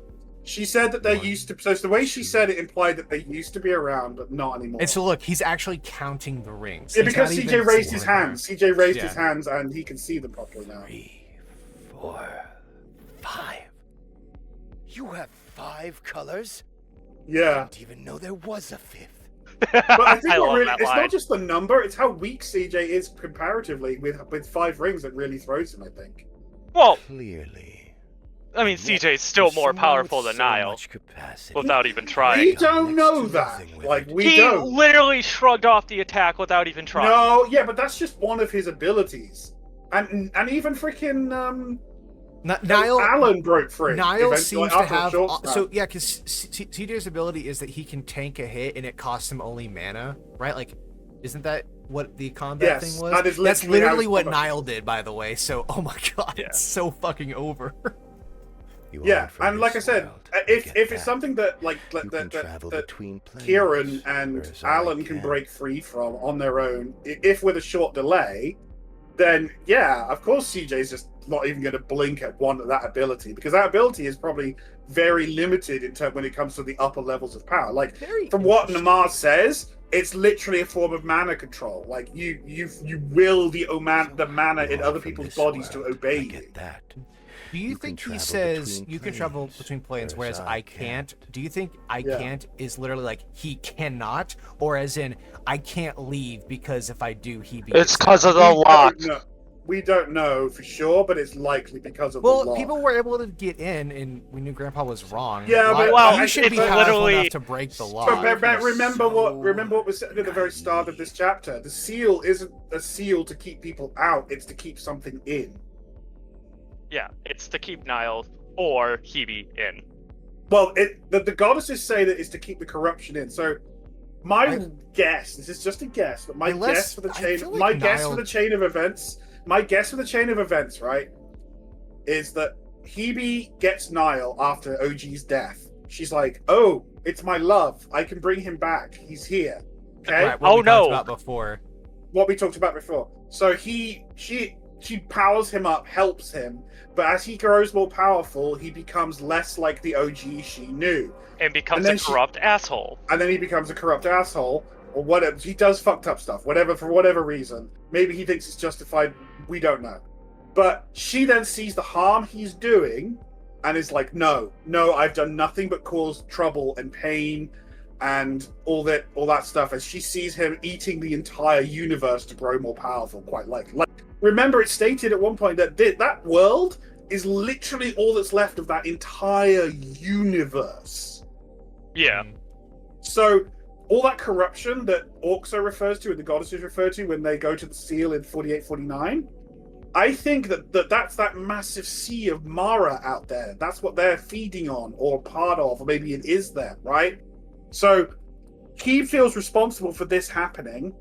She said that they used to. So the way she said it implied that they used to be around, but not anymore. And so look, he's actually counting the rings. Yeah, He's because not CJ even raised his exploring hands. CJ raised his Yeah. hands, and he can see them properly now. 3, 4, 5. You have 5 colors? I Yeah, didn't even know there was a 5th. but I think I what love really, that it's line. not just the number; it's how weak CJ is comparatively with 5 rings that really throws him. I think. Well, Clearly. I mean, CJ's still more powerful than Niall, without even We trying. don't know that. Like, we He don't. literally shrugged off the attack without even trying. No, yeah, but that's just one of his abilities. And even freaking Niall Alan broke free. Niall eventually, seems to after a have short span. so yeah, because TJ's ability is that he can tank a hit and it costs him only mana, right? Like, isn't that what the combat Yes, thing was? that is That's literally how literally it's what combat. Niall did, by the way. So, oh my god, Yeah. it's so fucking over. Yeah, and like I said, if it's something that that Kieran and Alan can break free from on their own, if with a short delay, then yeah, of course CJ's just not even going to blink at that ability, because that ability is probably very limited in terms when it comes to the upper levels of power. Like, from what Namar says, it's literally a form of mana control. Like, you will the mana in other people's bodies to obey you. Do you think he says you can travel between planes, whereas I can't? Do you think I can't is literally like he cannot, or as in I can't leave because if I do, he be? It's because of the lock. We don't know for sure, but it's likely because of the Well, lock. people were able to get in, and we knew Grandpa was wrong. Yeah, but well, you should be it's powerful literally- enough to break the law. But remember what was said at the very start of this chapter. The seal isn't a seal to keep people out; it's to keep something in. Yeah, it's to keep Niall or Hebe in. Well, the goddesses say that it's to keep the corruption in. So, my guess, this is just a guess, but my guess for the chain of events, right, is that Hebe gets Niall after OG's death. She's like, "Oh, it's my love. I can bring him back. He's here." Okay. Right, what we talked about before. What we talked about before. So she powers him up, helps him, but as he grows more powerful, he becomes less like the OG she knew. And becomes a corrupt asshole. And then he becomes a corrupt asshole, or whatever. He does fucked up stuff, for whatever reason. Maybe he thinks it's justified, we don't know. But she then sees the harm he's doing, and is like, no, I've done nothing but cause trouble and pain, and all that stuff, as she sees him eating the entire universe to grow more powerful, quite likely. Like, remember, it stated at one point that that world is literally all that's left of that entire universe. Yeah. So, all that corruption that Orxa refers to and the goddesses refer to when they go to the seal in 48-49, I think that's that massive sea of Mara out there. That's what they're feeding on, or part of, or maybe it is them, right? So, he feels responsible for this happening,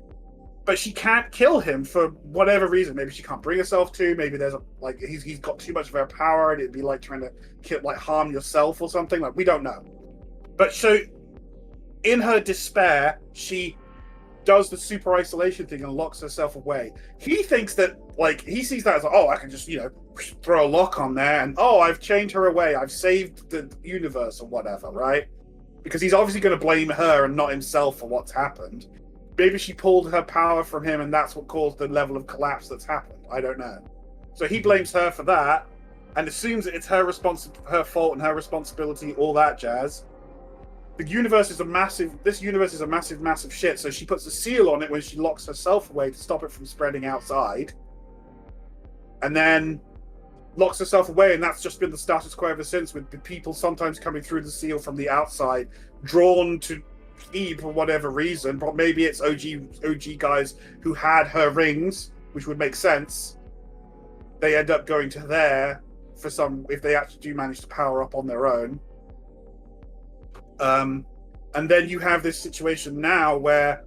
but she can't kill him for whatever reason. Maybe she can't bring herself to. Maybe there's he's got too much of her power, and it'd be like trying to kill, like harm yourself or something. Like, we don't know. But so, in her despair, she does the super isolation thing and locks herself away. He thinks that, like, he sees that as, oh, I can just, throw a lock on there, and I've chained her away. I've saved the universe or whatever, right? Because he's obviously going to blame her and not himself for what's happened. Maybe she pulled her power from him, and that's what caused the level of collapse that's happened. I don't know. So he blames her for that, and assumes that it's her fault and her responsibility, all that jazz. This universe is a massive, massive shit. So she puts a seal on it when she locks herself away to stop it from spreading outside, and then locks herself away, and that's just been the status quo ever since, with people sometimes coming through the seal from the outside, drawn to Eve for whatever reason. But maybe it's OG guys who had her rings, which would make sense. They end up going to there for if they actually do manage to power up on their own. And then you have this situation now where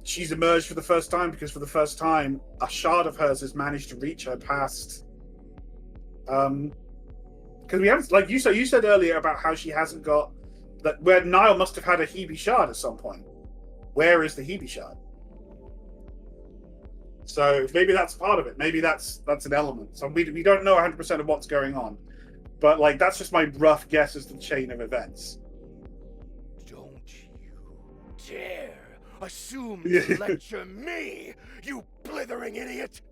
she's emerged for the first time, because for the first time a shard of hers has managed to reach her past. Because we haven't, like you said earlier about how she hasn't got that, where Niall must have had a Hebe shard at some point. Where is the Hebe shard? So maybe that's part of it. Maybe that's an element. So we don't know 100% of what's going on, but like that's just my rough guess as to the chain of events. Don't you dare assume to lecture me, you blithering idiot!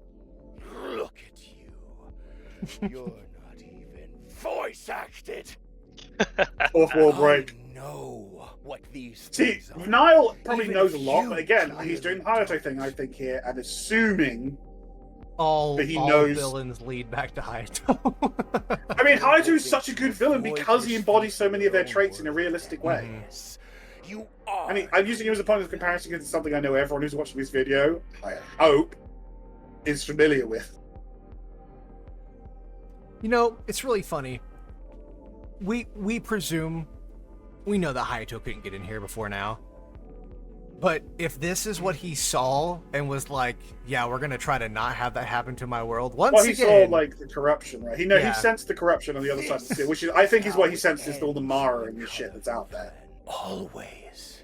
Look at you. You're not even voice acted. Fourth wall break. I know what these See, things are. Niall probably Even knows a if lot, you but again, he's clearly doing the Hayato don't. thing, I think, here, and assuming All But he knows. villains lead back to Hayato. I mean, Hayato is such a good villain because he embodies so many of their traits in a realistic way. You are. I mean, I'm using him as a point of comparison because it's something I know everyone who's watching this video, I hope, is familiar with. You know, it's really funny. We presume we know that Hayato couldn't get in here before now. But if this is what he saw and was like, yeah, we're gonna try to not have that happen to my world once He again. saw like the corruption, right? He Yeah. sensed the corruption on the other side of the sea, which is, I think, is what he senses all the Mara and the shit that's out there. Always.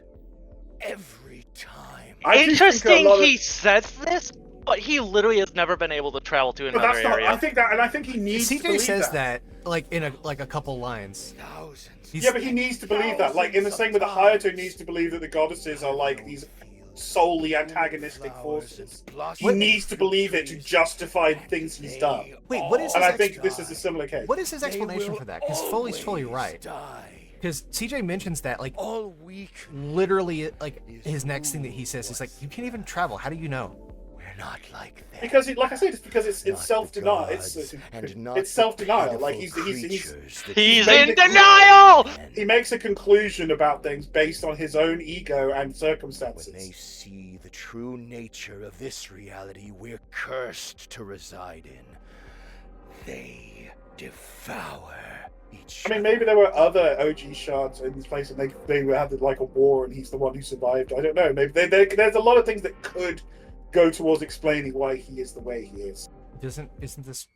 Every time. I do think a Interesting lot of- he says this, but he literally has never been able to travel to But another that's not. area. I think that, and I think he needs to CJ believe says that like in a couple lines. Thousands. He's- Yeah, but he needs to believe that. Like in the same way that Hayato needs to believe that the goddesses are like these solely antagonistic forces. He needs to believe it to justify things he's done. Wait, what is And his I think this is a similar case. What is his explanation for that? Because Foley's totally right. Because CJ mentions that, like, All weak. literally, like, his next thing that he says is like, you can't even travel. How do you know? We're not like that. Because, like I said, it's because it's Not self-denial. the It's gods, and not it's self-denial. the Like pitiful he's creatures that He's made in the- denial! he makes a conclusion about things based on his own ego and when they circumstances. see the true nature of this reality we're cursed to reside in, they devour each I mean, other. maybe there were other OG shards in this place, and they had like a war, and he's the one who survived. I don't know. Maybe there's a lot of things that could go towards explaining why he is the way he is. Isn't this?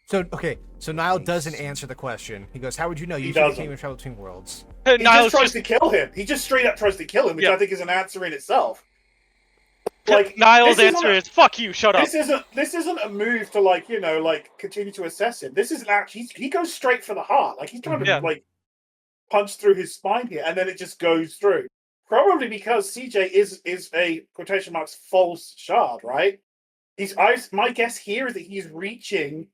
So okay, so Niall doesn't answer the question. He goes, "How would you know? You He said you doesn't. can't even travel between worlds." He Niall's just tries to kill him. He just straight up tries to kill him, which Yeah. I think is an answer in itself. Like Niall's this isn't answer a- is "fuck you, shut up." This isn't a move to like continue to assess him. This is actually he goes straight for the heart. Like he's trying to Yeah. like punch through his spine here, and then it just goes through. Probably because CJ is a quotation marks false shard, right? My guess here is that he's reaching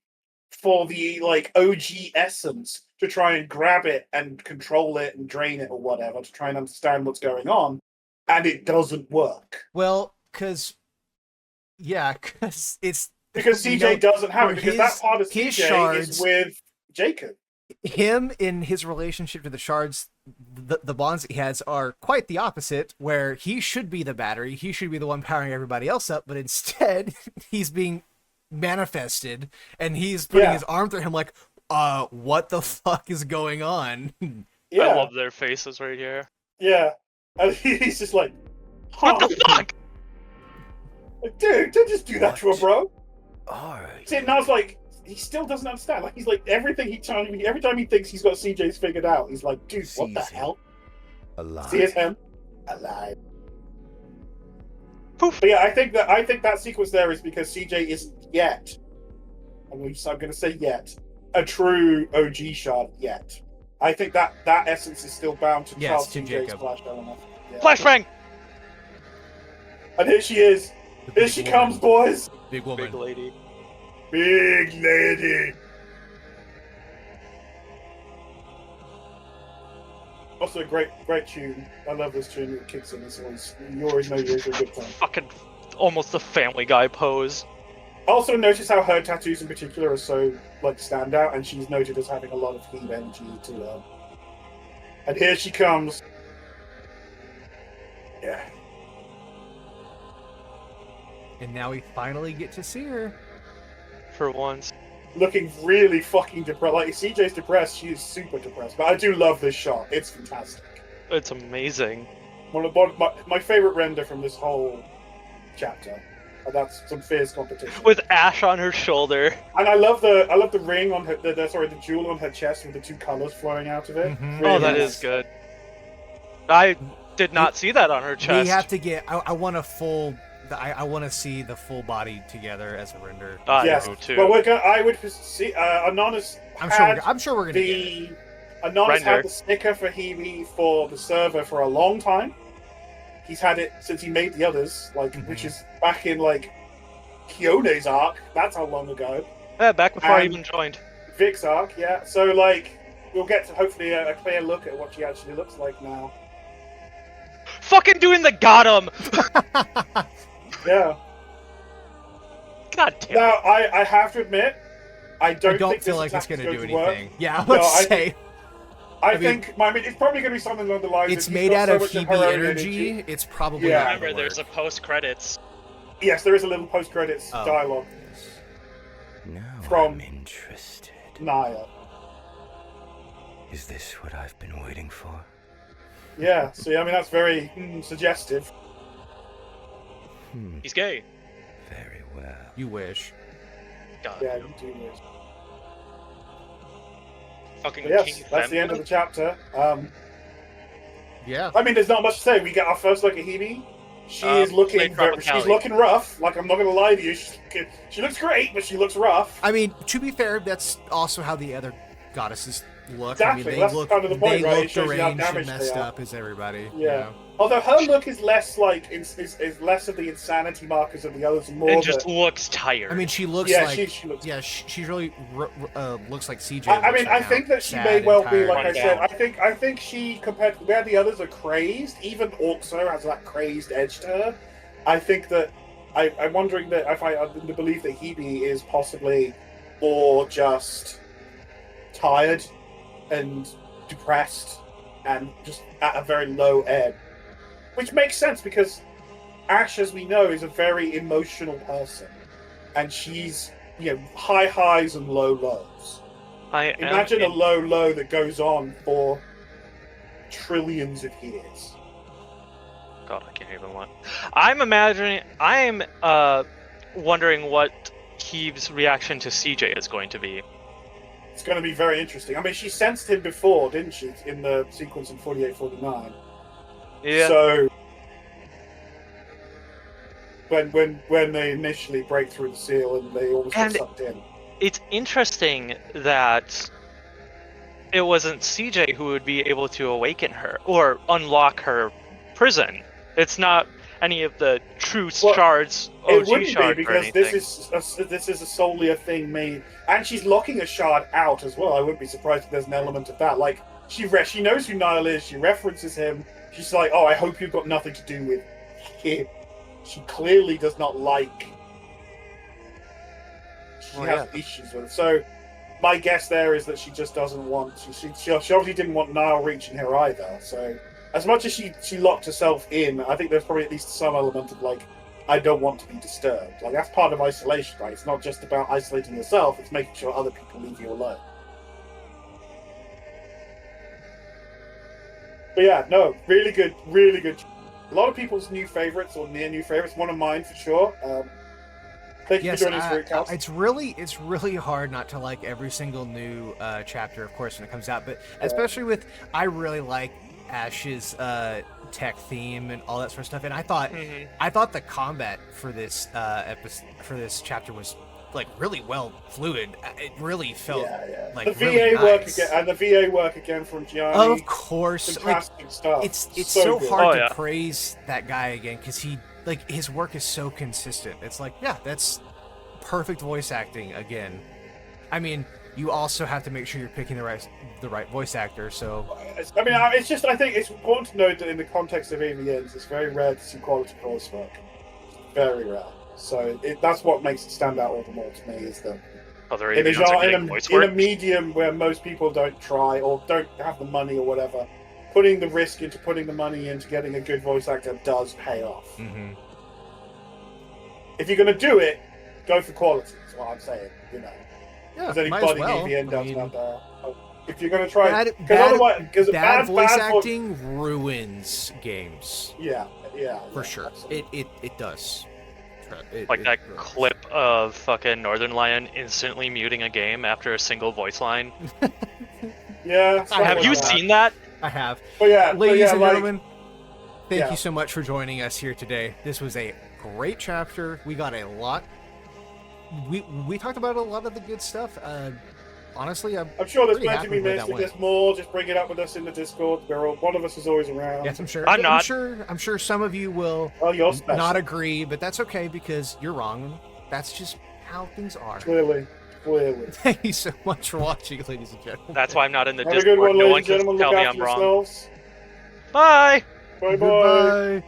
for the like OG essence to try and grab it and control it and drain it or whatever to try and understand what's going on, and it doesn't work. Well, because it's Because you CJ know, doesn't have for it, because that his- part of his CJ shards- is with Jacob. him in his relationship to the shards. The bonds that he has are quite the opposite, where he should be the battery, he should be the one powering everybody else up, but instead he's being manifested and he's putting Yeah. his arm through him like, what the fuck is going on? Yeah, I love their faces right here. yeah. And he's just like, What huh? the fuck? Like, dude, don't just do that to a bro. Are See, and I was like, he still doesn't understand. Like, he's like, everything every time he thinks he's got CJ's figured out, he's like, dude, what the Sees him. hell? alive? See, it's him. Alive. Poof. But yeah, I think that sequence there is because CJ isn't yet, I'm going to say yet, a true OG shard yet. I think that essence is still bound to Yes, Charles to CJ's Jacob. flash element. Yeah. Flashbang! And here she is. The Here big she woman. comes, boys. Big woman. Big lady. Big lady. Also, a great tune. I love this tune. It kicks in. This one's. You always know you're a good time. Fucking almost the Family Guy pose. Also, notice how her tattoos in particular are so like stand out, and she's noted as having a lot of heat energy to her. And here she comes. Yeah. And now we finally get to see her. For once. Looking really fucking depressed. Like, if CJ's depressed, she is super depressed. But I do love this shot. It's fantastic. It's amazing. One of my favorite render from this whole chapter. And that's some fierce competition. With Ash on her shoulder. And I love the ring on her. The jewel on her chest with the two colors flowing out of it. Mhm. Really Oh, that nice. is good. I did not see that on her chest. We have to get. I want a full. I want to see the full body together as a render. I Yes. do too. Well, I would see. Anonymous. I'm sure we're gonna get it. Anonymous Render. had the sticker for Hebe for the server for a long time. He's had it since he made the others, which is back in Kyone's arc. That's how long ago. Yeah, back before I And- even joined. Vic's arc, yeah. So we'll get to hopefully a clear look at what she actually looks like now. Fucking doing the got him! Yeah. God damn Now, it. I have to admit, I I don't don't think feel this like it's attack going is to do work. anything. Yeah, No, let's I say I mean, think, it's probably going to be something along the lines it's of made out so of much Hebe her own energy. It's probably Yeah. not Remember, gonna there's a work. post-credits. Yes, there is a little post-credits Oh. dialogue Now From- I'm interested. Naya. Is this what I've been waiting for? Yeah, see, I mean, that's very suggestive. Hmm, He's gay. very well. You wish. God. Yeah, you do this. Fucking But yes, King that's the end of the chapter. Yeah. I mean, there's not much to say. We get our first look at Hebe. She is looking Late she's Tropicali. looking rough. Like, I'm not going to lie to you. She looks great, but she looks rough. I mean, to be fair, that's also how the other goddesses look. Exactly, I mean, they that's look, kind of the point, they right? look It shows you how deranged and damaged they messed are. up as everybody. Yeah. You know? Although her look is less like is less of the insanity markers of the others, and more And the, just looks tired. I mean, she looks yeah, like she looks. she really looks like CJ. I looks mean, right I think now. that she Sad may and well be tired. like I Run said. down. I think she compared to where the others are crazed. Even Orkso has that crazed edge to her. I think that I'm wondering that if I the belief that Hebe is possibly more just tired and depressed and just at a very low ebb, which makes sense because Ash, as we know, is a very emotional person, and she's high highs and low lows. Imagine a low low that goes on for trillions of years. God, I can't even want. I'm wondering what Hebe's reaction to CJ is going to be. It's going to be very interesting. I mean, she sensed him before, didn't she, in the sequence in 48-49? Yeah. So when they initially break through the seal and they almost get And- sucked in. It's interesting that it wasn't CJ who would be able to awaken her or unlock her prison. It's not any of the true Well, shards, It OG wouldn't be shards or because anything. this is solely a thing made, and she's locking a shard out as well. I wouldn't be surprised if there's an element of that. Like she knows who Niall is. She references him. She's like, "Oh, I hope you've got nothing to do with him." She clearly does not like. She has issues with it. So my guess there is that she just doesn't want. She obviously didn't want Niall reaching her either. So as much as she locked herself in, I think there's probably at least some element of like, I don't want to be disturbed. Like that's part of isolation, right? It's not just about isolating yourself; it's making sure other people leave you alone. But yeah, no, really good, really good. A lot of people's new favorites or near new favorites. One of mine for sure. Thank you for joining us, Root Cast. It's really hard not to like every single new chapter, of course, when it comes out. But especially with, I really like Ash's tech theme and all that sort of stuff. And I thought the combat for this chapter was like really well fluid. It really felt like the VA really work nice. again, and the VA work again from Gianni. Of course, Fantastic stuff. it's so good. hard Oh, to yeah. praise that guy again because he his work is so consistent. It's like, yeah, that's perfect voice acting again. I mean, you also have to make sure you're picking the right voice actor. So I mean, it's just I think it's important to note that in the context of AVNs, it's very rare to see quality voice work. Very rare. So that's what makes it stand out all the more to me is that Other in a, AVNs are genre, getting voice in a work. medium where most people don't try or don't have the money or whatever, putting the risk into putting the money into getting a good voice actor does pay off. If you're going to do it, go for quality. Is what I'm saying. yeah, As might as anybody well. AVN I does mean, out there. If you're going to try, bad bad voice vo- acting ruins games yeah, for sure. absolutely. It does. Like that ruins. clip of fucking Northern Lion instantly muting a game after a single voice line. Yeah. stuff Have like you that. seen that? I have. But yeah, Ladies and like, gentlemen, thank yeah. you so much for joining us here today. This was a great chapter. We got a lot. We talked about a lot of the good stuff. Honestly, I'm sure there's pretty plenty happy we with where missed. that If went. there's more, just bring it up with us in the Discord. One of us is always around. Yes, I'm sure. I'm not. I'm sure some of you will Oh, you're special. not agree, but that's okay because you're wrong. That's just how things are. Clearly. Thank you so much for watching, ladies and gentlemen. That's why I'm not in the Have a Discord. good one, No ladies one and can gentlemen. tell Look me after I'm wrong. yourselves. Bye! Bye bye. Goodbye.